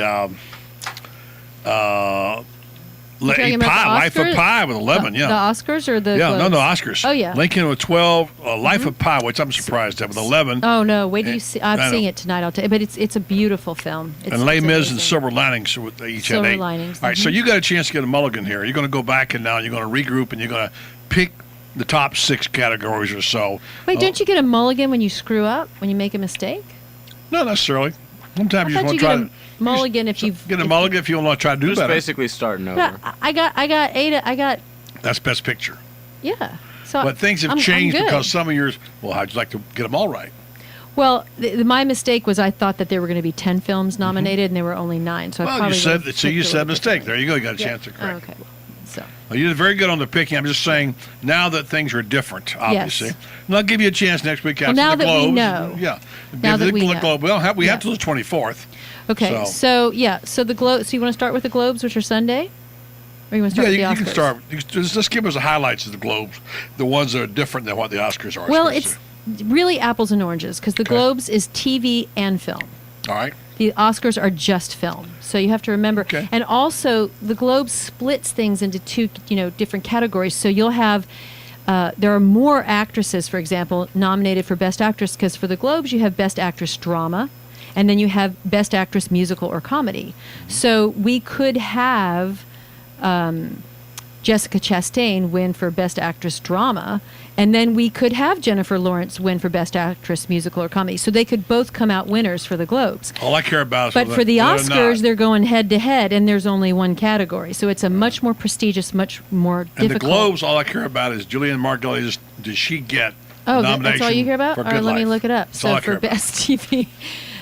Speaker 7: Life of Pi with 11,
Speaker 21: The Oscars or the
Speaker 7: Globes?
Speaker 21: No,
Speaker 7: Oscars.
Speaker 21: Oh, yeah.
Speaker 7: Lincoln with 12, Life of Pi, which I'm surprised at, with 11.
Speaker 21: Oh, no, wait till you see. I'm seeing it tonight, I'll tell you. But it's a beautiful film.
Speaker 7: And Les Mis and Silver Linings, they each had 8.
Speaker 21: Silver Linings.
Speaker 7: All right, so you got a chance to get a mulligan here. You're going to go back and now you're going to regroup and you're going to pick the top 6 categories or so.
Speaker 21: Wait, don't you get a mulligan when you screw up, when you make a mistake?
Speaker 7: Not necessarily. Sometimes you just want to try to
Speaker 21: mulligan if you've
Speaker 7: get a mulligan if you want to try to do better.
Speaker 8: Basically starting over.
Speaker 21: No, I got 8. I got.
Speaker 7: That's Best Picture.
Speaker 21: Yeah. So
Speaker 7: but things have changed because some of yours. Well, how'd you like to get them all right?
Speaker 21: Well, my mistake was I thought that there were going to be 10 films nominated and there were only 9. So
Speaker 7: you said mistake. There you go. You got a chance to correct.
Speaker 21: Okay. So.
Speaker 7: Well, you did very good on the picking. I'm just saying now that things are different, obviously.
Speaker 21: Yes.
Speaker 7: And I'll give you a chance next week after
Speaker 21: now
Speaker 7: the
Speaker 21: that
Speaker 7: Globes.
Speaker 21: We know.
Speaker 7: Yeah.
Speaker 21: Now that we know.
Speaker 7: Globe. We have till the 24th.
Speaker 21: Okay. So the Globe. So you want to start with the Globes, which are Sunday? Or you want to start with the Oscars?
Speaker 7: You can start. Just give us the highlights of the Globes, the ones that are different than what the Oscars are.
Speaker 21: Well, it's really apples and oranges because the Globes is TV and film.
Speaker 7: All right.
Speaker 21: The Oscars are just film. So you have to remember.
Speaker 7: Okay.
Speaker 21: And also, the Globe splits things into 2, different categories. So you'll have, there are more actresses, for example, nominated for Best Actress because for the Globes, you have Best Actress Drama, and then you have Best Actress Musical or Comedy. So we could have Jessica Chastain win for Best Actress Drama, and then we could have Jennifer Lawrence win for Best Actress Musical or Comedy. So they could both come out winners for the Globes.
Speaker 7: All I care about is
Speaker 21: But for the Oscars, they're going head-to-head, and there's only one category. So it's a much more prestigious, much more difficult.
Speaker 7: And the Globes, all I care about is Julianne Margulies. Does she get nomination?
Speaker 21: That's all you care about?
Speaker 7: For
Speaker 21: All right, let me
Speaker 7: Life?
Speaker 21: look it up.
Speaker 7: That's all I
Speaker 21: for
Speaker 7: care about.
Speaker 21: Best TV,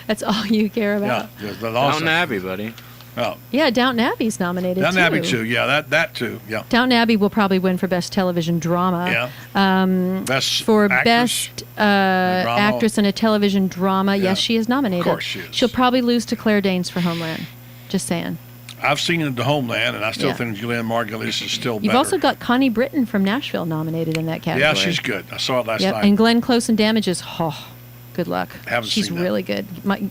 Speaker 21: that's all you care about.
Speaker 7: Yeah,
Speaker 8: Downton Abbey, buddy.
Speaker 7: Oh.
Speaker 21: Yeah, Downton Abbey's nominated
Speaker 7: Downton
Speaker 21: too.
Speaker 7: Abbey too. Yeah, that too. Yeah.
Speaker 21: Downton Abbey will probably win for Best Television Drama.
Speaker 7: Yeah.
Speaker 21: Best
Speaker 7: Actress?
Speaker 21: Actress in a Television Drama.
Speaker 7: Yeah.
Speaker 21: Yes, she is nominated.
Speaker 7: Of course she is.
Speaker 21: She'll probably lose to Claire Danes for Homeland. Just saying.
Speaker 7: I've seen The Homeland, and I still think Julianne Margulies is still better.
Speaker 21: You've also got Connie Britton from Nashville nominated in that category.
Speaker 7: Yeah, she's good. I saw it last night.
Speaker 21: And Glenn Close in Damages. Oh, good luck.
Speaker 7: Haven't
Speaker 21: She's
Speaker 7: seen that.
Speaker 21: really good.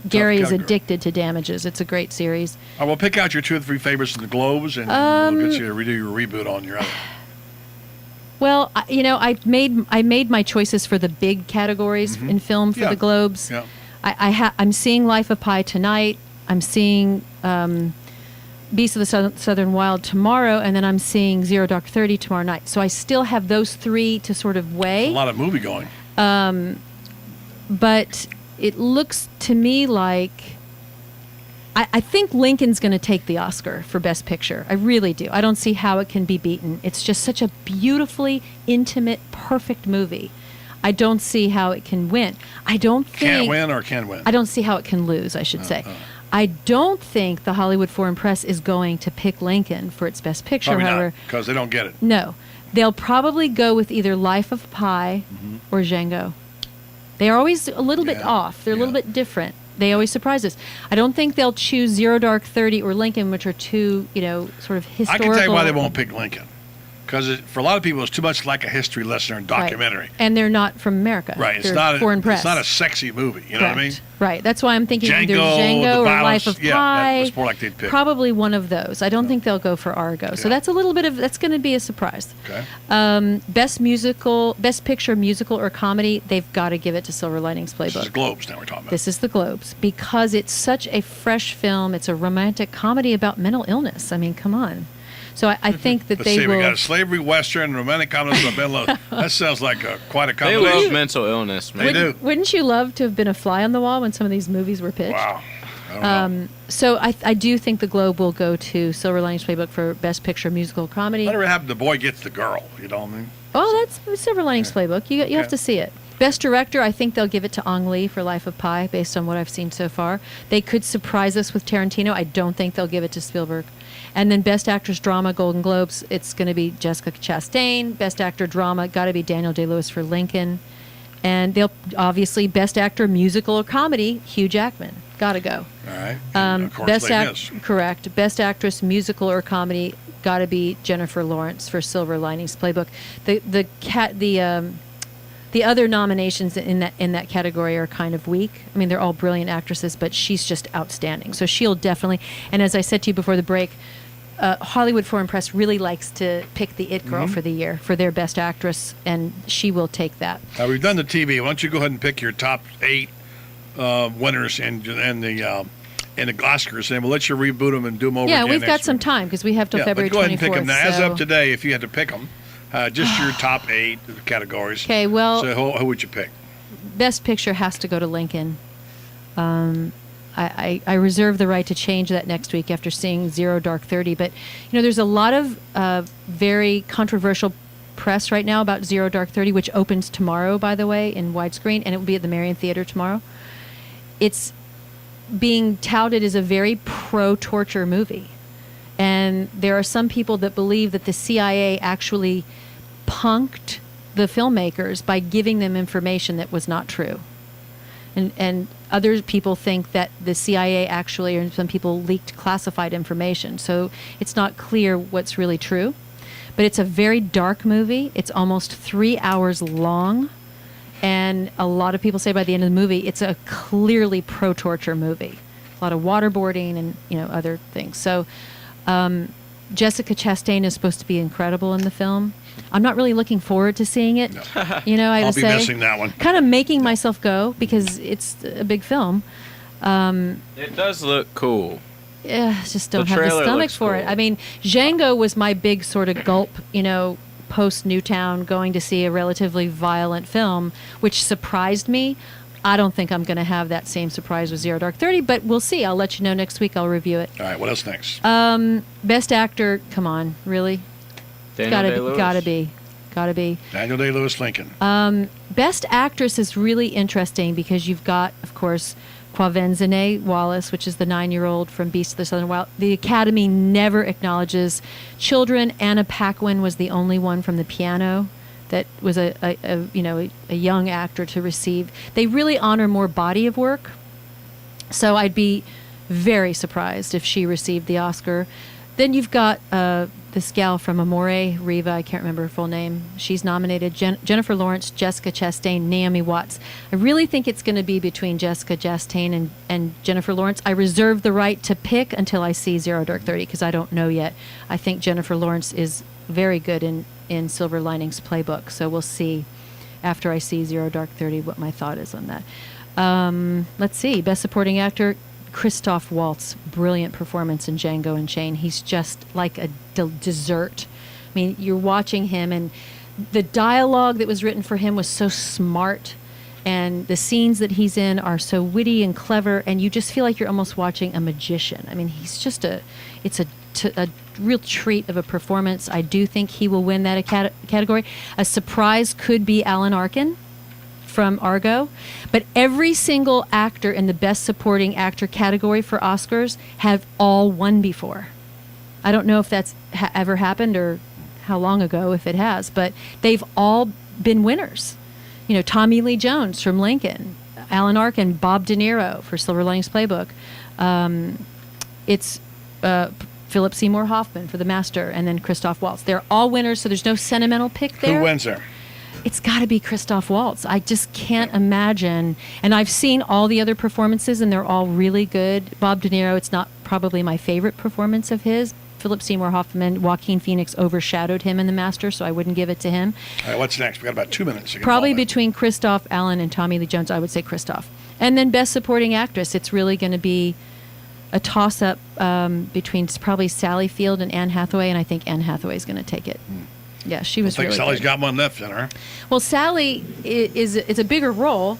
Speaker 21: Gary is
Speaker 7: cowgirl.
Speaker 21: addicted to Damages. It's a great series.
Speaker 7: I will pick out your 2 or 3 favorites in the Globes, and we'll get you to redo your reboot on your other.
Speaker 21: Well, I made my choices for the big categories in film for the Globes.
Speaker 9: Yeah.
Speaker 21: I'm seeing Life of Pi tonight. I'm seeing Beasts of the Southern Wild tomorrow, and then I'm seeing Zero Dark 30 tomorrow night. So I still have those three to sort of weigh.
Speaker 9: A lot of movie going.
Speaker 21: But it looks to me like I think Lincoln's going to take the Oscar for Best Picture. I really do. I don't see how it can be beaten. It's just such a beautifully intimate, perfect movie. I don't see how it can win. I don't think
Speaker 9: Can't win or can win.
Speaker 21: I don't see how it can lose, I should say. I don't think the Hollywood Foreign Press is going to pick Lincoln for its Best Picture,
Speaker 9: Probably
Speaker 21: however.
Speaker 9: not, because they don't get it.
Speaker 21: No. They'll probably go with either Life of Pi or Django. They are always a little bit off. They're a little bit different. They always surprise us. I don't think they'll choose Zero Dark 30 or Lincoln, which are two, sort of historical.
Speaker 9: I can tell you why they won't pick Lincoln. Because for a lot of people, it's too much like a history lesson or a documentary.
Speaker 21: Right. And they're not from America.
Speaker 9: Right.
Speaker 21: They're foreign press.
Speaker 9: It's not a sexy movie. You know what I mean?
Speaker 21: Right. That's why I'm thinking either
Speaker 9: Django,
Speaker 21: Django or
Speaker 9: Violence,
Speaker 21: Life of
Speaker 9: yeah,
Speaker 21: Pi.
Speaker 9: that's more like they'd pick.
Speaker 21: Probably one of those. I don't think they'll go for Argo. So that's a little bit of that's going to be a surprise.
Speaker 9: Okay.
Speaker 21: Best Picture, musical or comedy. They've got to give it to Silver Linings Playbook.
Speaker 9: This is the Globes now we're talking about.
Speaker 21: This is the Globes because it's such a fresh film. It's a romantic comedy about mental illness. I mean, come on. So I think that
Speaker 9: Let's
Speaker 21: they
Speaker 9: see,
Speaker 21: will.
Speaker 9: we got a slavery western, romantic comedy with Ben Lowe. That sounds like quite a
Speaker 8: They
Speaker 9: combination.
Speaker 8: love mental illness, man.
Speaker 9: They do.
Speaker 21: Wouldn't you love to have been a fly on the wall when some of these movies were pitched?
Speaker 9: Wow. I don't know.
Speaker 21: So I do think the Globe will go to Silver Linings Playbook for Best Picture, musical comedy.
Speaker 9: Whatever happened, the boy gets the girl. You know what I mean?
Speaker 21: Oh, that's Silver Linings Playbook. You have to see it. Best Director, I think they'll give it to Ang Lee for Life of Pi, based on what I've seen so far. They could surprise us with Tarantino. I don't think they'll give it to Spielberg. And then Best Actress Drama, Golden Globes, it's going to be Jessica Chastain. Best Actor Drama, got to be Daniel Day-Lewis for Lincoln. And they'll obviously Best Actor Musical or Comedy, Hugh Jackman. Got to go.
Speaker 9: All right. Of course,
Speaker 21: correct. Best Actress Musical or Comedy, got to be Jennifer Lawrence for Silver Linings Playbook. The other nominations in that category are kind of weak. I mean, they're all brilliant actresses, but she's just outstanding. So she'll definitely. And as I said to you before the break, Hollywood Foreign Press really likes to pick the it girl for the year for their best actress, and she will take that.
Speaker 9: We've done the TV. Why don't you go ahead and pick your top 8 winners and the Oscars, and we'll let you reboot them and do them over again.
Speaker 21: Yeah, we've got
Speaker 9: next
Speaker 21: some
Speaker 9: week.
Speaker 21: time because we have till February 24th.
Speaker 9: Go ahead and pick them now. As
Speaker 21: so.
Speaker 9: of today, if you had to pick them, just your top 8 categories.
Speaker 21: Okay, well.
Speaker 9: So who would you pick?
Speaker 21: Best Picture has to go to Lincoln. I reserve the right to change that next week after seeing Zero Dark 30. But, there's a lot of very controversial press right now about Zero Dark 30, which opens tomorrow, by the way, in widescreen, and it will be at the Marion Theater tomorrow. It's being touted as a very pro-torture movie. And there are some people that believe that the CIA actually punked the filmmakers by giving them information that was not true. And other people think that the CIA actually, or some people, leaked classified information. So it's not clear what's really true. But it's a very dark movie. It's almost 3 hours long. And a lot of people say by the end of the movie, it's a clearly pro-torture movie. A lot of waterboarding and, other things. So Jessica Chastain is supposed to be incredible in the film. I'm not really looking forward to seeing it.
Speaker 9: I'll be missing that one.
Speaker 21: Kind of making myself go because it's a big film.
Speaker 8: It does look cool.
Speaker 21: Yeah, just don't have the stomach for it. I mean, Django was my big sort of gulp, post Newtown, going to see a relatively violent film, which surprised me. I don't think I'm going to have that same surprise with Zero Dark 30, but we'll see. I'll let you know next week. I'll review it.
Speaker 9: All right, what else next?
Speaker 21: Best Actor, come on, really? Gotta be.
Speaker 9: Daniel Day-Lewis, Lincoln.
Speaker 21: Best Actress is really interesting because you've got, of course, Quvenzhané Wallis, which is the 9-year-old from Beasts of the Southern Wild. The Academy never acknowledges children. Anna Paquin was the only one from The Piano that was a young actor to receive. They really honor more body of work. So I'd be very surprised if she received the Oscar. Then you've got this gal from Amore, Riva, I can't remember her full name. She's nominated. Jennifer Lawrence, Jessica Chastain, Naomi Watts. I really think it's going to be between Jessica Chastain and Jennifer Lawrence. I reserve the right to pick until I see Zero Dark 30 because I don't know yet. I think Jennifer Lawrence is very good in Silver Linings Playbook. So we'll see after I see Zero Dark 30 what my thought is on that. Let's see. Best Supporting Actor, Christoph Waltz. Brilliant performance in Django Unchained. He's just like a dessert. I mean, you're watching him, and the dialogue that was written for him was so smart, and the scenes that he's in are so witty and clever, and you just feel like you're almost watching a magician. I mean, he's just it's a real treat of a performance. I do think he will win that category. A surprise could be Alan Arkin from Argo, but every single actor in the Best Supporting Actor category for Oscars have all won before. I don't know if that's ever happened or how long ago, if it has, but they've all been winners. You know, Tommy Lee Jones from Lincoln, Alan Arkin, Bob De Niro for Silver Linings Playbook. It's Philip Seymour Hoffman for The Master, and then Christoph Waltz. They're all winners, so there's no sentimental pick there.
Speaker 7: Who wins there?
Speaker 21: It's got to be Christoph Waltz. I just can't imagine. And I've seen all the other performances, and they're all really good. Bob De Niro, it's not probably my favorite performance of his. Philip Seymour Hoffman, Joaquin Phoenix overshadowed him in The Master, so I wouldn't give it to him.
Speaker 7: All right, what's next? We got about 2 minutes.
Speaker 21: Probably between Christoph Allen and Tommy Lee Jones, I would say Christoph. And then Best Supporting Actress, it's really going to be a toss-up between probably Sally Field and Anne Hathaway, and I think Anne Hathaway is going to take it. Yeah, she was really good. I think
Speaker 7: Sally's got one left in her.
Speaker 21: Well, Sally is a bigger role.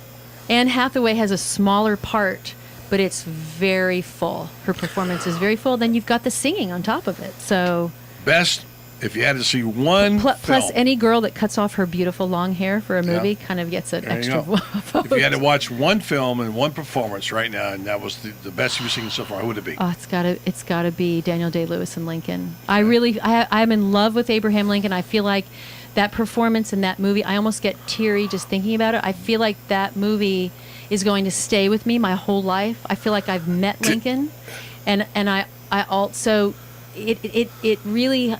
Speaker 21: Anne Hathaway has a smaller part, but it's very full. Her performance is very full. Then you've got the singing on top of it. So
Speaker 7: best, if you had to see one
Speaker 21: plus any girl that cuts off her beautiful long hair for a movie kind of gets an extra vote.
Speaker 7: If you had to watch one film and one performance right now, and that was the best you've seen so far, who would it be?
Speaker 21: Oh, it's gotta be Daniel Day-Lewis in Lincoln. I'm in love with Abraham Lincoln. I feel like that performance in that movie, I almost get teary just thinking about it. I feel like that movie is going to stay with me my whole life. I feel like I've met Lincoln, and I also it really,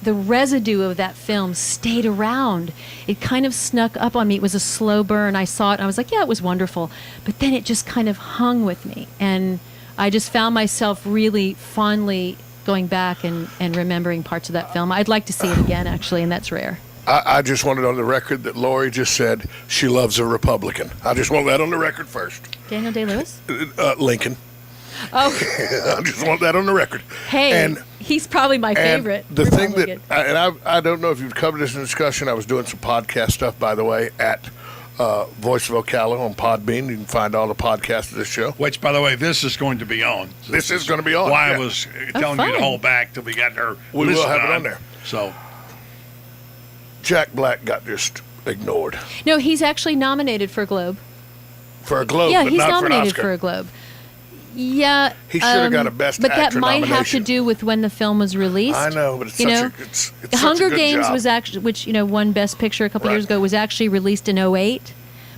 Speaker 21: the residue of that film stayed around. It kind of snuck up on me. It was a slow burn. I saw it and I was like, yeah, it was wonderful, but then it just kind of hung with me, and I just found myself really fondly going back and remembering parts of that film. I'd like to see it again, actually, and that's rare.
Speaker 22: I just wanted on the record that Lori just said she loves a Republican. I just want that on the record first.
Speaker 21: Daniel Day-Lewis?
Speaker 22: Lincoln.
Speaker 21: Oh.
Speaker 22: I just want that on the record.
Speaker 21: Hey,
Speaker 22: and
Speaker 21: he's probably my favorite.
Speaker 22: The thing that, I don't know if you've covered this in discussion, I was doing some podcast stuff, by the way, at Voice of Ocala on Podbean. You can find all the podcasts of this show.
Speaker 7: Which, by the way, this is going to be on.
Speaker 22: This is going to be on.
Speaker 7: Why I was telling you to hold back till we got her.
Speaker 22: We will have it on there.
Speaker 7: So
Speaker 22: Jack Black got just ignored.
Speaker 21: No, he's actually nominated for a Globe.
Speaker 22: For a Globe,
Speaker 21: yeah,
Speaker 22: but
Speaker 21: he's
Speaker 22: not
Speaker 21: nominated
Speaker 22: for an Oscar.
Speaker 21: for a Globe. Yeah,
Speaker 22: he should have got a Best
Speaker 21: but
Speaker 22: Actor
Speaker 21: that might
Speaker 22: nomination.
Speaker 21: have to do with when the film was released.
Speaker 22: I know, but it's
Speaker 21: it's
Speaker 22: such
Speaker 21: Hunger
Speaker 22: a good
Speaker 21: Games
Speaker 22: job.
Speaker 21: was actually, which won Best Picture a couple years ago, was actually released in 2008,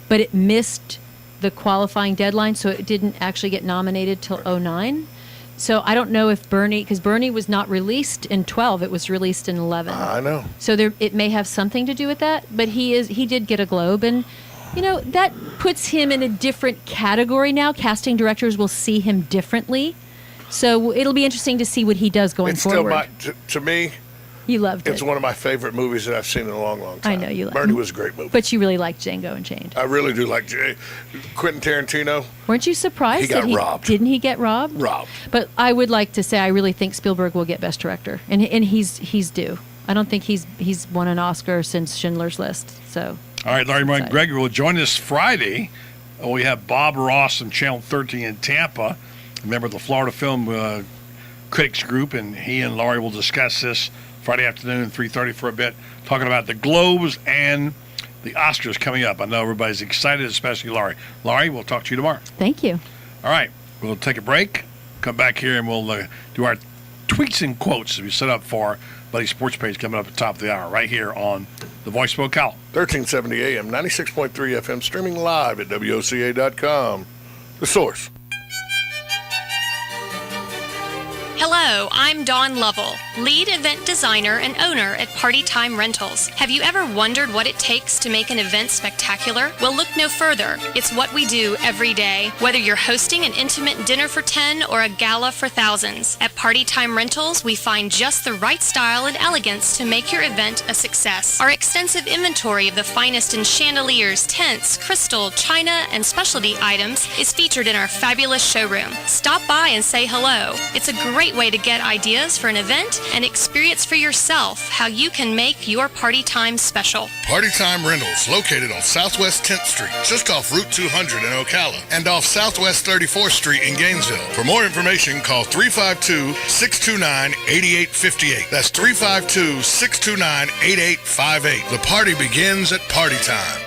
Speaker 21: but it missed the qualifying deadline, so it didn't actually get nominated till 2009. So I don't know if Bernie, because Bernie was not released in 12, it was released in 11.
Speaker 22: I know.
Speaker 21: So it may have something to do with that, but he did get a Globe, and that puts him in a different category now. Casting directors will see him differently, so it'll be interesting to see what he does going forward.
Speaker 22: To me,
Speaker 21: you loved it.
Speaker 22: It's one of my favorite movies that I've seen in a long, long time.
Speaker 21: I know you loved it.
Speaker 22: Bernie was a great movie.
Speaker 21: But you really liked Django Unchained.
Speaker 22: I really do like Quentin Tarantino.
Speaker 21: Weren't you surprised
Speaker 22: he got robbed?
Speaker 21: Didn't he get robbed?
Speaker 22: Robbed.
Speaker 21: But I would like to say I really think Spielberg will get Best Director, and he's due. I don't think he's won an Oscar since Schindler's List. So.
Speaker 7: All right, Larry Martin Gregory will join us Friday. We have Bob Ross from Channel 13 in Tampa, a member of the Florida Film Critics Group, and he and Laurie will discuss this Friday afternoon at 3:30 for a bit, talking about the Globes and the Oscars coming up. I know everybody's excited, especially Laurie. Laurie, we'll talk to you tomorrow.
Speaker 21: Thank you.
Speaker 7: All right, we'll take a break, come back here, and we'll do our tweets and quotes that we set up for Buddy Sports Page coming up at the top of the hour right here on the Voice of Ocala.
Speaker 22: 1370 AM, 96.3 FM, streaming live at WOCA.com. The Source.
Speaker 6: Hello, I'm Dawn Lovell, lead event designer and owner at Party Time Rentals. Have you ever wondered what it takes to make an event spectacular? Well, look no further. It's what we do every day. Whether you're hosting an intimate dinner for 10 or a gala for thousands, at Party Time Rentals, we find just the right style and elegance to make your event a success. Our extensive inventory of the finest in chandeliers, tents, crystal, china, and specialty items is featured in our fabulous showroom. Stop by and say hello. It's a great way to get ideas for an event and experience for yourself how you can make your party time special.
Speaker 22: Party Time Rentals, located on Southwest 10th Street, just off Route 200 in Ocala, and off Southwest 34th Street in Gainesville. For more information, call 352-629-8858. That's 352-629-8858. The party begins at Party Time.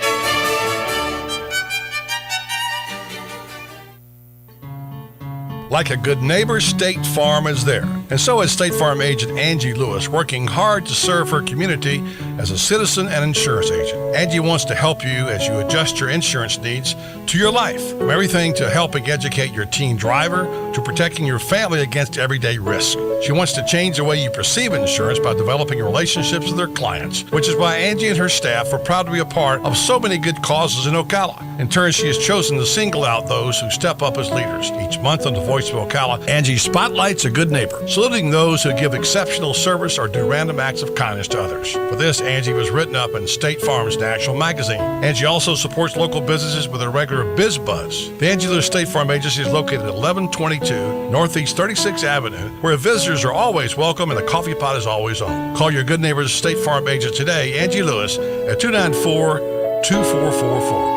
Speaker 9: Like a good neighbor, State Farm is there. And so is State Farm agent Angie Lewis, working hard to serve her community as a citizen and insurance agent. Angie wants to help you as you adjust your insurance needs to your life. From everything to helping educate your teen driver to protecting your family against everyday risk. She wants to change the way you perceive insurance by developing relationships with her clients, which is why Angie and her staff are proud to be a part of so many good causes in Ocala. In turn, she has chosen to single out those who step up as leaders. Each month on the Voice of Ocala, Angie spotlights a good neighbor, saluting those who give exceptional service or do random acts of kindness to others. For this, Angie was written up in State Farm's National Magazine. Angie also supports local businesses with a regular Biz Buzz. The Angie Lewis State Farm Agency is located at 1122 Northeast 36th Avenue, where visitors are always welcome and the coffee pot is always on. Call your good neighbor's State Farm agent today, Angie Lewis, at 294-2444.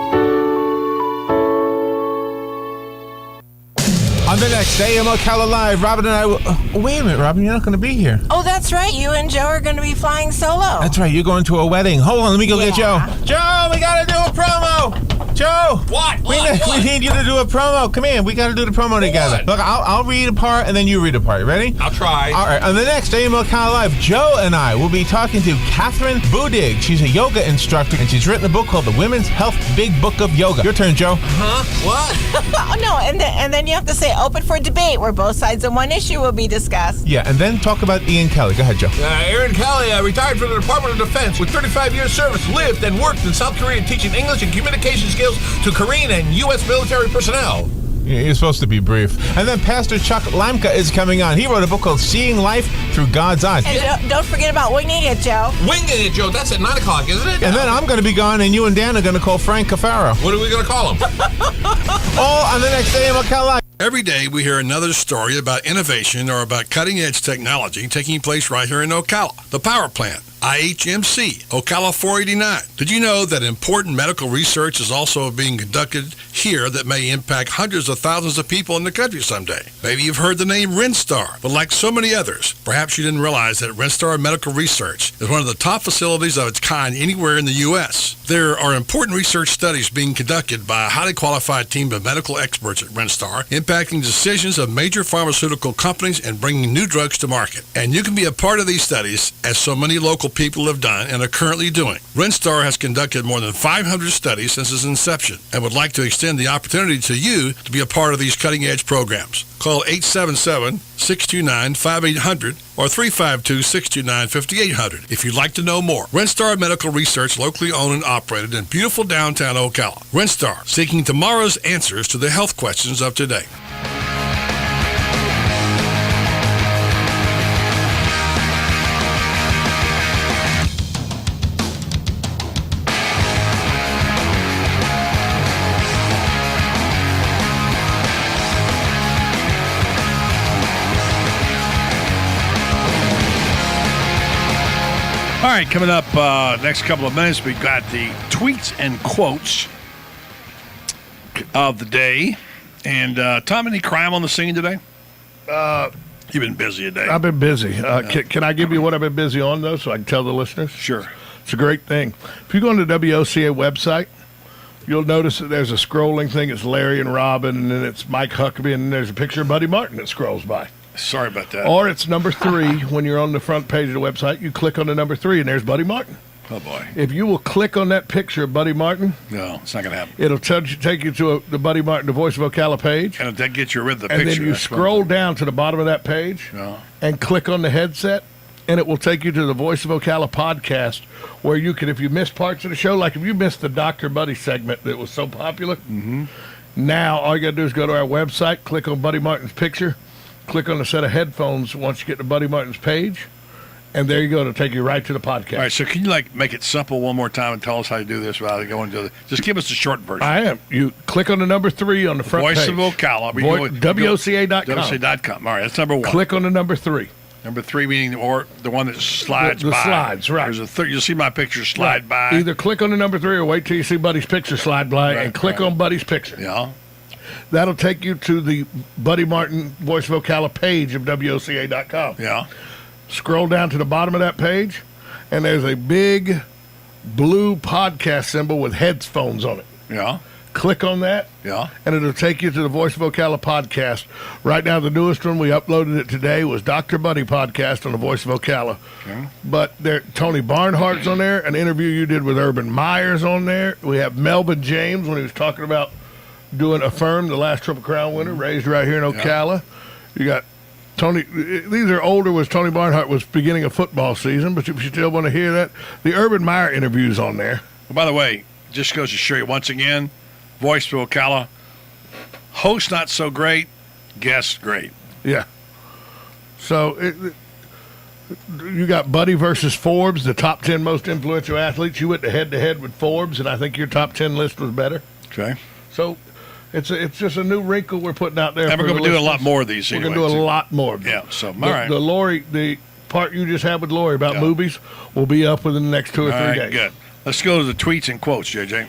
Speaker 10: On the next AM Ocala Live, Robin and I will... wait a minute, Robin, you're not going to be here.
Speaker 18: Oh, that's right. You and Joe are going to be flying solo.
Speaker 10: That's right. You're going to a wedding. Hold on, let me go get Joe. Joe, we got to do a promo. Joe.
Speaker 19: What?
Speaker 10: We need you to do a promo. Come in. We got to do the promo together. Look, I'll read a part, and then you read a part. You ready?
Speaker 19: I'll try.
Speaker 10: All right. On the next AM Ocala Live, Joe and I will be talking to Catherine Budig. She's a yoga instructor, and she's written a book called The Women's Health Big Book of Yoga. Your turn, Joe.
Speaker 19: Huh? What?
Speaker 18: Oh, no, and then you have to say open for debate, where both sides of one issue will be discussed.
Speaker 10: Yeah, and then talk about Ian Kelly. Go ahead, Joe.
Speaker 19: Aaron Kelly retired from the Department of Defense with 35 years service, lived and worked in South Korea teaching English and communication skills to Korean and U.S. military personnel.
Speaker 10: You're supposed to be brief. And then Pastor Chuck Lamka is coming on. He wrote a book called Seeing Life Through God's Eyes.
Speaker 18: And don't forget about Winging It, Joe.
Speaker 19: Winging It, Joe. That's at 9 o'clock, isn't it?
Speaker 10: And then I'm going to be gone, and you and Dan are going to call Frank Cafaro.
Speaker 19: What are we going to call him?
Speaker 10: All on the next day of Ocala.
Speaker 9: Every day we hear another story about innovation or about cutting-edge technology taking place right here in Ocala. The power plant, IHMC, Ocala 489. Did you know that important medical research is also being conducted here that may impact hundreds of thousands of people in the country someday? Maybe you've heard the name Renstar, but like so many others, perhaps you didn't realize that Renstar Medical Research is one of the top facilities of its kind anywhere in the U.S. There are important research studies being conducted by a highly qualified team of medical experts at Renstar, impacting decisions of major pharmaceutical companies and bringing new drugs to market. And you can be a part of these studies, as so many local people have done and are currently doing. Renstar has conducted more than 500 studies since its inception and would like to extend the opportunity to you to be a part of these cutting-edge programs. Call 877-629-5800 or 352-629-5800 if you'd like to know more. Renstar Medical Research, locally owned and operated in beautiful downtown Ocala. Renstar, seeking tomorrow's answers to the health questions of today.
Speaker 7: All right, coming up next couple of minutes, we've got the tweets and quotes of the day. And Tom, any crime on the scene today? You've been busy today.
Speaker 22: I've been busy. Can I give you what I've been busy on, though, so I can tell the listeners?
Speaker 7: Sure.
Speaker 22: It's a great thing. If you go on the WOCA website, you'll notice that there's a scrolling thing. It's Larry and Robin, and then it's Mike Huckabee, and then there's a picture of Buddy Martin that scrolls by.
Speaker 7: Sorry about that.
Speaker 22: Or it's number 3. When you're on the front page of the website, you click on the number 3, and there's Buddy Martin.
Speaker 7: Oh, boy.
Speaker 22: If you will click on that picture of Buddy Martin.
Speaker 7: No, it's not going to happen.
Speaker 22: It'll take you to the Buddy Martin, the Voice of Ocala page.
Speaker 7: And that gets you rid of the
Speaker 22: and
Speaker 7: picture.
Speaker 22: And then you scroll down to the bottom of that page and click on the headset, and it will take you to the Voice of Ocala podcast, where you can, if you missed parts of the show, like if you missed the Dr. Buddy segment that was so popular, now all you got to do is go to our website, click on Buddy Martin's picture, click on the set of headphones once you get to Buddy Martin's page, and there you go. It'll take you right to the podcast.
Speaker 7: All right, so can you make it simple one more time and tell us how to do this without going to just give us the short version.
Speaker 22: I am. You click on the number 3 on the front
Speaker 7: Voice
Speaker 22: page.
Speaker 7: of Ocala.
Speaker 22: WOCA.com.
Speaker 7: WOCA.com. All right, that's number 1.
Speaker 22: Click on the number 3.
Speaker 7: Number 3 meaning the one that slides
Speaker 22: the
Speaker 7: by.
Speaker 22: Slides, right.
Speaker 7: You'll see my picture slide by.
Speaker 22: Either click on the number 3 or wait till you see Buddy's picture slide by and click on Buddy's picture.
Speaker 7: Yeah.
Speaker 22: That'll take you to the Buddy Martin Voice of Ocala page of WOCA.com.
Speaker 7: Yeah.
Speaker 22: Scroll down to the bottom of that page, and there's a big blue podcast symbol with headphones on it.
Speaker 7: Yeah.
Speaker 22: Click on that.
Speaker 7: Yeah.
Speaker 22: And it'll take you to the Voice of Ocala podcast. Right now, the newest one, we uploaded it today, was Dr. Buddy podcast on the Voice of Ocala.
Speaker 7: Okay.
Speaker 22: But Tony Barnhart's on there, an interview you did with Urban Meyer's on there. We have Melvin James when he was talking about doing Affirm, the last Triple Crown winner, raised right here in Ocala. Yeah. You got Tony, these are older, was Tony Barnhart was beginning of football season, but if you still want to hear that, the Urban Meyer interview's on there.
Speaker 7: Well, by the way, just goes to show you once again, Voice of Ocala, host not so great, guest great.
Speaker 22: Yeah. So you got Buddy versus Forbes, the top 10 most influential athletes. You went head-to-head with Forbes, and I think your top 10 list was better.
Speaker 7: Okay.
Speaker 22: So it's just a new wrinkle we're putting out there.
Speaker 7: And we're going to do a lot more of these.
Speaker 22: We're going to do a lot more of them.
Speaker 7: Yeah, so, all right.
Speaker 22: The part you just had with Lori about movies will be up within the next 2 or 3 days.
Speaker 7: Good. Let's go to the tweets and quotes, JJ.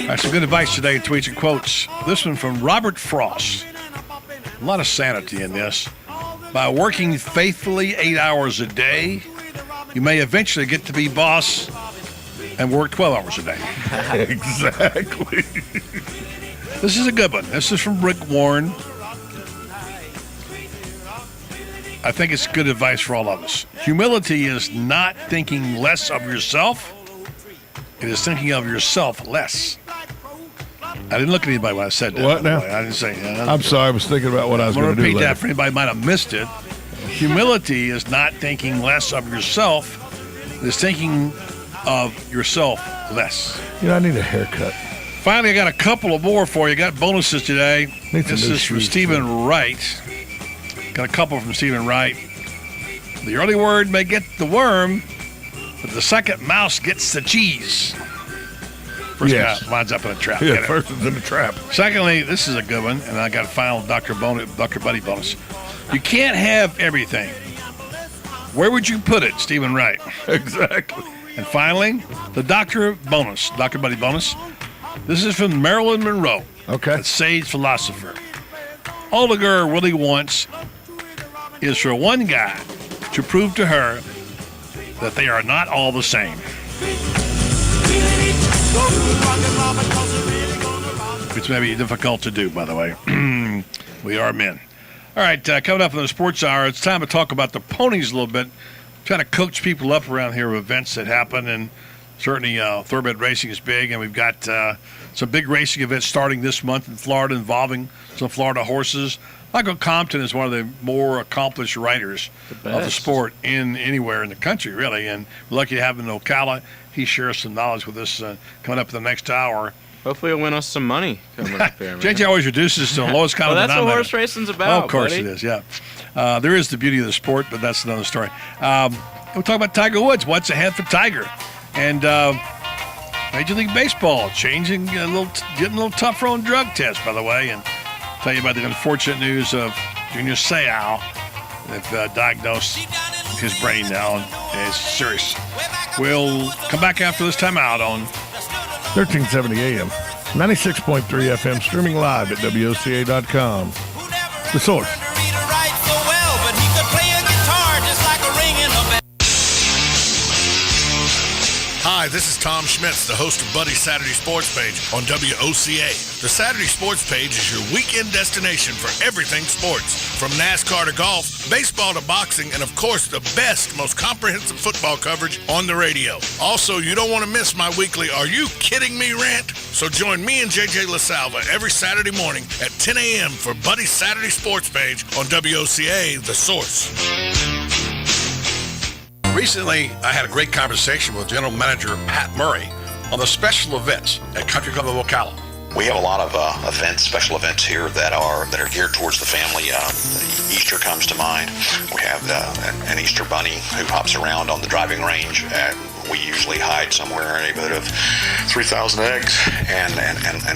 Speaker 7: All right, some good advice today in tweets and quotes. This one from Robert Frost. A lot of sanity in this. By working faithfully 8 hours a day, you may eventually get to be boss and work 12 hours a day.
Speaker 22: Exactly.
Speaker 7: This is a good one. This is from Rick Warren. I think it's good advice for all of us. Humility is not thinking less of yourself. It is thinking of yourself less. I didn't look at anybody when I said that.
Speaker 22: What now?
Speaker 7: I didn't say that.
Speaker 22: I'm sorry. I was thinking about what I was going to do.
Speaker 7: Repeat that for anybody who might have missed it. Humility is not thinking less of yourself. It is thinking of yourself less.
Speaker 22: You know, I need a haircut.
Speaker 7: Finally, I got a couple of more for you. Got bonuses today. This is from Stephen Wright. Got a couple from Stephen Wright. The early word may get the worm, but the second mouse gets the cheese. First guy winds up in a trap.
Speaker 22: Yeah, first one's in a trap.
Speaker 7: Secondly, this is a good one, and I got a final Dr. Buddy bonus. You can't have everything. Where would you put it, Stephen Wright?
Speaker 22: Exactly.
Speaker 7: And finally, the Dr. Buddy bonus. This is from Marilyn Monroe.
Speaker 22: Okay.
Speaker 7: A sage philosopher. All the girl really wants is for one guy to prove to her that they are not all the same. Which may be difficult to do, by the way. We are men. All right, coming up in the sports hour, it's time to talk about the ponies a little bit. Trying to coach people up around here with events that happen, and certainly thoroughbred racing is big, and we've got some big racing events starting this month in Florida involving some Florida horses. Michael Compton is one of the more accomplished riders of the sport in anywhere in the country, really, and we're lucky to have him in Ocala. He shares some knowledge with us coming up in the next hour.
Speaker 8: Hopefully he'll win us some money coming up here, man.
Speaker 7: JJ always reduces to the lowest common
Speaker 8: that's
Speaker 7: denominator.
Speaker 8: what horse racing's about,
Speaker 7: of course
Speaker 8: buddy.
Speaker 7: it is, yeah. There is the beauty of the sport, but that's another story. We'll talk about Tiger Woods. What's ahead for Tiger? And Major League Baseball getting a little tougher on drug tests, by the way. And tell you about the unfortunate news of Junior Seau. They've diagnosed his brain now, and it's serious. We'll come back after this timeout on
Speaker 22: 1370 AM, 96.3 FM, streaming live at WOCA.com. The Source.
Speaker 2: Hi,
Speaker 9: Hi, this is Tom Schmitz, the host of Buddy's Saturday Sports Page on WOCA. The Saturday Sports Page is your weekend destination for everything sports, from NASCAR to golf, baseball to boxing, and of course the best, most comprehensive football coverage on the radio. Also, you don't want to miss my weekly Are You Kidding Me rant? So join me and JJ LaSalva every Saturday morning at 10 a.m. for Buddy's Saturday Sports Page on WOCA, The Source. Recently, I had a great conversation with General Manager Pat Murray on the special events at Country Club of Ocala.
Speaker 11: We have a lot of events, special events here that are geared towards the family. Easter comes to mind. We have an Easter bunny who hops around on the driving range, and we usually hide somewhere in a neighborhood of 3,000 eggs and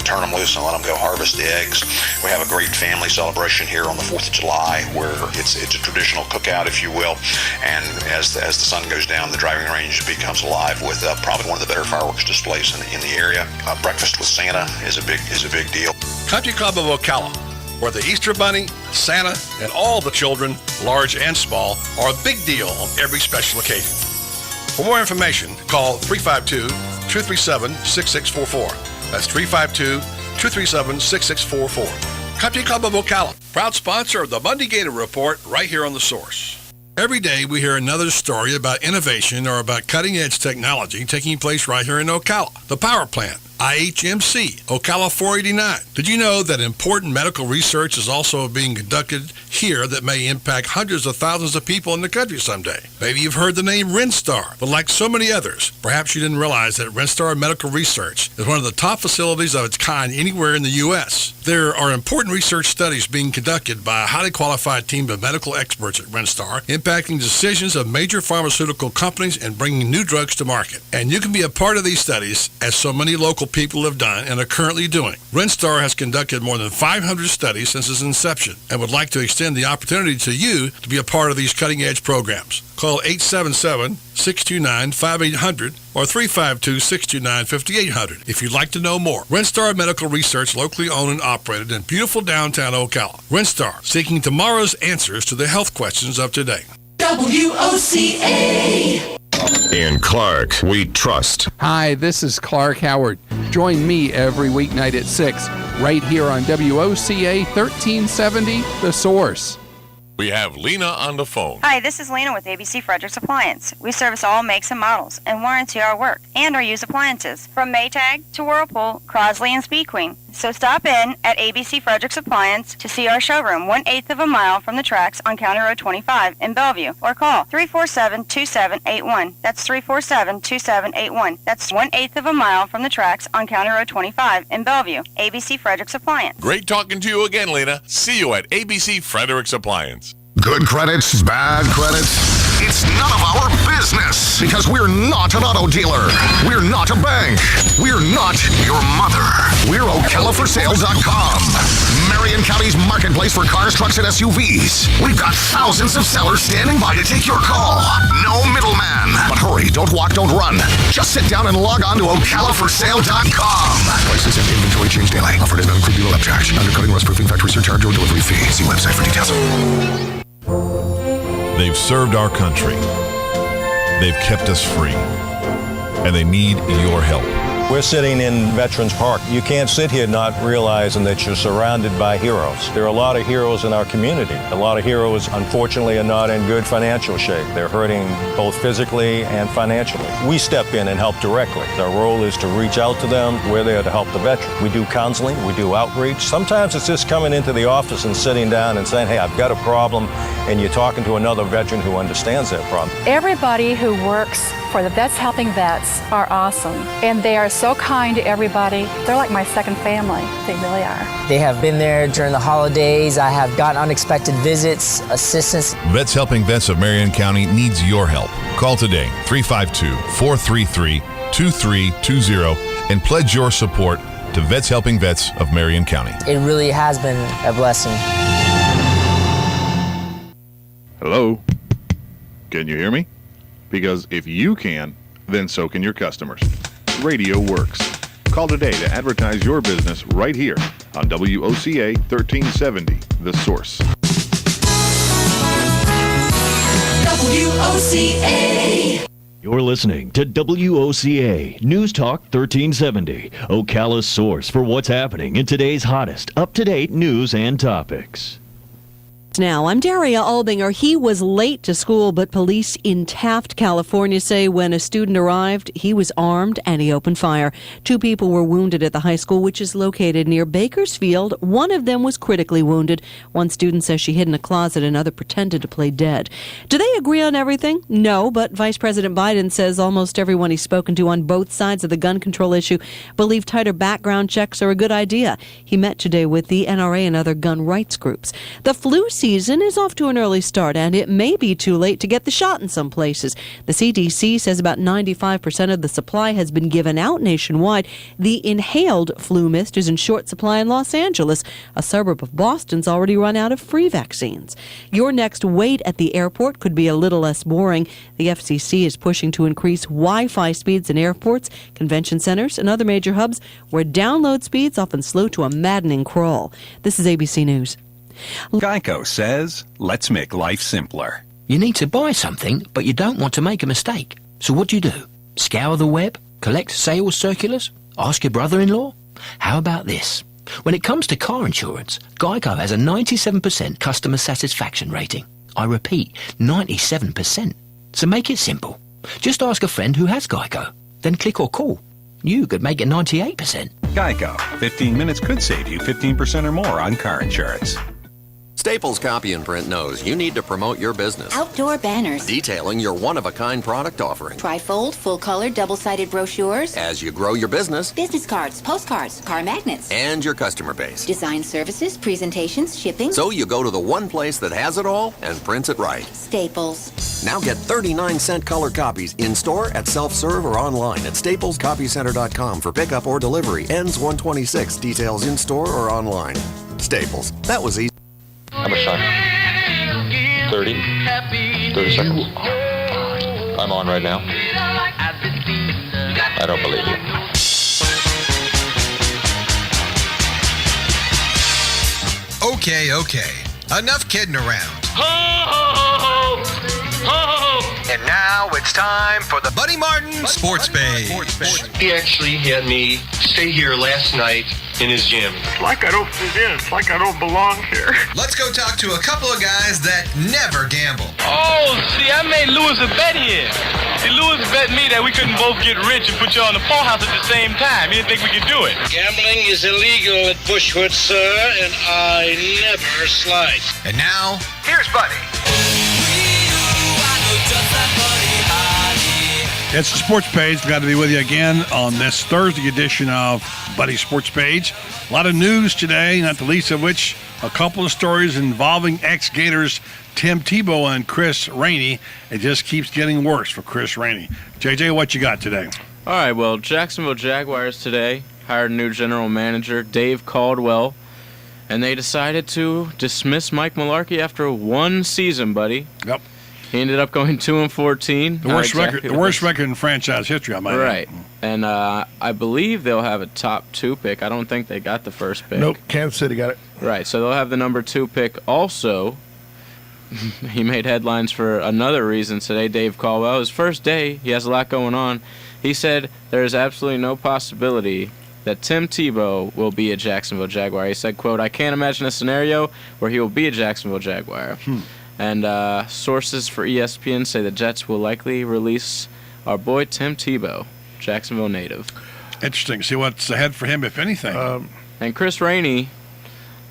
Speaker 11: turn them loose and let them go harvest the eggs. We have a great family celebration here on the 4th of July where it's a traditional cookout, if you will. And as the sun goes down, the driving range becomes alive with probably one of the better fireworks displays in the area. Breakfast with Santa is a big deal.
Speaker 9: Country Club of Ocala, where the Easter Bunny, Santa, and all the children, large and small, are a big deal on every special occasion. For more information, call 352-237-6644. That's 352-237-6644. Country Club of Ocala, proud sponsor of the Monday Gator Report right here on The Source. Every day we hear another story about innovation or about cutting-edge technology taking place right here in Ocala. The power plant, IHMC, Ocala 489. Did you know that important medical research is also being conducted here that may impact hundreds of thousands of people in the country someday? Maybe you've heard the name Renstar, but like so many others, perhaps you didn't realize that Renstar Medical Research is one of the top facilities of its kind anywhere in the U.S. There are important research studies being conducted by a highly qualified team of medical experts at Renstar, impacting decisions of major pharmaceutical companies and bringing new drugs to market. And you can be a part of these studies, as so many local people have done and are currently doing. Renstar has conducted more than 500 studies since its inception and would like to extend the opportunity to you to be a part of these cutting-edge programs. Call 877-629-5800 or 352-629-5800 if you'd like to know more. Renstar Medical Research, locally owned and operated in beautiful downtown Ocala. Renstar, seeking tomorrow's answers to the health questions of today.
Speaker 2: WOCA. In Clark, we trust.
Speaker 12: Hi, this is Clark Howard. Join me every weeknight at 6, right here on WOCA 1370, The Source.
Speaker 24: We have Lena on the phone.
Speaker 13: Hi, this is Lena with ABC Fredericks Appliance. We service all makes and models and warranty our work and our used appliances, from Maytag to Whirlpool, Crosley, and Speed Queen. So stop in at ABC Fredericks Appliance to see our showroom 1/8 of a mile from the tracks on County Road 25 in Bellevue, or call 347-2781. That's 347-2781. That's 1/8 of a mile from the tracks on County Road 25 in Bellevue. ABC Fredericks Appliance.
Speaker 24: Great talking to you again, Lena. See you at ABC Fredericks Appliance.
Speaker 2: Good credits, bad credits. It's none of our business because we're not an auto dealer. We're not a bank. We're not your mother. We're ocalaforsale.com. Marion County's marketplace for cars, trucks, and SUVs. We've got thousands of sellers standing by to take your call. No middleman. But hurry, don't walk, don't run. Just sit down and log on to ocalaforsale.com. Prices and inventory change daily. Offer does not include dealer upcharge, undercutting, rust proofing, factory surcharge, or delivery fee. See website for details.
Speaker 15: They've served our country. They've kept us free. And they need your help.
Speaker 25: We're sitting in Veterans Park. You can't sit here not realizing that you're surrounded by heroes. There are a lot of heroes in our community. A lot of heroes, unfortunately, are not in good financial shape. They're hurting both physically and financially. We step in and help directly. Our role is to reach out to them. We're there to help the veteran. We do counseling. We do outreach. Sometimes it's just coming into the office and sitting down and saying, hey, I've got a problem, and you're talking to another veteran who understands that problem.
Speaker 26: Everybody who works for the Vets Helping Vets are awesome, and they are so kind to everybody. They're like my second family. They really are.
Speaker 27: They have been there during the holidays. I have gotten unexpected visits, assistance.
Speaker 15: Vets Helping Vets of Marion County needs your help. Call today, 352-433-2320, and pledge your support to Vets Helping Vets of Marion County.
Speaker 27: It really has been a blessing.
Speaker 28: Hello? Can you hear me? Because if you can, then so can your customers. Radio works. Call today to advertise your business right here on WOCA 1370, The Source.
Speaker 2: WOCA.
Speaker 1: You're listening to WOCA News Talk 1370, Ocala's source for what's happening in today's hottest, up-to-date news and topics.
Speaker 3: Now, I'm Daria Albinger. He was late to school, but police in Taft, California say when a student arrived, he was armed and he opened fire. 2 people were wounded at the high school, which is located near Bakersfield. One of them was critically wounded. One student says she hid in a closet, another pretended to play dead. Do they agree on everything? No, but Vice President Biden says almost everyone he's spoken to on both sides of the gun control issue believe tighter background checks are a good idea. He met today with the NRA and other gun rights groups. The flu season is off to an early start, and it may be too late to get the shot in some places. The CDC says about 95% of the supply has been given out nationwide. The inhaled flu mist is in short supply in Los Angeles. A suburb of Boston's already run out of free vaccines. Your next wait at the airport could be a little less boring. The FCC is pushing to increase Wi-Fi speeds in airports, convention centers, and other major hubs where download speeds often slow to a maddening crawl. This is ABC News.
Speaker 5: Geico says, let's make life simpler.
Speaker 14: You need to buy something, but you don't want to make a mistake. So what do? Scour the web? Collect sales circulars? Ask your brother-in-law? How about this? When it comes to car insurance, Geico has a 97% customer satisfaction rating. I repeat, 97%. So make it simple. Just ask a friend who has Geico. Then click or call. You could make it 98%.
Speaker 5: Geico. 15 minutes could save you 15% or more on car insurance.
Speaker 16: Staples Copy and Print knows you need to promote your business.
Speaker 17: Outdoor banners.
Speaker 16: Detailing your one-of-a-kind product offering.
Speaker 17: Trifold, full-color, double-sided brochures.
Speaker 16: As you grow your business.
Speaker 17: Business cards, postcards, car magnets.
Speaker 16: And your customer base.
Speaker 17: Design services, presentations, shipping.
Speaker 16: So you go to the one place that has it all and prints it right.
Speaker 17: Staples.
Speaker 16: Now get 39-cent color copies in-store, at self-serve, or online at staplescopycenter.com for pickup or delivery. Ends 126. Details in-store or online. Staples. That was easy.
Speaker 20: How much time? 30 seconds. I'm on right now. I don't believe you.
Speaker 23: Okay. Enough kidding around.
Speaker 29: Ho, ho, ho, ho, ho.
Speaker 23: And now it's time for the Buddy Martin Sports Page.
Speaker 29: He actually had me stay here last night in his gym.
Speaker 30: It's like I don't fit in. It's like I don't belong here.
Speaker 23: Let's go talk to a couple of guys that never gamble.
Speaker 29: Oh, see, I made Lewis a bet here. See, Lewis bet me that we couldn't both get rich and put you on the poorhouse at the same time. He didn't think we could do it.
Speaker 31: Gambling is illegal at Bushwood, sir, and I never slide.
Speaker 23: And now, here's Buddy.
Speaker 7: It's the Sports Page. Glad to be with you again on this Thursday edition of Buddy Sports Page. A lot of news today, not the least of which a couple of stories involving ex-Gators Tim Tebow and Chris Rainey. It just keeps getting worse for Chris Rainey. JJ, what you got today?
Speaker 8: All right, well, Jacksonville Jaguars today hired a new general manager, Dave Caldwell, and they decided to dismiss Mike Mularkey after one season, buddy.
Speaker 7: Yep.
Speaker 8: He ended up going 2-14.
Speaker 7: The worst record in franchise history, I might add.
Speaker 8: Right. And I believe they'll have a top 2 pick. I don't think they got the first pick.
Speaker 22: Nope, Kansas City got it.
Speaker 8: Right, so they'll have the number 2 pick. Also, he made headlines for another reason today, Dave Caldwell. His first day, he has a lot going on. He said there is absolutely no possibility that Tim Tebow will be a Jacksonville Jaguar. He said, quote, I can't imagine a scenario where he will be a Jacksonville Jaguar. And sources for ESPN say the Jets will likely release our boy Tim Tebow, Jacksonville native.
Speaker 7: Interesting. See what's ahead for him, if anything.
Speaker 8: And Chris Rainey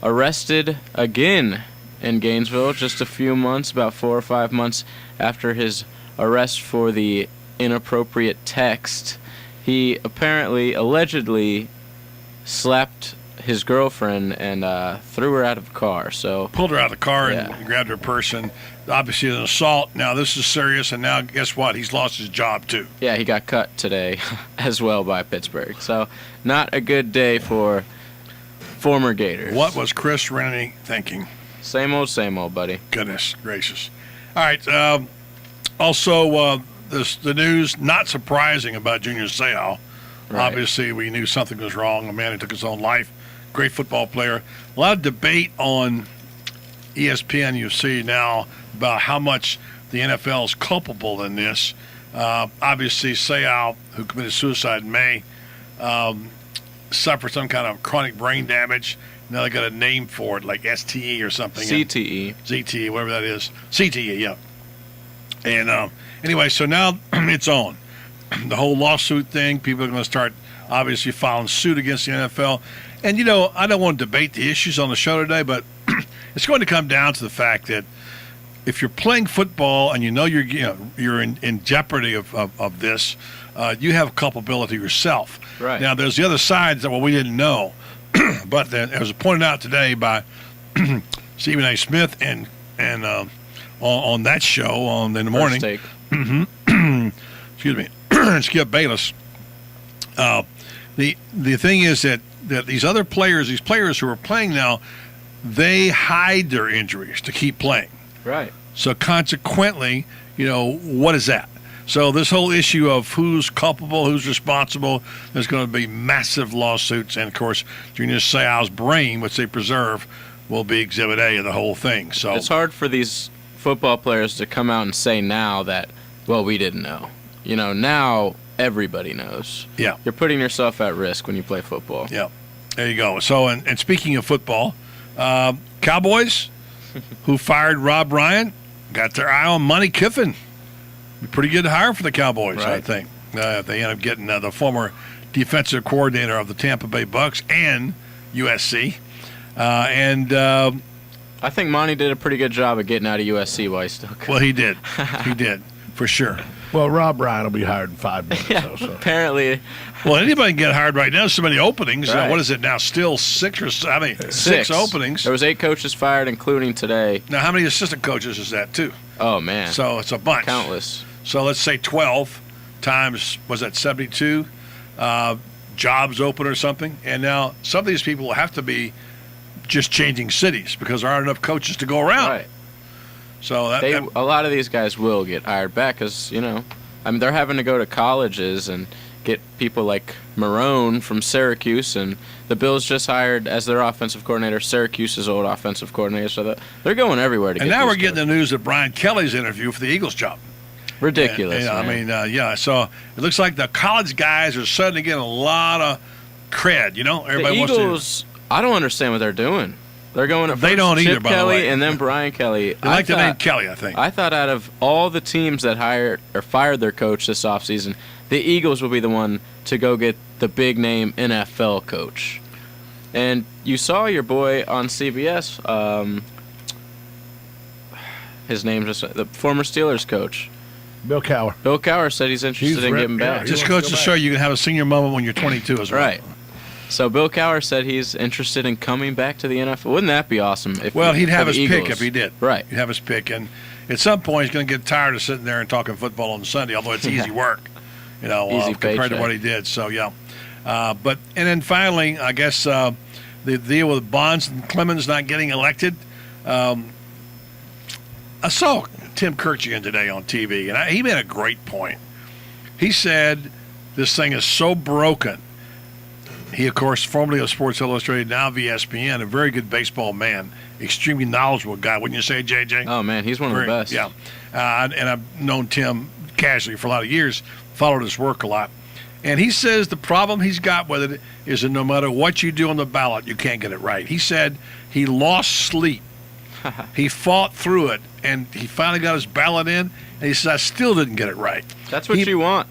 Speaker 8: arrested again in Gainesville just a few months, about 4 or 5 months after his arrest for the inappropriate text. He allegedly slapped his girlfriend and threw her out of the car. So
Speaker 7: pulled her out of the car and grabbed her purse, and obviously an assault. Now this is serious, and now guess what? He's lost his job too.
Speaker 8: Yeah, he got cut today as well by Pittsburgh. So not a good day for former Gators.
Speaker 7: What was Chris Rainey thinking?
Speaker 8: Same old, buddy.
Speaker 7: Goodness gracious. All right. Also, the news, not surprising, about Junior Seau. Right. Obviously, we knew something was wrong. A man who took his own life. Great football player. A lot of debate on ESPN, you see now, about how much the NFL is culpable in this. Obviously, Sayal, who committed suicide in May, suffered some kind of chronic brain damage. Now they got a name for it, like STE or something.
Speaker 8: CTE.
Speaker 7: ZTE, whatever that is. CTE, yeah. And anyway, so now it's on. The whole lawsuit thing, people are going to start obviously filing suit against the NFL. And, I don't want to debate the issues on the show today, but it's going to come down to the fact that if you're playing football and you're in jeopardy of this, you have culpability yourself.
Speaker 8: Right.
Speaker 7: Now, there's the other side that, we didn't know. But it was pointed out today by Stephen A. Smith and on that show in the morning.
Speaker 8: First Take.
Speaker 7: Excuse me. Skip Bayless. The thing is that these other players, these players who are playing now, they hide their injuries to keep playing.
Speaker 8: Right.
Speaker 7: So consequently, what is that? So this whole issue of who's culpable, who's responsible, there's going to be massive lawsuits. And, of course, Junior Seau's brain, which they preserve, will be Exhibit A of the whole thing. So
Speaker 8: it's hard for these football players to come out and say now that, we didn't know. Now everybody knows.
Speaker 7: Yeah.
Speaker 8: You're putting yourself at risk when you play football.
Speaker 7: Yeah. There you go. So, and speaking of football, Cowboys, who fired Rob Ryan, got their eye on Money Kiffin. Pretty good hire for the Cowboys,
Speaker 8: right.
Speaker 7: I think. They end up getting the former defensive coordinator of the Tampa Bay Bucks and USC.
Speaker 8: I think Monty did a pretty good job of getting out of USC while he's still could.
Speaker 7: Well, he did. He did, for sure.
Speaker 22: Well, Rob Ryan will be hired in 5 minutes.
Speaker 8: Yeah,
Speaker 22: so.
Speaker 8: Apparently.
Speaker 7: Well, anybody can get hired right now. So many openings.
Speaker 8: Right.
Speaker 7: What is it now? Still six openings.
Speaker 8: There was 8 coaches fired, including today.
Speaker 7: Now, how many assistant coaches is that, too?
Speaker 8: Oh, man.
Speaker 7: So it's a bunch.
Speaker 8: Countless.
Speaker 7: So let's say 12 times, was that 72 jobs open or something? And now some of these people will have to be just changing cities because there aren't enough coaches to go around.
Speaker 8: Right.
Speaker 7: So
Speaker 8: a lot of these guys will get hired back because, they're having to go to colleges and get people like Marone from Syracuse, and the Bills just hired as their offensive coordinator Syracuse's old offensive coordinator. So they're going everywhere to get.
Speaker 7: And now
Speaker 8: these
Speaker 7: we're getting the news that Brian Kelly's interview for the Eagles job.
Speaker 8: Ridiculous.
Speaker 7: So it looks like the college guys are suddenly getting a lot of cred. Everybody
Speaker 8: the Eagles, I don't understand what they're doing. They're going at
Speaker 7: they don't
Speaker 8: Chip
Speaker 7: either, by
Speaker 8: Kelly
Speaker 7: the way.
Speaker 8: and then Brian Kelly.
Speaker 7: They like the name Kelly, I think.
Speaker 8: I thought out of all the teams that hired or fired their coach this offseason, the Eagles will be the one to go get the big name NFL coach. And you saw your boy on CBS, his name just the former Steelers coach.
Speaker 22: Bill Cowher.
Speaker 8: Bill Cowher said he's interested in getting back.
Speaker 7: Just goes to show you can have a senior moment when you're 22 as well.
Speaker 8: Right. So Bill Cowher said he's interested in coming back to the NFL. Wouldn't that be awesome?
Speaker 7: He'd have his pick if he did.
Speaker 8: Right.
Speaker 7: He'd have his pick. And at some point, he's going to get tired of sitting there and talking football on Sunday, although it's easy work,
Speaker 8: easy
Speaker 7: compared to what he did. So, yeah. And then finally, I guess the deal with Bonds and Clemens not getting elected. I saw Tim Kirchian today on TV, and he made a great point. He said this thing is so broken. He, of course, formerly of Sports Illustrated, now of ESPN, a very good baseball man, extremely knowledgeable guy. Wouldn't you say, JJ?
Speaker 8: Oh, man, he's one of the best.
Speaker 7: Yeah. And I've known Tim casually for a lot of years, followed his work a lot. And he says the problem he's got with it is that no matter what you do on the ballot, you can't get it right. He said he lost sleep. He fought through it, and he finally got his ballot in, and he said, I still didn't get it right.
Speaker 8: That's what you want.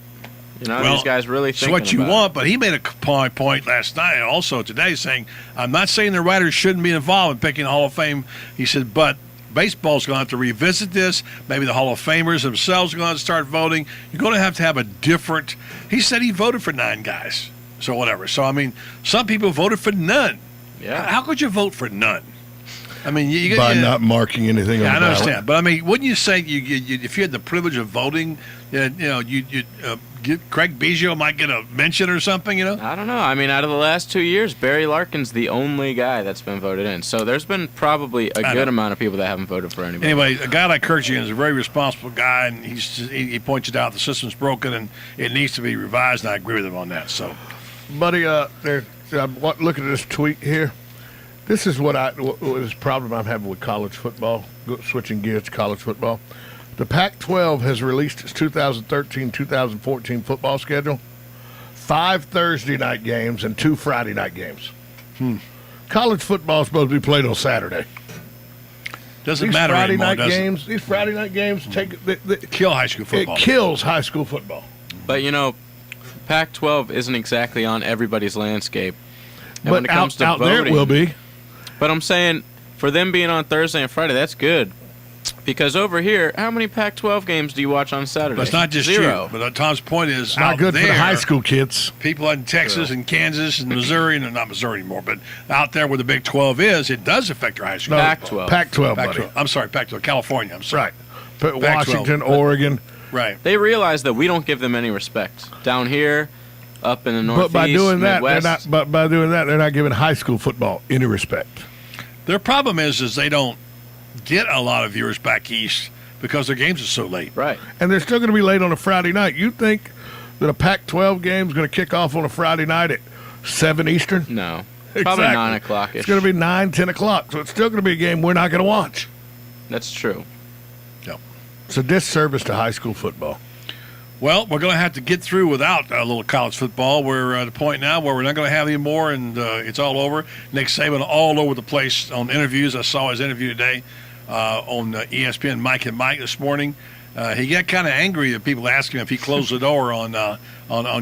Speaker 8: These guys really think
Speaker 7: it's what you want, but he made a point last night and also today saying, I'm not saying the writers shouldn't be involved in picking Hall of Fame. He said, but baseball's going to have to revisit this. Maybe the Hall of Famers themselves are going to start voting. You're going to have a different – he said he voted for 9 guys, so whatever. So, some people voted for none.
Speaker 8: Yeah.
Speaker 7: How could you vote for none?
Speaker 22: By not marking anything on the
Speaker 7: I
Speaker 22: ballot.
Speaker 7: understand. But, wouldn't you say if you had the privilege of voting, Craig Biggio might get a mention or something,
Speaker 8: I don't know. Out of the last 2 years, Barry Larkin's the only guy that's been voted in. So there's been probably a good amount of people that haven't voted for anybody.
Speaker 7: Anyway, a guy like Kirchian is a very responsible guy, and he points it out the system's broken and it needs to be revised, and I agree with him on that. So,
Speaker 22: buddy, I'm looking at this tweet here. This is what this problem I'm having with college football, switching gears to college football. The Pac-12 has released its 2013-2014 football schedule. 5 Thursday night games and 2 Friday night games. College football is supposed to be played on Saturday.
Speaker 7: Doesn't matter anymore, does it?
Speaker 22: These Friday night games
Speaker 7: kill high school football.
Speaker 22: It kills high school football.
Speaker 8: But, Pac-12 isn't exactly on everybody's landscape. And
Speaker 22: But
Speaker 8: when it comes to
Speaker 22: out
Speaker 8: voting,
Speaker 22: there it will be.
Speaker 8: But I'm saying, for them being on Thursday and Friday, that's good. Because over here, how many Pac-12 games do you watch on Saturday?
Speaker 7: But it's not just
Speaker 8: 0.
Speaker 7: you. But Tom's point is
Speaker 22: Not
Speaker 7: out
Speaker 22: good
Speaker 7: there,
Speaker 22: for the high school kids.
Speaker 7: people in Texas and Kansas and Missouri, and not Missouri anymore, but out there where the Big 12 is, it does affect your high school.
Speaker 22: No,
Speaker 8: Pac-12.
Speaker 22: Pac-12, buddy.
Speaker 7: Pac-12. I'm sorry, Pac-12. California. I'm sorry.
Speaker 22: Right. But
Speaker 7: Pac-12.
Speaker 22: Washington, Oregon.
Speaker 7: Right.
Speaker 8: They realize that we don't give them any respect. Down here, up in the Northeast,
Speaker 22: But by doing that,
Speaker 8: Midwest,
Speaker 22: they're not giving high school football any respect.
Speaker 7: Their problem is they don't get a lot of viewers back east because their games are so late.
Speaker 8: Right.
Speaker 22: And they're still going to be late on a Friday night. You think that a Pac-12 game is going to kick off on a Friday night at 7 Eastern?
Speaker 8: No.
Speaker 22: Exactly.
Speaker 8: Probably 9 o'clock.
Speaker 22: It's going to be 9, 10 o'clock. So it's still going to be a game we're not going to watch.
Speaker 8: That's true.
Speaker 7: Yep.
Speaker 22: It's a disservice to high school football.
Speaker 7: Well, we're going to have to get through without a little college football. We're at a point now where we're not going to have any more, and it's all over. Nick Saban all over the place on interviews. I saw his interview today on ESPN Mike and Mike this morning. He got kind of angry that people asked him if he closed the door on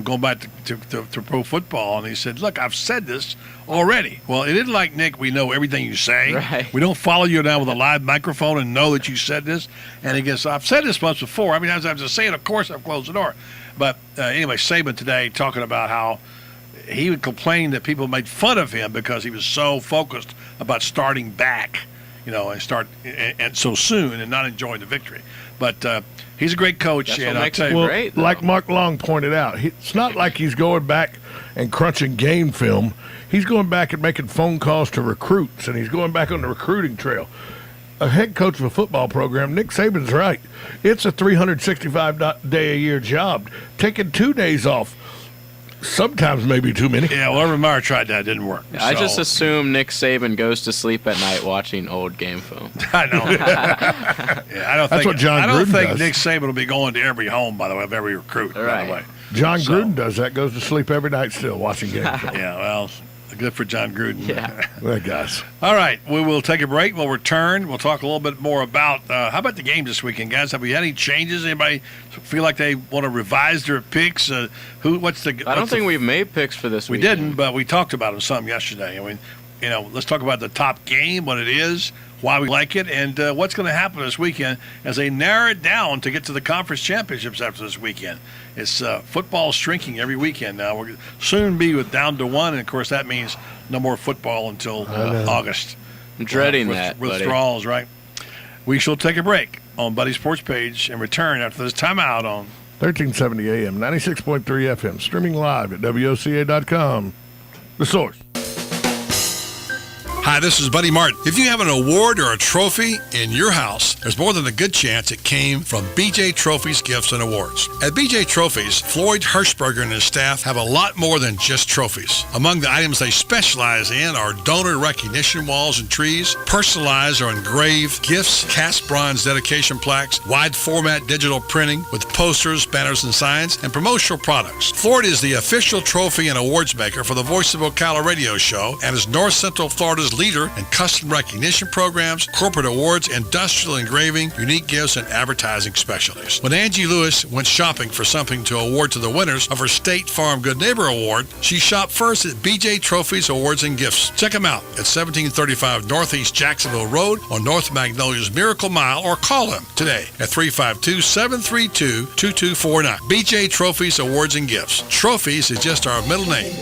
Speaker 7: going back to pro football, and he said, "Look, I've said this already." Well, it isn't like Nick. We know everything you say.
Speaker 8: Right.
Speaker 7: We don't follow you down with a live microphone and know that you said this. And he goes, "I've said this once before. I mean, as I was saying, of course, I've closed the door." But anyway, Saban today talking about how he would complain that people made fun of him because he was so focused about starting back, and so soon and not enjoying the victory. But he's a great coach,
Speaker 8: That's
Speaker 7: and
Speaker 8: what
Speaker 7: I'll
Speaker 8: makes
Speaker 7: tell
Speaker 8: him
Speaker 7: you,
Speaker 8: great, though.
Speaker 22: Like Mark Long pointed out, it's not like he's going back and crunching game film. He's going back and making phone calls to recruits, and he's going back on the recruiting trail. A head coach of a football program, Nick Saban's right. It's a 365-day-a-year job. Taking 2 days off, sometimes maybe too many.
Speaker 7: Yeah, well, Urban Meyer tried that. It didn't work.
Speaker 8: I
Speaker 7: So-
Speaker 8: just assume Nick Saban goes to sleep at night watching old game film.
Speaker 7: I know. Yeah, I don't
Speaker 22: That's
Speaker 7: think,
Speaker 22: what John
Speaker 7: I don't
Speaker 22: Gruden
Speaker 7: think
Speaker 22: does.
Speaker 7: Nick Saban will be going to every home, by the way, of every recruit, by
Speaker 8: Right.
Speaker 7: the way.
Speaker 22: John
Speaker 7: So-
Speaker 22: Gruden does that, goes to sleep every night still watching game film.
Speaker 7: Yeah, well, good for John Gruden.
Speaker 8: Yeah.
Speaker 22: Well, guys.
Speaker 7: All right, we will take a break. We'll return. We'll talk a little bit more about how about the game this weekend, guys? Have we had any changes? Anybody feel like they want to revise their picks? I don't
Speaker 8: think we've made picks for this
Speaker 7: We
Speaker 8: weekend.
Speaker 7: didn't, but we talked about them some yesterday. I mean, let's talk about the top game, what it is, why we like it, and what's going to happen this weekend as they narrow it down to get to the conference championships after this weekend. It's football shrinking every weekend now. We'll soon be down to 1, and of course that means no more football until August.
Speaker 8: I'm dreading that, buddy.
Speaker 7: Withdrawals, right? We shall take a break on Buddy's Sports Page and return after this timeout on
Speaker 22: 1370 AM, 96.3 FM, streaming live at WOCA.com. The Source.
Speaker 7: Hi, this is Buddy Martin. If you have an award or a trophy in your house, there's more than a good chance it came from BJ Trophies Gifts and Awards. At BJ Trophies, Floyd Hirschberger and his staff have a lot more than just trophies. Among the items they specialize in are donor recognition walls and trees, personalized or engraved gifts, cast bronze dedication plaques, wide format digital printing with posters, banners, and signs, and promotional products. Floyd is the official trophy and awards maker for the Voice of Ocala radio show and is North Central Florida's leader in custom recognition programs, corporate awards, industrial engraving, unique gifts, and advertising specialties. When Angie Lewis went shopping for something to award to the winners of her State Farm Good Neighbor Award, she shopped first at BJ Trophies Awards and Gifts. Check them out at 1735 Northeast Jacksonville Road on North Magnolia's Miracle Mile, or call them today at 352-732-2249. BJ Trophies Awards and Gifts. Trophies is just our middle name.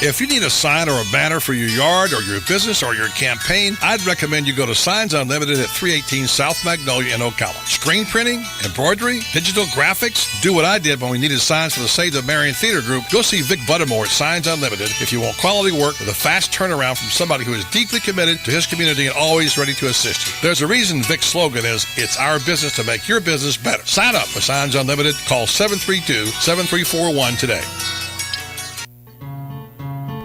Speaker 7: If you need a sign or a banner for your yard or your business or your campaign, I'd recommend you go to Signs Unlimited at 318 South Magnolia in Ocala. Screen printing, embroidery, digital graphics. Do what I did when we needed signs for the Save the Marion Theater Group. Go see Vic Buttermore at Signs Unlimited if you want quality work with a fast turnaround from somebody who is deeply committed to his community and always ready to assist you. There's a reason Vic's slogan is, "It's our business to make your business better." Sign up for Signs Unlimited. Call 732-7341 today.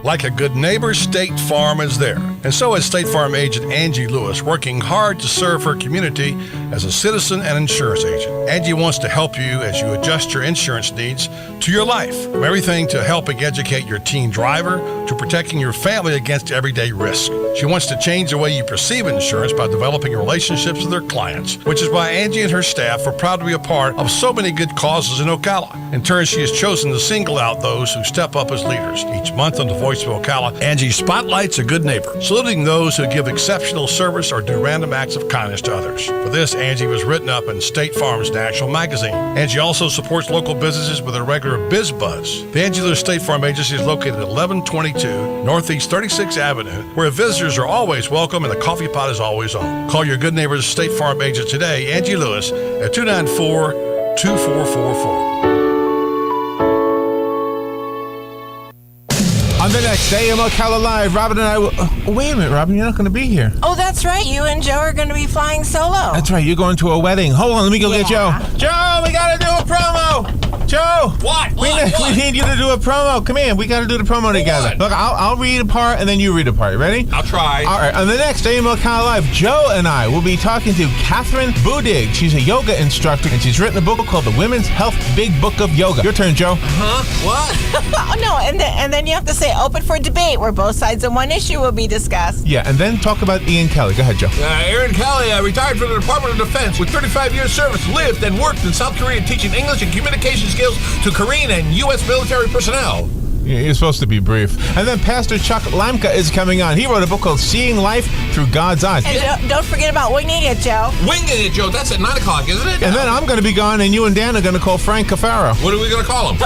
Speaker 7: Like a good neighbor, State Farm is there. And so is State Farm agent Angie Lewis, working hard to serve her community
Speaker 4: as a citizen and insurance agent. Angie wants to help you as you adjust your insurance needs to your life, from everything to helping educate your teen driver to protecting your family against everyday risk. She wants to change the way you perceive insurance by developing relationships with her clients, which is why Angie and her staff are proud to be a part of so many good causes in Ocala. In turn, she has chosen to single out those who step up as leaders. Each month on the Voice of Ocala, Angie spotlights a good neighbor, saluting those who give exceptional service or do random acts of kindness to others. For this, Angie was written up in State Farm's National Magazine. Angie also supports local businesses with a regular Biz Buzz. The Angie Lewis State Farm Agency is located at 1122 Northeast 36th Avenue, where visitors are always welcome and the coffee pot is always on. Call your good neighbor's State Farm agent today, Angie Lewis, at 294-2444.
Speaker 6: On the next AM Ocala Live, Robin and I will... wait a minute, Robin, you're not going to be here.
Speaker 9: Oh, that's right. You and Joe are going to be flying solo.
Speaker 6: That's right. You're going to a wedding. Hold on, let me go get Joe. Joe, we got to do a promo. Joe.
Speaker 4: What?
Speaker 6: We need you to do a promo. Come in. We got to do the promo together. Look, I'll read a part, and then you read a part. You ready?
Speaker 4: I'll try.
Speaker 6: All right. On the next AM Ocala Live, Joe and I will be talking to Catherine Budig. She's a yoga instructor, and she's written a book called The Women's Health Big Book of Yoga. Your turn, Joe.
Speaker 4: Huh? What?
Speaker 9: Oh, no, and then you have to say open for debate, where both sides of one issue will be discussed.
Speaker 6: Yeah, and then talk about Ian Kelly. Go ahead, Joe.
Speaker 4: Aaron Kelly retired from the Department of Defense with 35 years service, lived and worked in South Korea teaching English and communication skills to Korean and U.S. military personnel.
Speaker 6: Yeah, you're supposed to be brief. And then Pastor Chuck Lamka is coming on. He wrote a book called Seeing Life Through God's Eyes.
Speaker 9: And don't forget about Winging It, Joe.
Speaker 4: Winging It, Joe. That's at 9 o'clock, isn't it?
Speaker 6: And then I'm going to be gone, and you and Dan are going to call Frank Cafaro.
Speaker 4: What are we going to call him?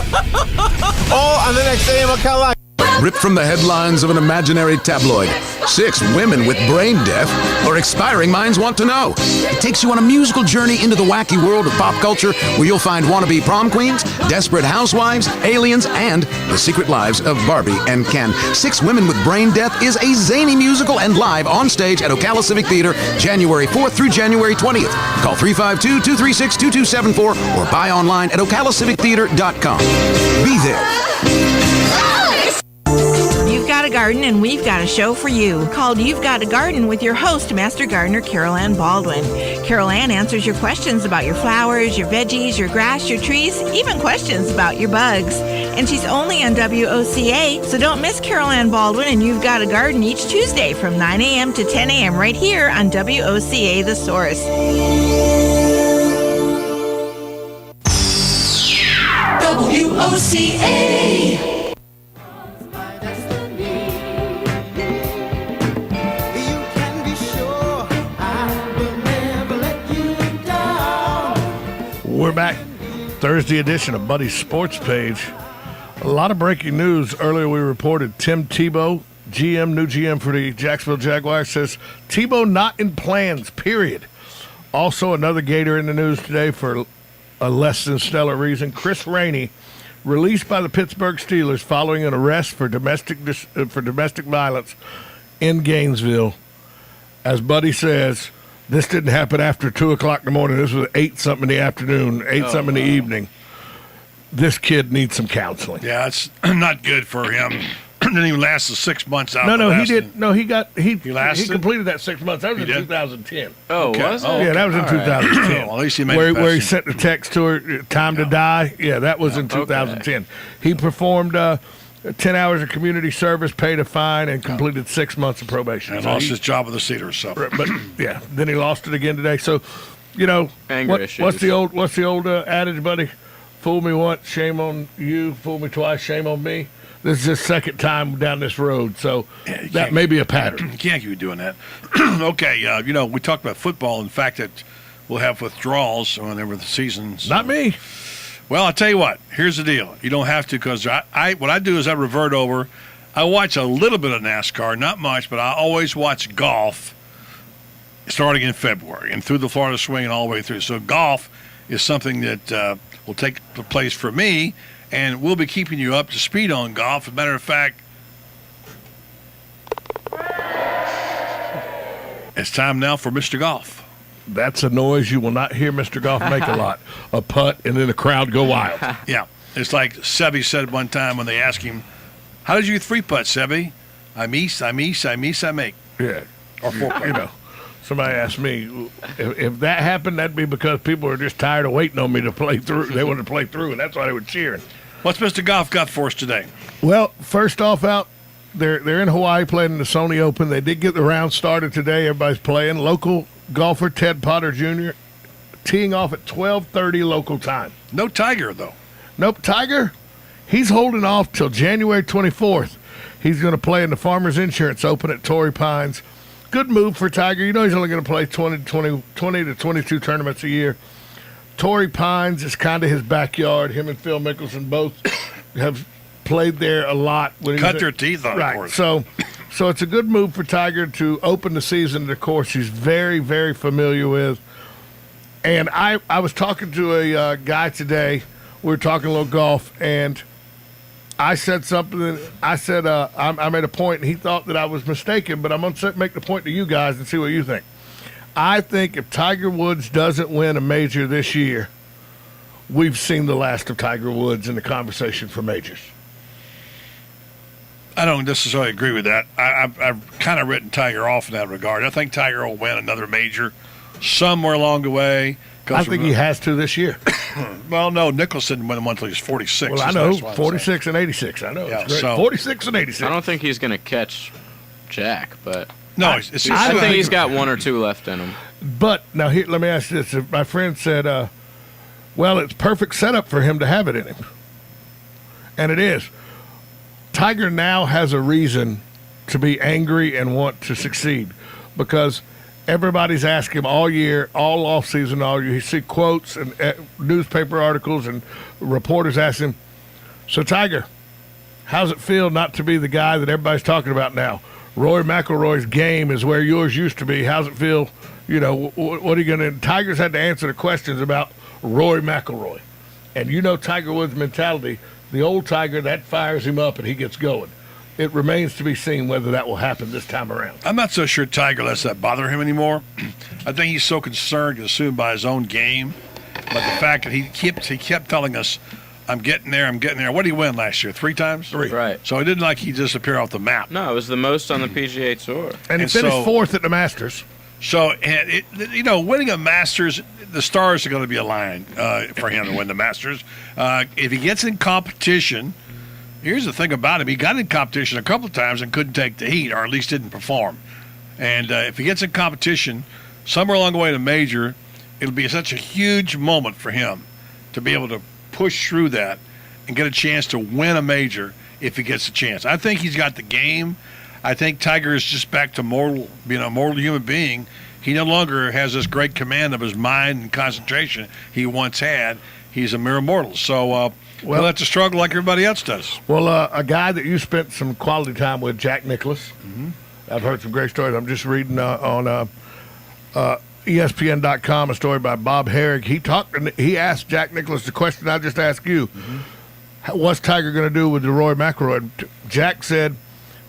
Speaker 6: All on the next AM Ocala.
Speaker 10: Ripped from the headlines of an imaginary tabloid. 6 women with brain death or expiring minds want to know. It takes you on a musical journey into the wacky world of pop culture where you'll find wannabe prom queens, desperate housewives, aliens, and the secret lives of Barbie and Ken. 6 Women with Brain Death is a zany musical and live on stage at Ocala Civic Theater, January 4th through January 20th. Call 352-236-2274 or buy online at ocalacivictheater.com. Be there.
Speaker 9: You've got a garden and we've got a show for you called You've Got a Garden with your host, Master Gardener Carol Ann Baldwin. Carol Ann answers your questions about your flowers, your veggies, your grass, your trees, even questions about your bugs. And she's only on WOCA, so don't miss Carol Ann Baldwin and You've Got a Garden each Tuesday from 9 a.m. to 10 a.m. right here on WOCA The Source.
Speaker 11: WOCA.
Speaker 22: We're back. Thursday edition of Buddy's Sports Page. A lot of breaking news. Earlier we reported Tim Tebow, new GM for the Jacksonville Jaguars, says Tebow not in plans, period. Also another Gator in the news today for a less than stellar reason. Chris Rainey, released by the Pittsburgh Steelers following an arrest for domestic violence in Gainesville. As Buddy says, this didn't happen after 2 o'clock in the morning. This was 8-something in the afternoon, 8-something in the evening. This kid needs some counseling.
Speaker 7: Yeah, it's not good for him. Didn't even last the 6 months out.
Speaker 22: He did. No, he completed that 6 months. That was in
Speaker 7: did?
Speaker 22: 2010.
Speaker 8: Oh, okay. Was it?
Speaker 22: Yeah, that was in 2010.
Speaker 7: Well, at least he made
Speaker 22: where he sent the text to her, time to die. Yeah, that was in 2010.
Speaker 8: Okay.
Speaker 22: He performed 10 hours of community service, paid a fine, and completed 6 months of probation.
Speaker 7: And lost his job with the Cedars. So.
Speaker 22: But yeah, then he lost it again today. So, what's the old adage, buddy? Fool me once, shame on you. Fool me twice, shame on me. This is his second time down this road, so that may be a pattern.
Speaker 7: You can't keep doing that. Okay, we talked about football and the fact that we'll have withdrawals whenever the season's.
Speaker 22: Not me.
Speaker 7: Well, I'll tell you what. Here's the deal. You don't have to, because what I do is I revert over. I watch a little bit of NASCAR, not much, but I always watch golf starting in February and through the Florida swing and all the way through. So golf is something that will take place for me, and we'll be keeping you up to speed on golf. As a matter of fact, it's time now for Mr. Golf.
Speaker 22: That's a noise you will not hear Mr. Golf make a lot. A putt, and then the crowd go wild.
Speaker 7: Yeah. It's like Sebi said one time when they asked him, how did you 3-putt, Sebi? I miss, I make.
Speaker 22: Yeah.
Speaker 7: Or 4-putt.
Speaker 22: Somebody asked me if that happened, that'd be because people are just tired of waiting on me to play through. They wanted to play through, and that's why they were cheering.
Speaker 7: What's Mr. Goff got for us today?
Speaker 22: Well, first off, they're in Hawaii playing in the Sony Open. They did get the round started today. Everybody's playing. Local golfer Ted Potter Jr. teeing off at 12:30 local time.
Speaker 7: No Tiger, though.
Speaker 22: Nope, Tiger, he's holding off till January 24th. He's going to play in the Farmers Insurance Open at Torrey Pines. Good move for Tiger. You know he's only going to play 20 to 22 tournaments a year. Torrey Pines is kind of his backyard. Him and Phil Mickelson both have played there a lot.
Speaker 7: Cut their teeth on it,
Speaker 22: right.
Speaker 7: Of course.
Speaker 22: So it's a good move for Tiger to open the season at a course he's very, very familiar with. And I was talking to a guy today. We were talking a little golf, and I said something. I said I made a point, and he thought that I was mistaken, but I'm going to make the point to you guys and see what you think. I think if Tiger Woods doesn't win a major this year, we've seen the last of Tiger Woods in the conversation for majors.
Speaker 7: I don't necessarily agree with that. I've kind of written Tiger off in that regard. I think Tiger will win another major somewhere along the way.
Speaker 22: I think he has to this year.
Speaker 7: Well, no, Nicholson went until he's 46.
Speaker 22: Well, I know, 46 and 86. I know.
Speaker 7: Yeah,
Speaker 22: it's great.
Speaker 7: so,
Speaker 22: 46 and 86.
Speaker 8: I don't think he's going to catch Jack, but
Speaker 7: no,
Speaker 8: I think he's got one or two left in him.
Speaker 22: But now here, let me ask you this. My friend said, well, it's perfect setup for him to have it in him. And it is. Tiger now has a reason to be angry and want to succeed because everybody's asked him all year, all offseason, all year. You see quotes and newspaper articles and reporters ask him, so Tiger, how's it feel not to be the guy that everybody's talking about now? Rory McIlroy's game is where yours used to be. How's it feel? You know, what are you going to – Tiger's had to answer the questions about Rory McIlroy. And you know Tiger Woods' mentality, the old Tiger, that fires him up and he gets going. It remains to be seen whether that will happen this time around.
Speaker 7: I'm not so sure Tiger lets that bother him anymore. I think he's so concerned, consumed by his own game. But the fact that he kept telling us, I'm getting there. What did he win last year? 3 times?
Speaker 22: 3.
Speaker 8: Right.
Speaker 7: So it didn't like he disappeared off the map.
Speaker 8: No, it was the most on the PGA Tour.
Speaker 22: And he finished 4th at the Masters.
Speaker 7: So, winning a Masters, the stars are going to be aligned for him to win the Masters. If he gets in competition, here's the thing about him. He got in competition a couple of times and couldn't take the heat, or at least didn't perform. And if he gets in competition, somewhere along the way to major, it'll be such a huge moment for him to be able to push through that and get a chance to win a major if he gets a chance. I think he's got the game. I think Tiger is just back to being a mortal human being. He no longer has this great command of his mind and concentration he once had. He's a mere mortal. So he'll have to struggle like everybody else does.
Speaker 22: Well, a guy that you spent some quality time with, Jack Nicklaus. Mm-hmm. I've heard some great stories. I'm just reading on ESPN.com a story by Bob Herrig. He asked Jack Nicklaus the question I just asked you. Mm-hmm. What's Tiger going to do with the Rory McIlroy? Jack said,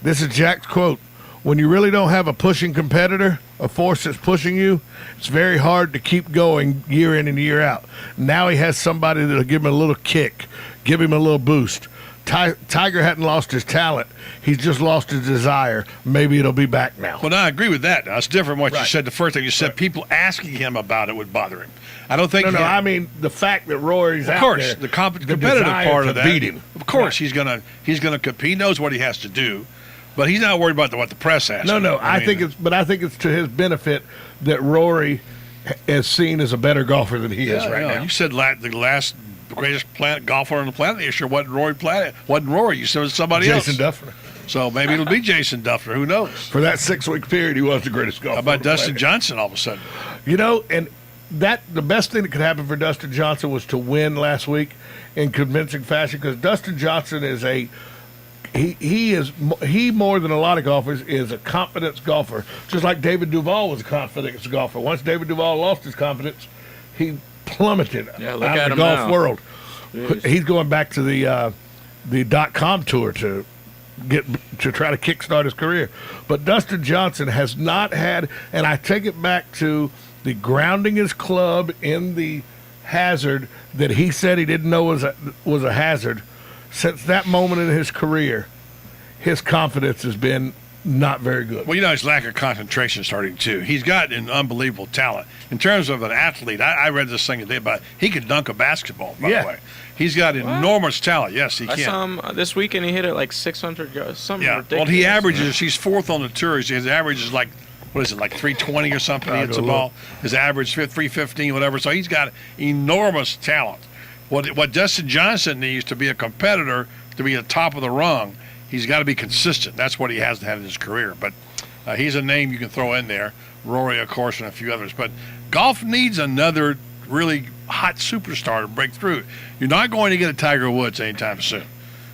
Speaker 22: this is Jack's quote, when you really don't have a pushing competitor, a force that's pushing you, it's very hard to keep going year in and year out. Now he has somebody that'll give him a little kick, give him a little boost. Tiger hadn't lost his talent. He's just lost his desire. Maybe it'll be back now.
Speaker 7: Well, no, I agree with that. That's different from what you said the first thing. You said people asking him about it would bother him. I don't think.
Speaker 22: No, I mean the fact that Rory's
Speaker 7: out there. Of course, the competitive part of that.
Speaker 22: Beat him.
Speaker 7: Of course, he's gonna compete. He knows what he has to do, but he's not worried about what the press asks.
Speaker 22: No. I think it's to his benefit that Rory is seen as a better golfer than he is right now.
Speaker 7: You said the last greatest golfer on the planet this year wasn't Rory. You said it was somebody else.
Speaker 22: Jason Duffner.
Speaker 7: So maybe it'll be Jason Duffner. Who knows?
Speaker 22: For that 6-week period, he was the greatest golfer.
Speaker 7: How about Dustin Johnson all of a sudden?
Speaker 22: And the best thing that could happen for Dustin Johnson was to win last week in convincing fashion, because Dustin Johnson is he more than a lot of golfers is a confidence golfer, just like David Duval was a confidence golfer. Once David Duval lost his confidence, he plummeted out of the golf world. Jeez. He's going back to the .com tour to try to kickstart his career. But Dustin Johnson has not had, and I take it back to the grounding his club in the hazard that he said he didn't know was a hazard. Since that moment in his career, his confidence has been not very good.
Speaker 7: Well, his lack of concentration starting too. He's got an unbelievable talent. In terms of an athlete, I read this thing today about he could dunk a basketball, by the way. He's got enormous talent. Yes, he can.
Speaker 8: I saw him this weekend. He hit it like 600 yards. Something ridiculous.
Speaker 7: Well, he averages, he's fourth on the tour. His average is like, what is it, like 320 or something? He hits the ball. His average 315, whatever. So he's got enormous talent. What Dustin Johnson needs to be a competitor, to be at the top of the rung, he's got to be consistent. That's what he hasn't had in his career. But he's a name you can throw in there. Rory, of course, and a few others. But golf needs another really hot superstar to break through. You're not going to get a Tiger Woods anytime soon.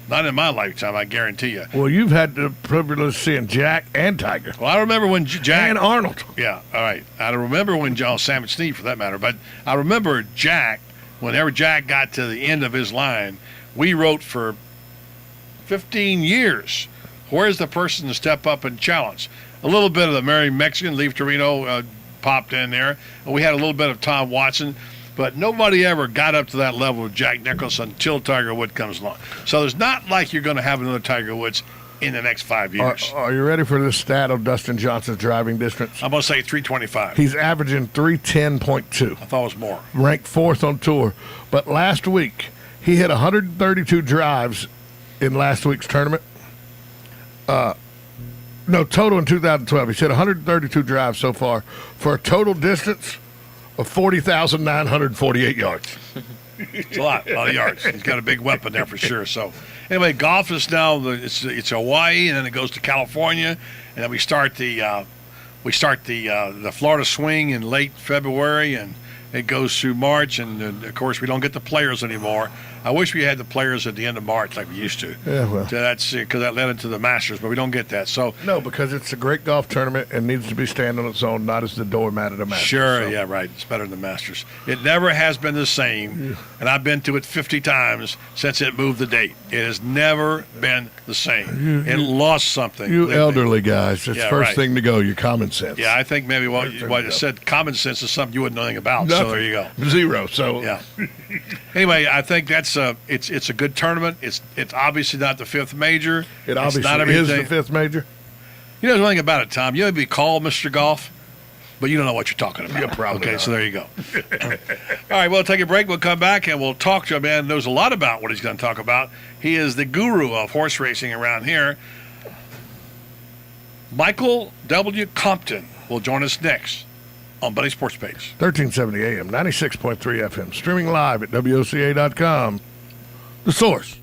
Speaker 7: Not in my lifetime, I guarantee you.
Speaker 22: Well, you've had the privilege of seeing Jack and Tiger.
Speaker 7: Well, I remember when Jack...
Speaker 22: And Arnold.
Speaker 7: Yeah, all right. I remember when Sam and Steve, for that matter. But I remember Jack, whenever Jack got to the end of his line, we wrote for 15 years, where's the person to step up and challenge? A little bit of the Merry Mexican, Leaf Torino, popped in there. And we had a little bit of Tom Watson. But nobody ever got up to that level of Jack Nicklaus until Tiger Woods comes along. So there's not like you're going to have another Tiger Woods in the next 5 years.
Speaker 22: Are you ready for this stat of Dustin Johnson's driving distance?
Speaker 7: I'm going to say 325.
Speaker 22: He's averaging 310.2.
Speaker 7: I thought it was more.
Speaker 22: Ranked fourth on tour. But last week, he hit 132 drives in last week's tournament. Total in 2012. He's hit 132 drives so far for a total distance of 40,948 yards.
Speaker 7: It's a lot of yards. He's got a big weapon there for sure. So, anyway, golf is now it's Hawaii, and then it goes to California, and then we start the Florida Swing in late February, and it goes through March, and of course we don't get the players anymore. I wish we had the players at the end of March like we used to.
Speaker 22: Yeah, well.
Speaker 7: So that's because that led into the Masters, but we don't get that. So
Speaker 22: no, because it's a great golf tournament and needs to be standing on its own, not as the doormat of the Masters.
Speaker 7: Sure,
Speaker 22: so.
Speaker 7: Yeah, right. It's better than the Masters. It never has been the same, and I've been to it 50 times since it moved the date. It has never been the same. It lost something.
Speaker 22: You elderly guys, it's first
Speaker 7: right.
Speaker 22: thing to go, your common sense.
Speaker 7: Yeah, I think maybe what I said, common sense is something you wouldn't know anything about.
Speaker 22: Nothing.
Speaker 7: So there you go.
Speaker 22: Zero. So
Speaker 7: yeah. Anyway, I think that's it's a good tournament. It's obviously not the fifth major.
Speaker 22: It obviously is the fifth major.
Speaker 7: You know something about it, Tom. You may be called Mr. Golf, but you don't know what you're talking about.
Speaker 22: You're probably
Speaker 7: okay, so there you go. All right, we'll take a break. We'll come back and we'll talk to a man who knows a lot about what he's going to talk about. He is the guru of horse racing around here. Michael W. Compton will join us next on Buddy Sports Page.
Speaker 22: 1370 AM, 96.3 FM, streaming live at WOCA.com. The Source.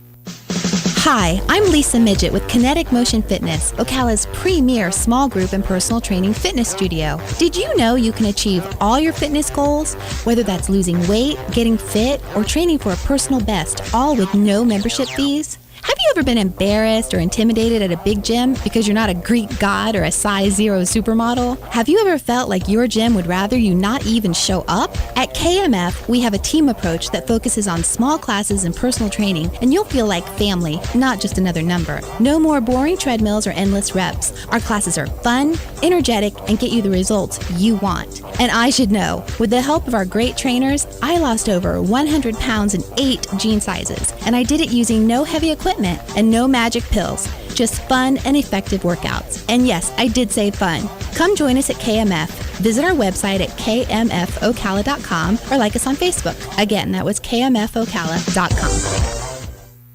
Speaker 11: Hi, I'm Lisa Midget with Kinetic Motion Fitness, Ocala's premier small group and personal training fitness studio. Did you know you can achieve all your fitness goals, whether that's losing weight, getting fit, or training for a personal best, all with no membership fees? Have you ever been embarrassed or intimidated at a big gym because you're not a Greek god or a size 0 supermodel? Have you ever felt like your gym would rather you not even show up? At KMF, we have a team approach that focuses on small classes and personal training, and you'll feel like family, not just another number. No more boring treadmills or endless reps. Our classes are fun, energetic, and get you the results you want. And I should know, with the help of our great trainers, I lost over 100 pounds in 8 jean sizes, and I did it using no heavy equipment and no magic pills, just fun and effective workouts. And yes, I did say fun. Come join us at KMF. Visit our website at kmfocala.com or like us on Facebook. Again, that was kmfocala.com.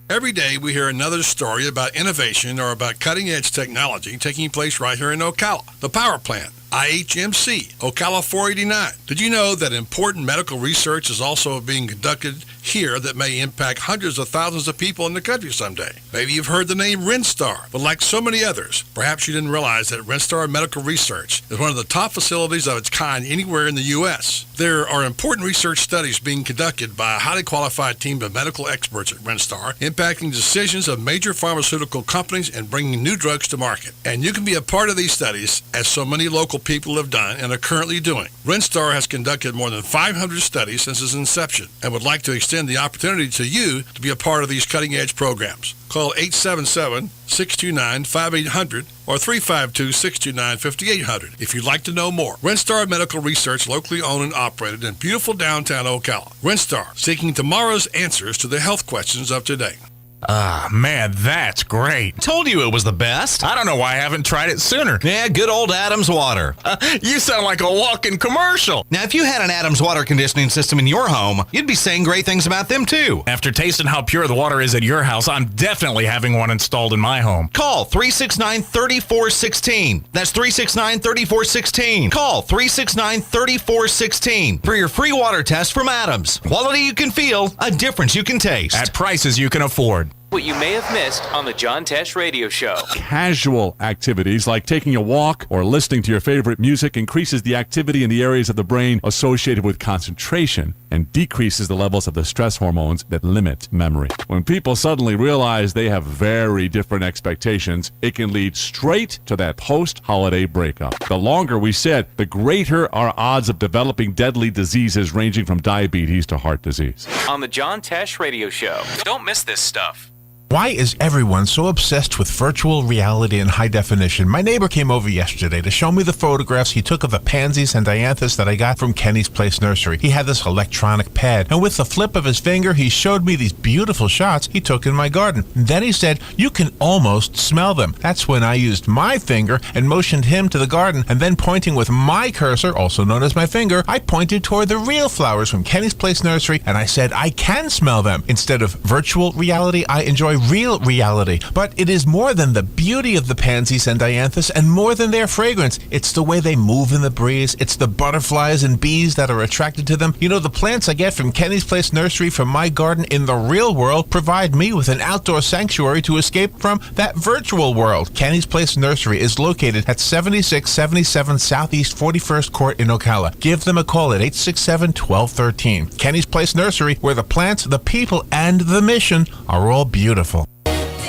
Speaker 7: Every day we hear another story about innovation or about cutting-edge technology taking place right here in Ocala. The power plant, IHMC, Ocala 489. Did you know that important medical research is also being conducted here that may impact hundreds of thousands of people in the country someday? Maybe you've heard the name Renstar, but like so many others, perhaps you didn't realize that Renstar Medical Research is one of the top facilities of its kind anywhere in the U.S. There are important research studies being conducted by a highly qualified team of medical experts at Renstar, impacting decisions of major pharmaceutical companies and bringing new drugs to market. And you can be a part of these studies, as so many local people have done and are currently doing. Renstar has conducted more than 500 studies since its inception and would like to extend the opportunity to you to be a part of these cutting-edge programs. Call 877-629-5800 or 352-629-5800 if you'd like to know more. Renstar Medical Research, locally owned and operated in beautiful downtown Ocala. Renstar, seeking tomorrow's answers to the health questions of today.
Speaker 12: Ah, man, that's great.
Speaker 13: Told you it was the best.
Speaker 12: I don't know why I haven't tried it sooner.
Speaker 13: Yeah, good old Adams Water.
Speaker 12: You sound like a walking commercial.
Speaker 13: Now, if you had an Adams water conditioning system in your home, you'd be saying great things about them, too.
Speaker 12: After tasting how pure the water is at your house, I'm definitely having one installed in my home.
Speaker 13: Call 369-3416. That's 369-3416. Call 369-3416 for your free water test from Adams. Quality you can feel, a difference you can taste.
Speaker 12: At prices you can afford.
Speaker 15: What you may have missed on the John Tesh Radio Show.
Speaker 18: Casual activities like taking a walk or listening to your favorite music increases the activity in the areas of the brain associated with concentration and decreases the levels of the stress hormones that limit memory. When people suddenly realize they have very different expectations, it can lead straight to that post-holiday breakup. The longer we sit, the greater our odds of developing deadly diseases ranging from diabetes to heart disease.
Speaker 15: On the John Tesh Radio Show. Don't miss this stuff.
Speaker 6: Why is everyone so obsessed with virtual reality and high definition? My neighbor came over yesterday to show me the photographs he took of the pansies and dianthus that I got from Kenny's Place Nursery. He had this electronic pad, and with the flip of his finger, he showed me these beautiful shots he took in my garden. And then he said, you can almost smell them. That's when I used my finger and motioned him to the garden, and then pointing with my cursor, also known as my finger, I pointed toward the real flowers from Kenny's Place Nursery, and I said, I can smell them. Instead of virtual reality, I enjoy real reality. But it is more than the beauty of the pansies and dianthus and more than their fragrance. It's the way they move in the breeze. It's the butterflies and bees that are attracted to them. You know, the plants I get from Kenny's Place Nursery from my garden in the real world provide me with an outdoor sanctuary to escape from that virtual world. Kenny's Place Nursery is located at 7677 Southeast 41st Court in Ocala. Give them a call at 867-1213. Kenny's Place Nursery, where the plants, the people, and the mission are all beautiful.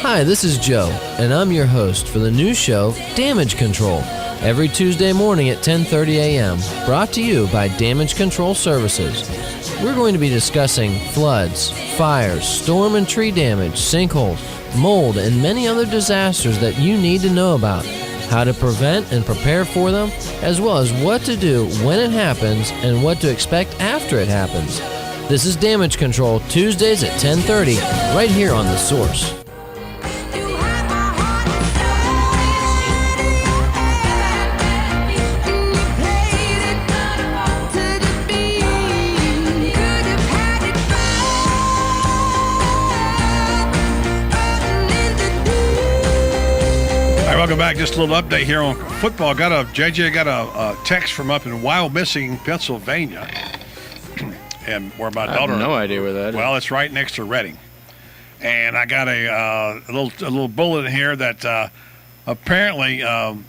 Speaker 19: Hi, this is Joe, and I'm your host for the new show, Damage Control, every Tuesday morning at 10:30 a.m., brought to you by Damage Control Services. We're going to be discussing floods, fires, storm and tree damage, sinkholes, mold, and many other disasters that you need to know about, how to prevent and prepare for them, as well as what to do when it happens and what to expect after it happens. This is Damage Control, Tuesdays at 10:30, right here on The Source.
Speaker 7: Welcome back. Just a little update here on football. JJ got a text from up in Wyomissing, Pennsylvania, and where my daughter.
Speaker 8: I have no idea where that is.
Speaker 7: Well, it's right next to Reading, and I got a little bulletin here that apparently when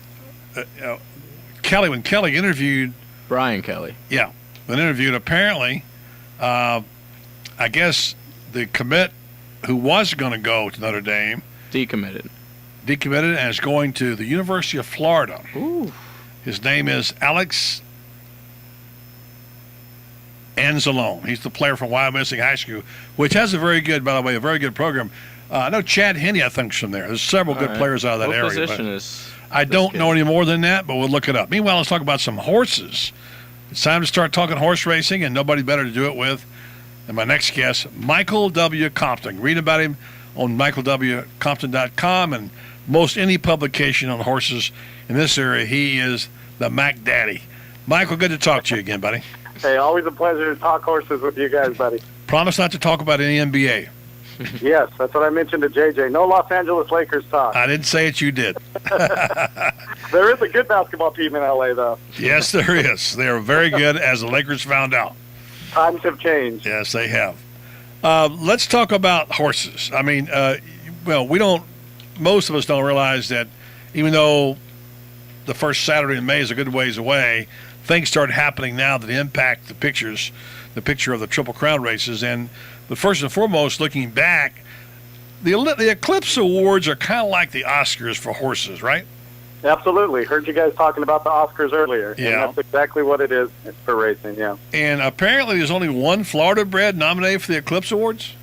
Speaker 7: Kelly interviewed
Speaker 8: Brian Kelly.
Speaker 7: Yeah, when interviewed, apparently, I guess the commit who was going to go to Notre Dame decommitted and is going to the University of Florida.
Speaker 8: Ooh.
Speaker 7: His name is Alex Anzalone. He's the player from Wyomissing High School, which has a very good program. I know Chad Henney, I think, is from there. There's several good players out of that area.
Speaker 8: What position is
Speaker 7: I don't know any more than that, but we'll look it up. Meanwhile, let's talk about some horses. It's time to start talking horse racing, and nobody better to do it with than my next guest, Michael W. Compton. Read about him on michaelwcompton.com and most any publication on horses in this area. He is the Mac Daddy. Michael, good to talk to you again, buddy.
Speaker 21: Hey, always a pleasure to talk horses with you guys, buddy.
Speaker 7: Promise not to talk about any NBA.
Speaker 21: Yes, that's what I mentioned to JJ. No Los Angeles Lakers talk.
Speaker 7: I didn't say it, you did.
Speaker 21: There is a good basketball team in LA, though.
Speaker 7: Yes, there is. They are very good, as the Lakers found out.
Speaker 21: Times have changed.
Speaker 7: Yes, they have. Let's talk about horses. I mean, most of us don't realize that even though the first Saturday in May is a good ways away, things start happening now that impact the picture of the Triple Crown races. And first and foremost, looking back, the Eclipse Awards are kind of like the Oscars for horses, right?
Speaker 21: Absolutely. Heard you guys talking about the Oscars earlier.
Speaker 7: Yeah.
Speaker 21: And that's exactly what it is for racing, yeah.
Speaker 7: And apparently there's only one Florida bred nominated for the Eclipse Awards?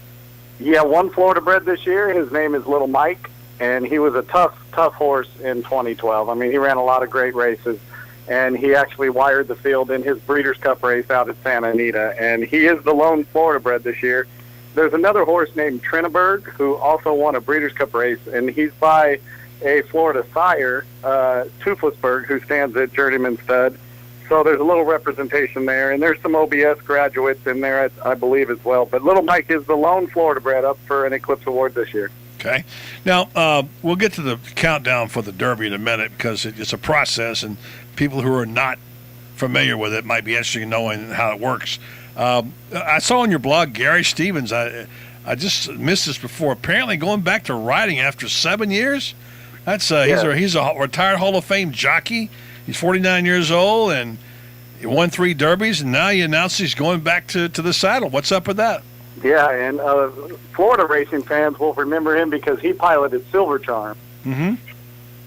Speaker 21: Yeah, one Florida bred this year. His name is Little Mike, and he was a tough horse in 2012. I mean, he ran a lot of great races, and he actually wired the field in his Breeders' Cup race out at Santa Anita. And he is the lone Florida bred this year. there's another horse named Trinaberg who also won a Breeders' Cup race, and he's by a Florida sire, Toothlessburg, who stands at Journeyman Stud. So there's a little representation there, and there's some OBS graduates in there, I believe, as well. But Little Mike is the lone Florida bred up for an Eclipse Award this year.
Speaker 7: Okay. Now, we'll get to the countdown for the Derby in a minute because it's a process, and people who are not familiar with it might be interested in knowing how it works. I saw on your blog, Gary Stevens, I just missed this before, apparently going back to riding after 7 years. That's he's a retired Hall of Fame jockey. He's 49 years old, and he won 3 derbies, and now he announced he's going back to the saddle. What's up with that?
Speaker 21: Yeah, and Florida racing fans will remember him because he piloted Silver Charm.
Speaker 7: Mm-hmm.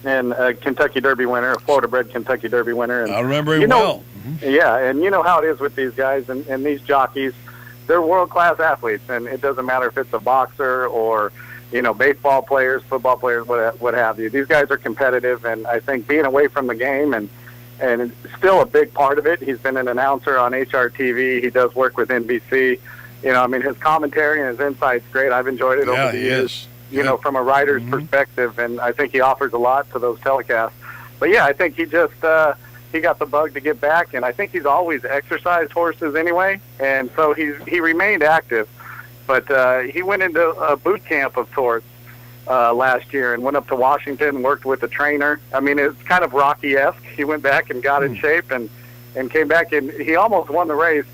Speaker 21: And a Kentucky Derby winner, a Florida-bred Kentucky Derby winner. And
Speaker 7: I remember him well.
Speaker 21: Yeah, and you know how it is with these guys and these jockeys. They're world-class athletes, and it doesn't matter if it's a boxer or, baseball players, football players, what have you. These guys are competitive, and I think being away from the game and it's still a big part of it. He's been an announcer on HRTV. He does work with NBC. His commentary and his insight's great. I've enjoyed it over the years. From a rider's perspective, and I think he offers a lot to those telecasts. But yeah, I think he just he got the bug to get back, and I think he's always exercised horses anyway, and so he remained active. But he went into a boot camp of sorts last year and went up to Washington and worked with a trainer. I mean, it's kind of Rocky-esque. He went back and got in shape and came back, and he almost won the race.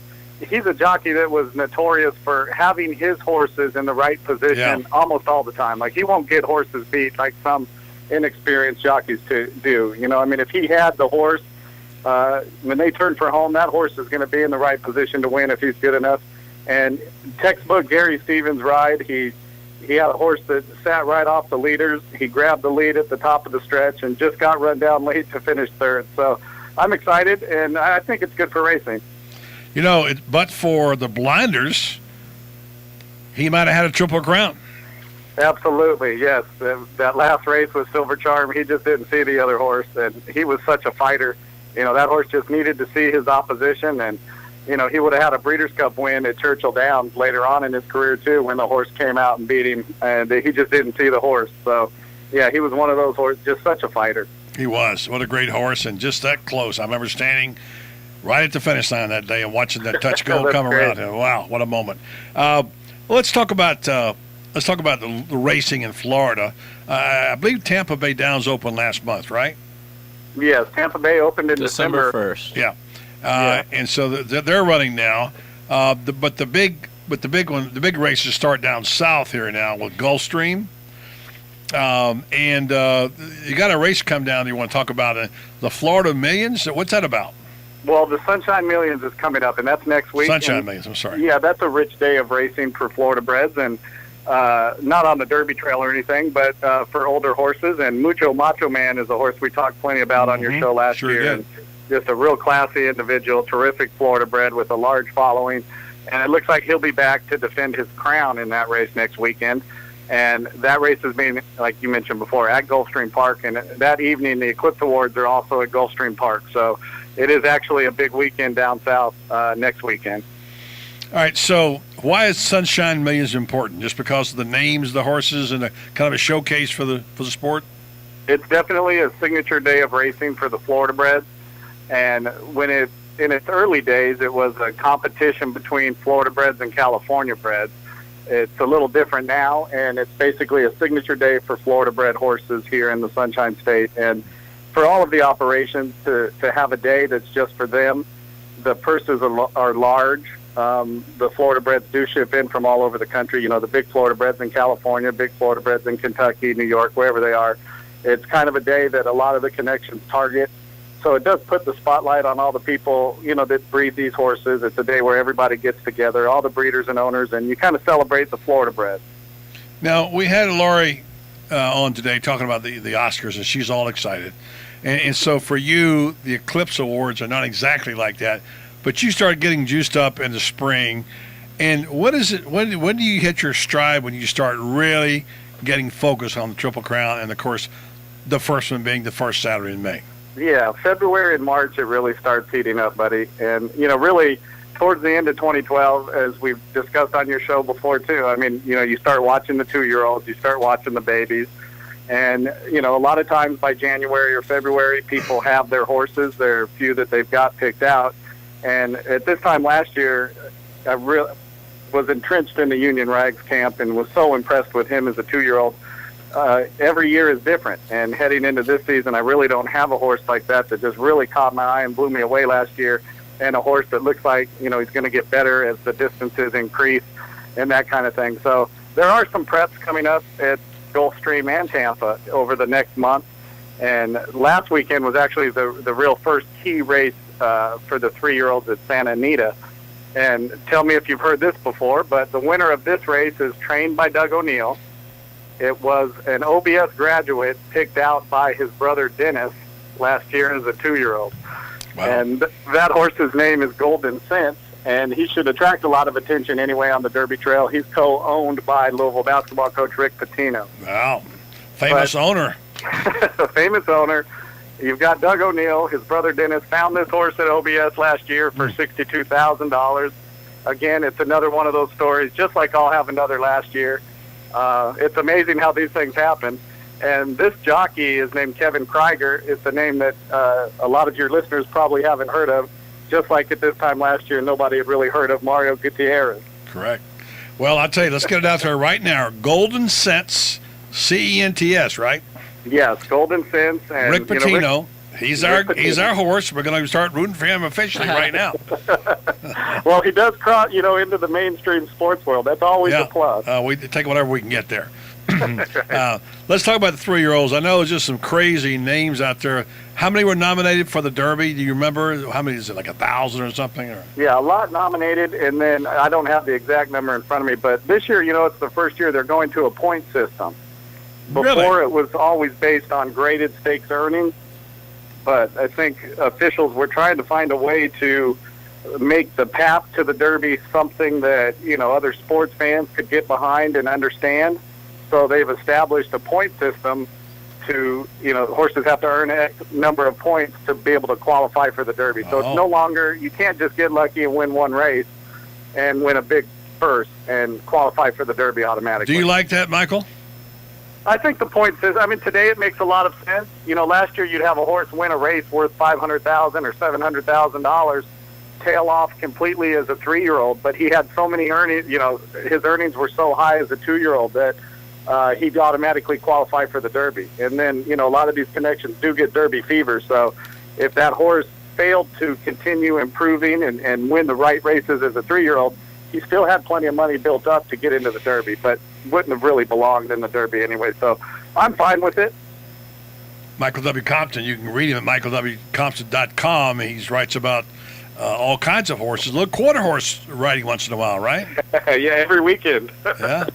Speaker 21: He's a jockey that was notorious for having his horses in the right position almost all the time. Like, he won't get horses beat like some inexperienced jockeys do. If he had the horse, when they turn for home, that horse is going to be in the right position to win if he's good enough. And textbook Gary Stevens ride, he had a horse that sat right off the leaders. He grabbed the lead at the top of the stretch and just got run down late to finish third. So I'm excited, and I think it's good for racing.
Speaker 7: But for the blinders, he might have had a Triple Crown.
Speaker 21: Absolutely, yes. That last race with Silver Charm, he just didn't see the other horse, and he was such a fighter. That horse just needed to see his opposition, and, he would have had a Breeders' Cup win at Churchill Downs later on in his career, too, when the horse came out and beat him, and he just didn't see the horse. So, yeah, he was one of those horses, just such a fighter.
Speaker 7: He was. What a great horse, and just that close. I remember standing right at the finish line that day and watching that touch goal come around. Wow, what a moment! Let's talk about the racing in Florida. I believe Tampa Bay Downs opened last month, right?
Speaker 21: Yes, Tampa Bay opened in December
Speaker 8: 1st.
Speaker 7: Yeah, and so they're running now. But the big races start down south here now with Gulfstream. And you got a race come down you want to talk about, the Florida Millions. What's that about?
Speaker 21: Well, the Sunshine Millions is coming up, and that's next week.
Speaker 7: Sunshine Millions, I'm sorry.
Speaker 21: Yeah, that's a rich day of racing for Florida breds, and not on the Derby Trail or anything, but for older horses. And Mucho Macho Man is a horse we talked plenty about on your show last year. And just a real classy individual, terrific Florida bred with a large following. And it looks like he'll be back to defend his crown in that race next weekend. And that race is being, like you mentioned before, at Gulfstream Park. And that evening, the Eclipse Awards are also at Gulfstream Park. So it is actually a big weekend down south next weekend.
Speaker 7: All right, so why is Sunshine Millions important? Just because of the names of the horses and a kind of a showcase for the sport?
Speaker 21: It's definitely a signature day of racing for the Florida breds. And when in its early days, it was a competition between Florida breds and California breds. It's a little different now, and it's basically a signature day for Florida bred horses here in the Sunshine State. And for all of the operations to have a day that's just for them, the purses are large. The Florida breds do ship in from all over the country. The big Florida breds in California, big Florida breds in Kentucky, New York, wherever they are. It's kind of a day that a lot of the connections target. So it does put the spotlight on all the people, that breed these horses. It's a day where everybody gets together, all the breeders and owners, and you kind of celebrate the Florida breds.
Speaker 7: Now, we had Lori on today talking about the Oscars, and she's all excited. And so for you, the Eclipse Awards are not exactly like that, but you started getting juiced up in the spring. And what is it? When do you hit your stride when you start really getting focused on the Triple Crown, and of course, the first one being the first Saturday in May?
Speaker 21: Yeah, February and March, it really starts heating up, buddy. And, really, towards the end of 2012, as we've discussed on your show before too, I mean, you start watching the 2-year-olds, you start watching the babies, and, a lot of times by January or February, people have their horses. There are a few that they've got picked out. And at this time last year, I was entrenched in the Union Rags camp and was so impressed with him as a 2-year-old. Every year is different, and heading into this season, I really don't have a horse like that just really caught my eye and blew me away last year, and a horse that looks like, he's going to get better as the distances increase and that kind of thing. So there are some preps coming up at Gulfstream and Tampa over the next month, and last weekend was actually the real first key race for the 3-year-olds at Santa Anita. And tell me if you've heard this before, but the winner of this race is trained by Doug O'Neill. It was an OBS graduate picked out by his brother Dennis last year as a 2-year-old. Wow. And that horse's name is Golden Sense, and he should attract a lot of attention anyway on the Derby Trail. He's co-owned by Louisville basketball coach Rick Pitino.
Speaker 7: Wow. Famous owner.
Speaker 21: Famous owner. You've got Doug O'Neill. His brother Dennis found this horse at OBS last year for $62,000. Again, it's another one of those stories, just like I'll have another last year. It's amazing how these things happen. And this jockey is named Kevin Krieger. It's a name that a lot of your listeners probably haven't heard of, just like at this time last year, nobody had really heard of Mario Gutierrez.
Speaker 7: Correct. Well, I'll tell you, let's get it out there right now. Golden Sense, CENTS, right?
Speaker 21: Yes, Golden Sense. And,
Speaker 7: Rick Pitino. He's our horse. We're going to start rooting for him officially right now.
Speaker 21: Well, he does cross, into the mainstream sports world. That's always a plus.
Speaker 7: We take whatever we can get there. Let's talk about the 3-year-olds. I know there's just some crazy names out there. How many were nominated for the Derby? Do you remember? How many is it, like 1,000 or something? Or?
Speaker 21: Yeah, a lot nominated, and then I don't have the exact number in front of me, but this year, it's the first year they're going to a point system. Before it was always based on graded stakes earnings, but I think officials were trying to find a way to make the path to the Derby something that, other sports fans could get behind and understand. So they've established a point system to, horses have to earn a number of points to be able to qualify for the Derby. So it's no longer, you can't just get lucky and win one race and win a big purse and qualify for the Derby automatically.
Speaker 7: Do you like that, Michael?
Speaker 21: I think the point says, today it makes a lot of sense. Last year you'd have a horse win a race worth $500,000 or $700,000, tail off completely as a 3-year-old, but he had so many earnings, his earnings were so high as a 2-year-old that he'd automatically qualify for the Derby. And then, a lot of these connections do get Derby fever. So if that horse failed to continue improving and win the right races as a 3-year-old, he still had plenty of money built up to get into the Derby, but wouldn't have really belonged in the Derby anyway. So I'm fine with it.
Speaker 7: Michael W. Compton, you can read him at michaelwcompton.com. He writes about all kinds of horses. A little quarter horse riding once in a while, right?
Speaker 21: Yeah, every weekend.
Speaker 7: Yeah.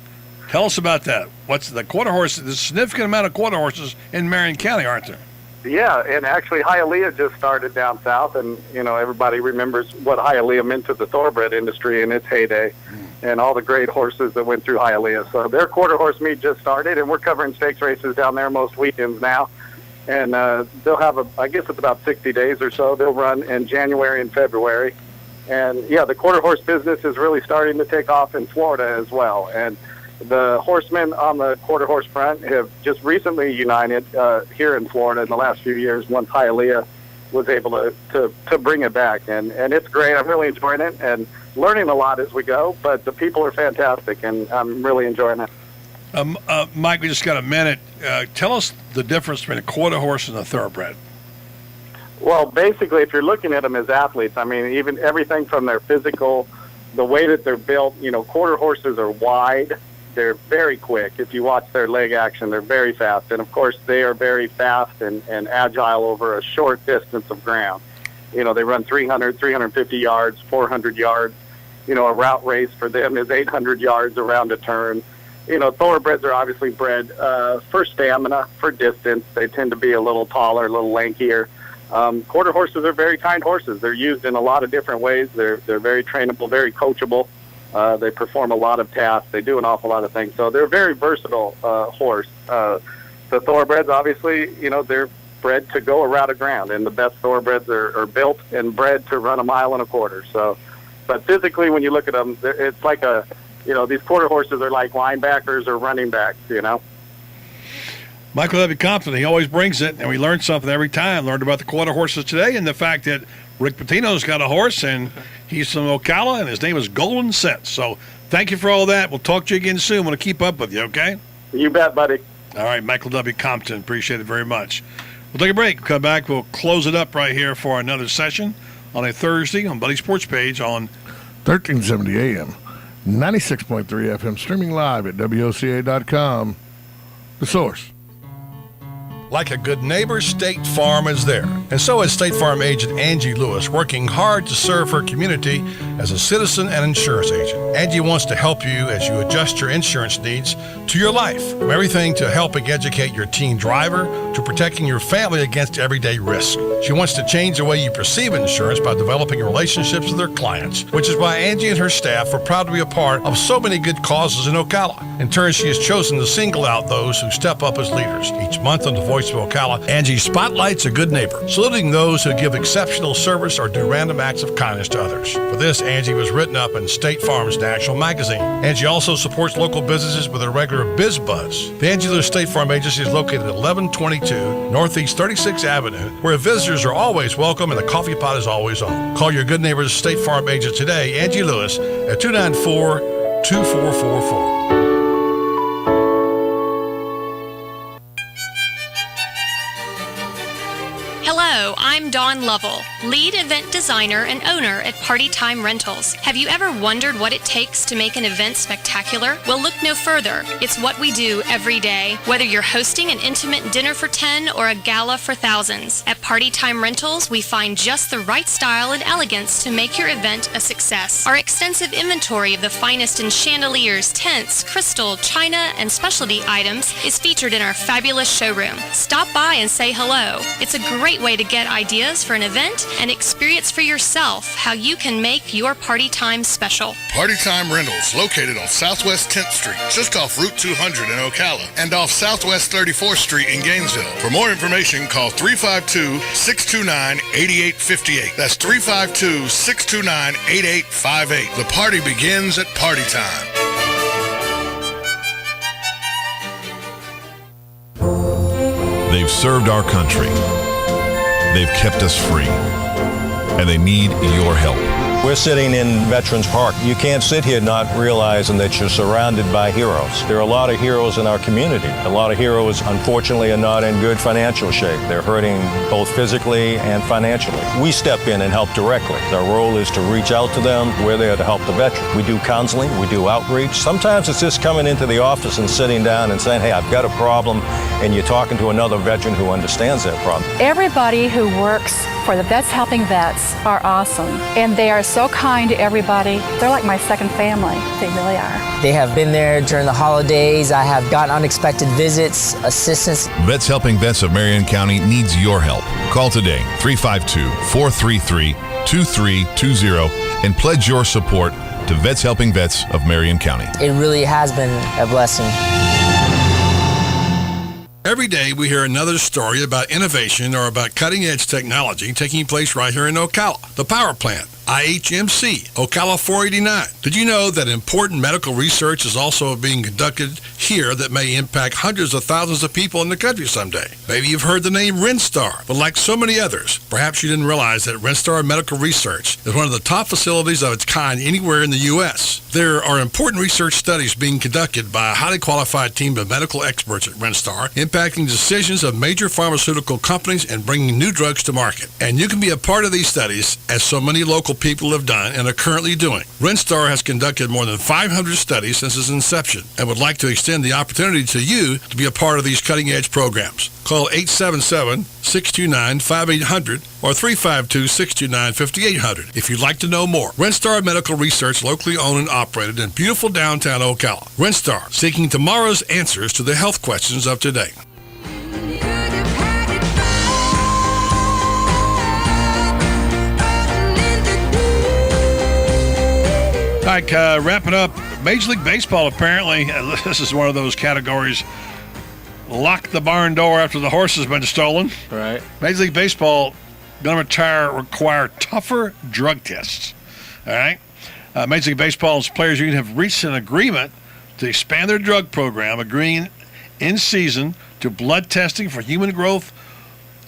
Speaker 7: Tell us about that. What's the quarter horse? There's a significant amount of quarter horses in Marion County, aren't there?
Speaker 21: Yeah, and actually Hialeah just started down south, and, everybody remembers what Hialeah meant to the thoroughbred industry in its heyday and all the great horses that went through Hialeah. So their quarter horse meet just started, and we're covering stakes races down there most weekends now. And they'll have, I guess it's about 60 days or so. They'll run in January and February. And, yeah, the quarter horse business is really starting to take off in Florida as well. And the horsemen on the quarter horse front have just recently united here in Florida in the last few years once Hialeah was able to bring it back. And it's great. I'm really enjoying it and learning a lot as we go, but the people are fantastic, and I'm really enjoying it.
Speaker 7: Mike, we just got a minute. Tell us the difference between a quarter horse and a thoroughbred.
Speaker 21: Well, basically, if you're looking at them as athletes, even everything from their physical, the way that they're built, quarter horses are wide. They're very quick. If you watch their leg action, they're very fast. And, of course, they are very fast and agile over a short distance of ground. They run 300, 350 yards, 400 yards. A route race for them is 800 yards around a turn. Thoroughbreds are obviously bred for stamina, for distance. They tend to be a little taller, a little lankier. Quarter horses are very kind horses. They're used in a lot of different ways. They're very trainable, very coachable. They perform a lot of tasks. They do an awful lot of things. So they're a very versatile horse. The thoroughbreds, obviously, they're bred to go a route of ground, and the best thoroughbreds are built and bred to run 1.25 miles. So But physically, when you look at them, it's like these quarter horses are like linebackers or running backs,
Speaker 7: Michael W. Compton, he always brings it, and we learn something every time. Learned about the quarter horses today and the fact that Rick Pitino's got a horse, and he's from Ocala, and his name is Golden Sense. So thank you for all that. We'll talk to you again soon. Want to keep up with you, okay?
Speaker 21: You bet, buddy.
Speaker 7: All right, Michael W. Compton. Appreciate it very much. We'll take a break. We'll come back. We'll close it up right here for another session on a Thursday on Buddy Sports Page on
Speaker 22: 1370 AM, 96.3 FM, streaming live at WOCA.com. The Source.
Speaker 4: Like a good neighbor, State Farm is there. And so is State Farm agent Angie Lewis, working hard to serve her community as a citizen and insurance agent. Angie wants to help you as you adjust your insurance needs to your life. From everything to helping educate your teen driver to protecting your family against everyday risk. She wants to change the way you perceive insurance by developing relationships with her clients, which is why Angie and her staff are proud to be a part of so many good causes in Ocala. In turn, she has chosen to single out those who step up as leaders. Each month on the Voice of Ocala, Angie spotlights a good neighbor, saluting those who give exceptional service or do random acts of kindness to others. For this, Angie was written up in State Farm's national magazine. Angie also supports local businesses with a regular Biz Buzz. The Angie Lewis State Farm Agency is located at 1122 Northeast 36th Avenue, where visitors are always welcome and the coffee pot is always on. Call your good neighbor's State Farm agent today, Angie Lewis, at 294-2444.
Speaker 1: Hello, I'm Dawn Lovell, lead event designer and owner at Party Time Rentals. Have you ever wondered what it takes to make an event spectacular? Well, look no further. It's what we do every day. Whether you're hosting an intimate dinner for 10 or a gala for thousands, at Party Time Rentals, we find just the right style and elegance to make your event a success. Our extensive inventory of the finest in chandeliers, tents, crystal, china, and specialty items is featured in our fabulous showroom. Stop by and say hello. It's a great way to get ideas for an event and experience for yourself how you can make your party time special.
Speaker 2: Party Time Rentals, located on Southwest 10th Street, just off Route 200 in Ocala, and off Southwest 34th Street in Gainesville. For more information, call 352-629-8858. That's 352-629-8858. The party begins at Party Time.
Speaker 3: They've served our country. They've kept us free, and they need your help.
Speaker 5: We're sitting in Veterans Park. You can't sit here not realizing that you're surrounded by heroes. There are a lot of heroes in our community. A lot of heroes, unfortunately, are not in good financial shape. They're hurting both physically and financially. We step in and help directly. Our role is to reach out to them. We're there to help the veteran. We do counseling. We do outreach. Sometimes it's just coming into the office and sitting down and saying, hey, I've got a problem, and you're talking to another veteran who understands that problem.
Speaker 14: Everybody who works for the Vets Helping Vets are awesome, and they are so kind to everybody. They're like my second family. They really are.
Speaker 17: They have been there during the holidays. I have gotten unexpected visits, assistance.
Speaker 3: Vets Helping Vets of Marion County needs your help. Call today, 352-433-2320, and pledge your support to Vets Helping Vets of Marion County.
Speaker 17: It really has been a blessing.
Speaker 4: Every day we hear another story about innovation or about cutting-edge technology taking place right here in Ocala. The power plant, IHMC, Ocala 489. Did you know that important medical research is also being conducted here that may impact hundreds of thousands of people in the country someday? Maybe you've heard the name Renstar, but like so many others, perhaps you didn't realize that Renstar Medical Research is one of the top facilities of its kind anywhere in the U.S. There are important research studies being conducted by a highly qualified team of medical experts at Renstar, impacting decisions of major pharmaceutical companies and bringing new drugs to market. And you can be a part of these studies, as so many local people have done and are currently doing. Renstar has conducted more than 500 studies since its inception and would like to extend the opportunity to you to be a part of these cutting-edge programs. Call 877-629-5800 or 352-629-5800 if you'd like to know more. Renstar Medical Research, locally owned and operated in beautiful downtown Ocala. Renstar, seeking tomorrow's answers to the health questions of today.
Speaker 7: All right, wrapping up, Major League Baseball, apparently, this is one of those categories, lock the barn door after the horse has been stolen.
Speaker 8: Right.
Speaker 7: Major League Baseball going to require tougher drug tests All right. Major League Baseball's Players Union have reached an agreement to expand their drug program, agreeing in season to blood testing for human growth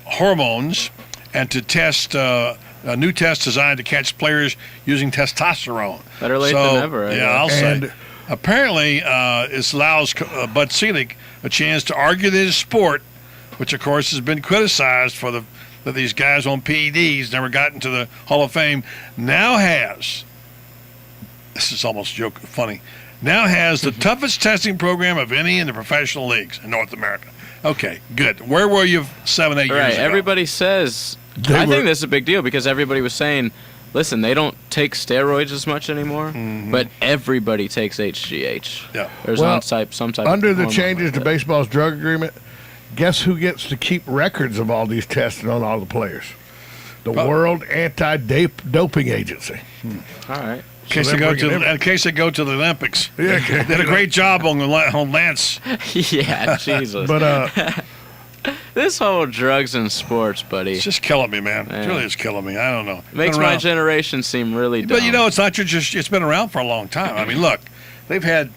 Speaker 7: hormones and to test a new test designed to catch players using testosterone.
Speaker 8: Better late than never.
Speaker 7: I'll say. Apparently, this allows Bud Selig a chance to argue that his sport, which of course has been criticized for that these guys on PEDs never got into the Hall of Fame, now has. This is almost funny. Now has the toughest testing program of any in the professional leagues in North America. Okay, good. Where were you 7, 8 years ago?
Speaker 8: Everybody says. I think this is a big deal because everybody was saying, listen, they don't take steroids as much anymore, but everybody takes HGH.
Speaker 7: Yeah.
Speaker 8: There's some type
Speaker 22: under
Speaker 8: of
Speaker 22: the
Speaker 8: hormone
Speaker 22: changes
Speaker 8: like
Speaker 22: to
Speaker 8: that.
Speaker 22: baseball's drug agreement, guess who gets to keep records of all these testing on all the players? The World Anti-Doping Agency.
Speaker 8: All right.
Speaker 7: In case they go to the Olympics.
Speaker 22: Yeah,
Speaker 7: they did a great job on Lance.
Speaker 8: Yeah, Jesus.
Speaker 22: But
Speaker 8: this whole drugs and sports, buddy.
Speaker 7: It's just killing me, man. It really is killing me. I don't know.
Speaker 8: Makes my generation seem really dumb.
Speaker 7: But it's not it's been around for a long time. I mean, look, they've had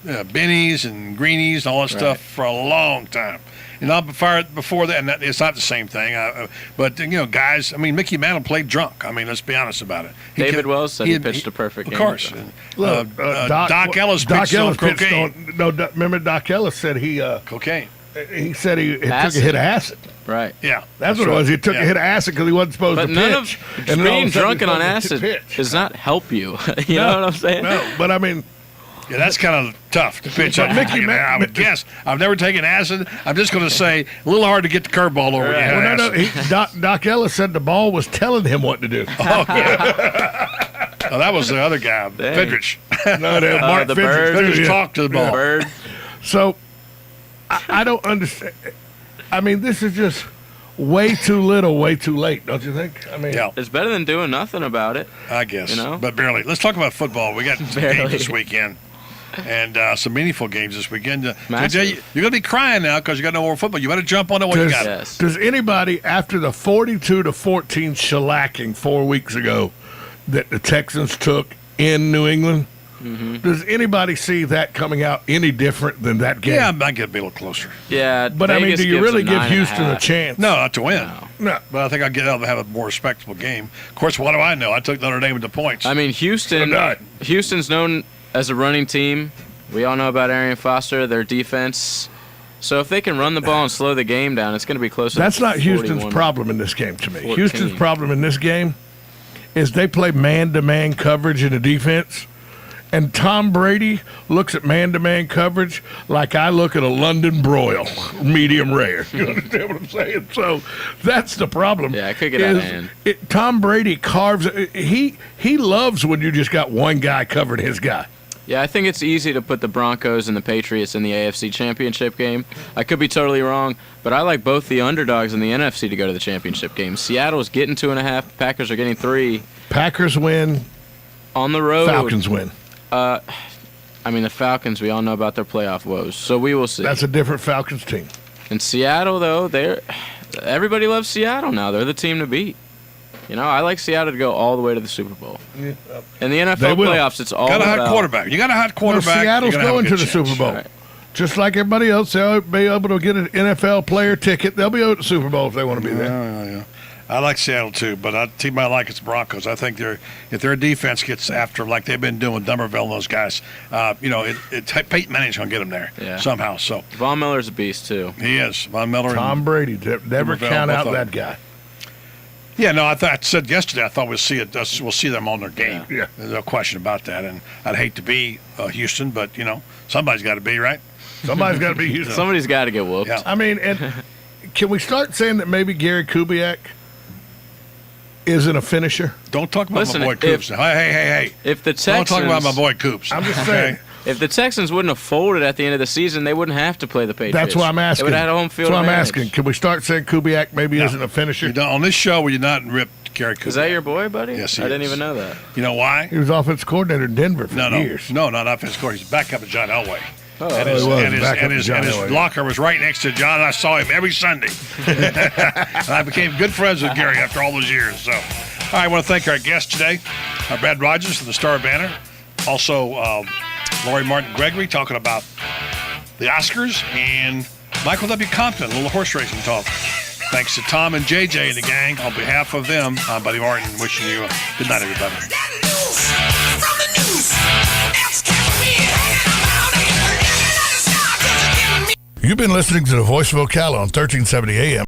Speaker 7: bennies and greenies and all that stuff for a long time. Before that, and it's not the same thing. But guys. I mean, Mickey Mantle played drunk. I mean, let's be honest about it.
Speaker 8: David Wells said he pitched a perfect game.
Speaker 7: Of course.
Speaker 22: Doc
Speaker 7: Ellis pitched on cocaine.
Speaker 22: Remember Doc Ellis said he
Speaker 7: cocaine.
Speaker 22: He said he took a hit of acid.
Speaker 8: Right.
Speaker 7: Yeah.
Speaker 22: That's what it was. He took a hit of acid because he wasn't supposed to pitch.
Speaker 8: But none of being drunken on acid does not help you. You know what I'm saying?
Speaker 22: No, but I mean.
Speaker 7: Yeah, that's kind of tough to pitch. I would guess. I've never taken acid. I'm just going to say a little hard to get the curveball over.
Speaker 22: Doc Ellis said the ball was telling him what to do.
Speaker 7: Oh, yeah. Oh, that was the other guy, Fidrich.
Speaker 22: Mark
Speaker 7: the
Speaker 22: Fidrich.
Speaker 7: bird. Fidrich talked to the ball.
Speaker 8: Bird.
Speaker 22: So, I don't understand. I mean, this is just way too little, way too late, don't you think? I mean,
Speaker 8: it's better than doing nothing about it.
Speaker 7: I guess, but barely. Let's talk about football. We got some games this weekend. And some meaningful games this weekend. You're going to be crying now because you got no more football. You better jump on it when you got it.
Speaker 22: Does anybody, after the 42-14 shellacking 4 weeks ago that the Texans took in New England, does anybody see that coming out any different than that game?
Speaker 7: Yeah, I might get a little closer.
Speaker 8: Yeah,
Speaker 22: but I mean, do you really give Houston a chance?
Speaker 7: No, not to win.
Speaker 22: No.
Speaker 7: But I think I'll get out and have a more respectable game. Of course, what do I know? I took Notre Dame into points.
Speaker 8: I mean, Houston's known as a running team. We all know about Arian Foster, their defense. So if they can run the ball and slow the game down, it's going to be closer.
Speaker 22: That's not Houston's problem in this game to me.
Speaker 8: 14.
Speaker 22: Houston's problem in this game is they play man-to-man coverage in the defense, and Tom Brady looks at man-to-man coverage like I look at a London broil, medium rare. You understand what I'm saying? So that's the problem.
Speaker 8: Yeah, I could get out of hand.
Speaker 22: Tom Brady carves. He loves when you just got one guy covering his guy.
Speaker 8: Yeah, I think it's easy to put the Broncos and the Patriots in the AFC Championship game. I could be totally wrong, but I like both the underdogs in the NFC to go to the championship game. Seattle's getting 2.5. Packers are getting 3.
Speaker 22: Packers win.
Speaker 8: On the road.
Speaker 22: Falcons win.
Speaker 8: I mean, the Falcons, we all know about their playoff woes, so we will see.
Speaker 22: That's a different Falcons team.
Speaker 8: And Seattle, though, everybody loves Seattle now. They're the team to beat. I like Seattle to go all the way to the Super Bowl.
Speaker 22: Yeah.
Speaker 8: In the NFL playoffs, it's all about...
Speaker 7: Got a hot quarterback. You got a hot quarterback.
Speaker 22: Seattle's going to the Super Bowl. Right. Just like everybody else, they'll be able to get an NFL player ticket. They'll be able to the Super Bowl if they want to be there.
Speaker 7: Yeah. I like Seattle too, but the team I like is the Broncos. I think if their defense gets after like they've been doing with Dummerville and those guys, Peyton Manning's going to get them there somehow. So
Speaker 8: Von Miller's a beast too.
Speaker 7: He is. Von Miller.
Speaker 22: Tom Brady. Never count out that guy.
Speaker 7: Yeah, no, I said yesterday I thought we'll see them on their game.
Speaker 22: Yeah.
Speaker 7: There's no question about that. And I'd hate to be Houston, but somebody's got to be, right?
Speaker 22: Somebody's got to be Houston.
Speaker 8: Somebody's got to get whooped.
Speaker 7: Yeah.
Speaker 22: I mean, and can we start saying that maybe Gary Kubiak isn't a finisher?
Speaker 7: Don't talk about my boy Coops. Hey.
Speaker 8: If the Texans,
Speaker 7: don't talk about my boy Coops.
Speaker 22: I'm just saying.
Speaker 8: If the Texans wouldn't have folded at the end of the season, they wouldn't have to play the Patriots.
Speaker 22: That's why I'm asking.
Speaker 8: They would have had home field
Speaker 22: That's why I'm
Speaker 8: advantage.
Speaker 22: asking. Can we start saying Kubiak maybe isn't a finisher?
Speaker 7: On this show, will you not rip Gary Kubiak?
Speaker 8: Is that your boy, buddy?
Speaker 7: Yes,
Speaker 8: I didn't even know that.
Speaker 7: You know why?
Speaker 22: He was offensive coordinator in Denver for years.
Speaker 7: No, not offensive coordinator. He's backup of John Elway.
Speaker 22: Oh,
Speaker 7: and his locker was right next to John. I saw him every Sunday. And I became good friends with Gary after all those years. So, all right, I want to thank our guest today, Brad Rogers from the Star Banner. Also, Lori Martin Gregory talking about the Oscars, and Michael W. Compton, a little horse racing talk. Thanks to Tom and JJ and the gang. On behalf of them, I'm Buddy Martin, wishing you a good night, everybody.
Speaker 2: You've been listening to the Voice of Ocala on 1370 AM.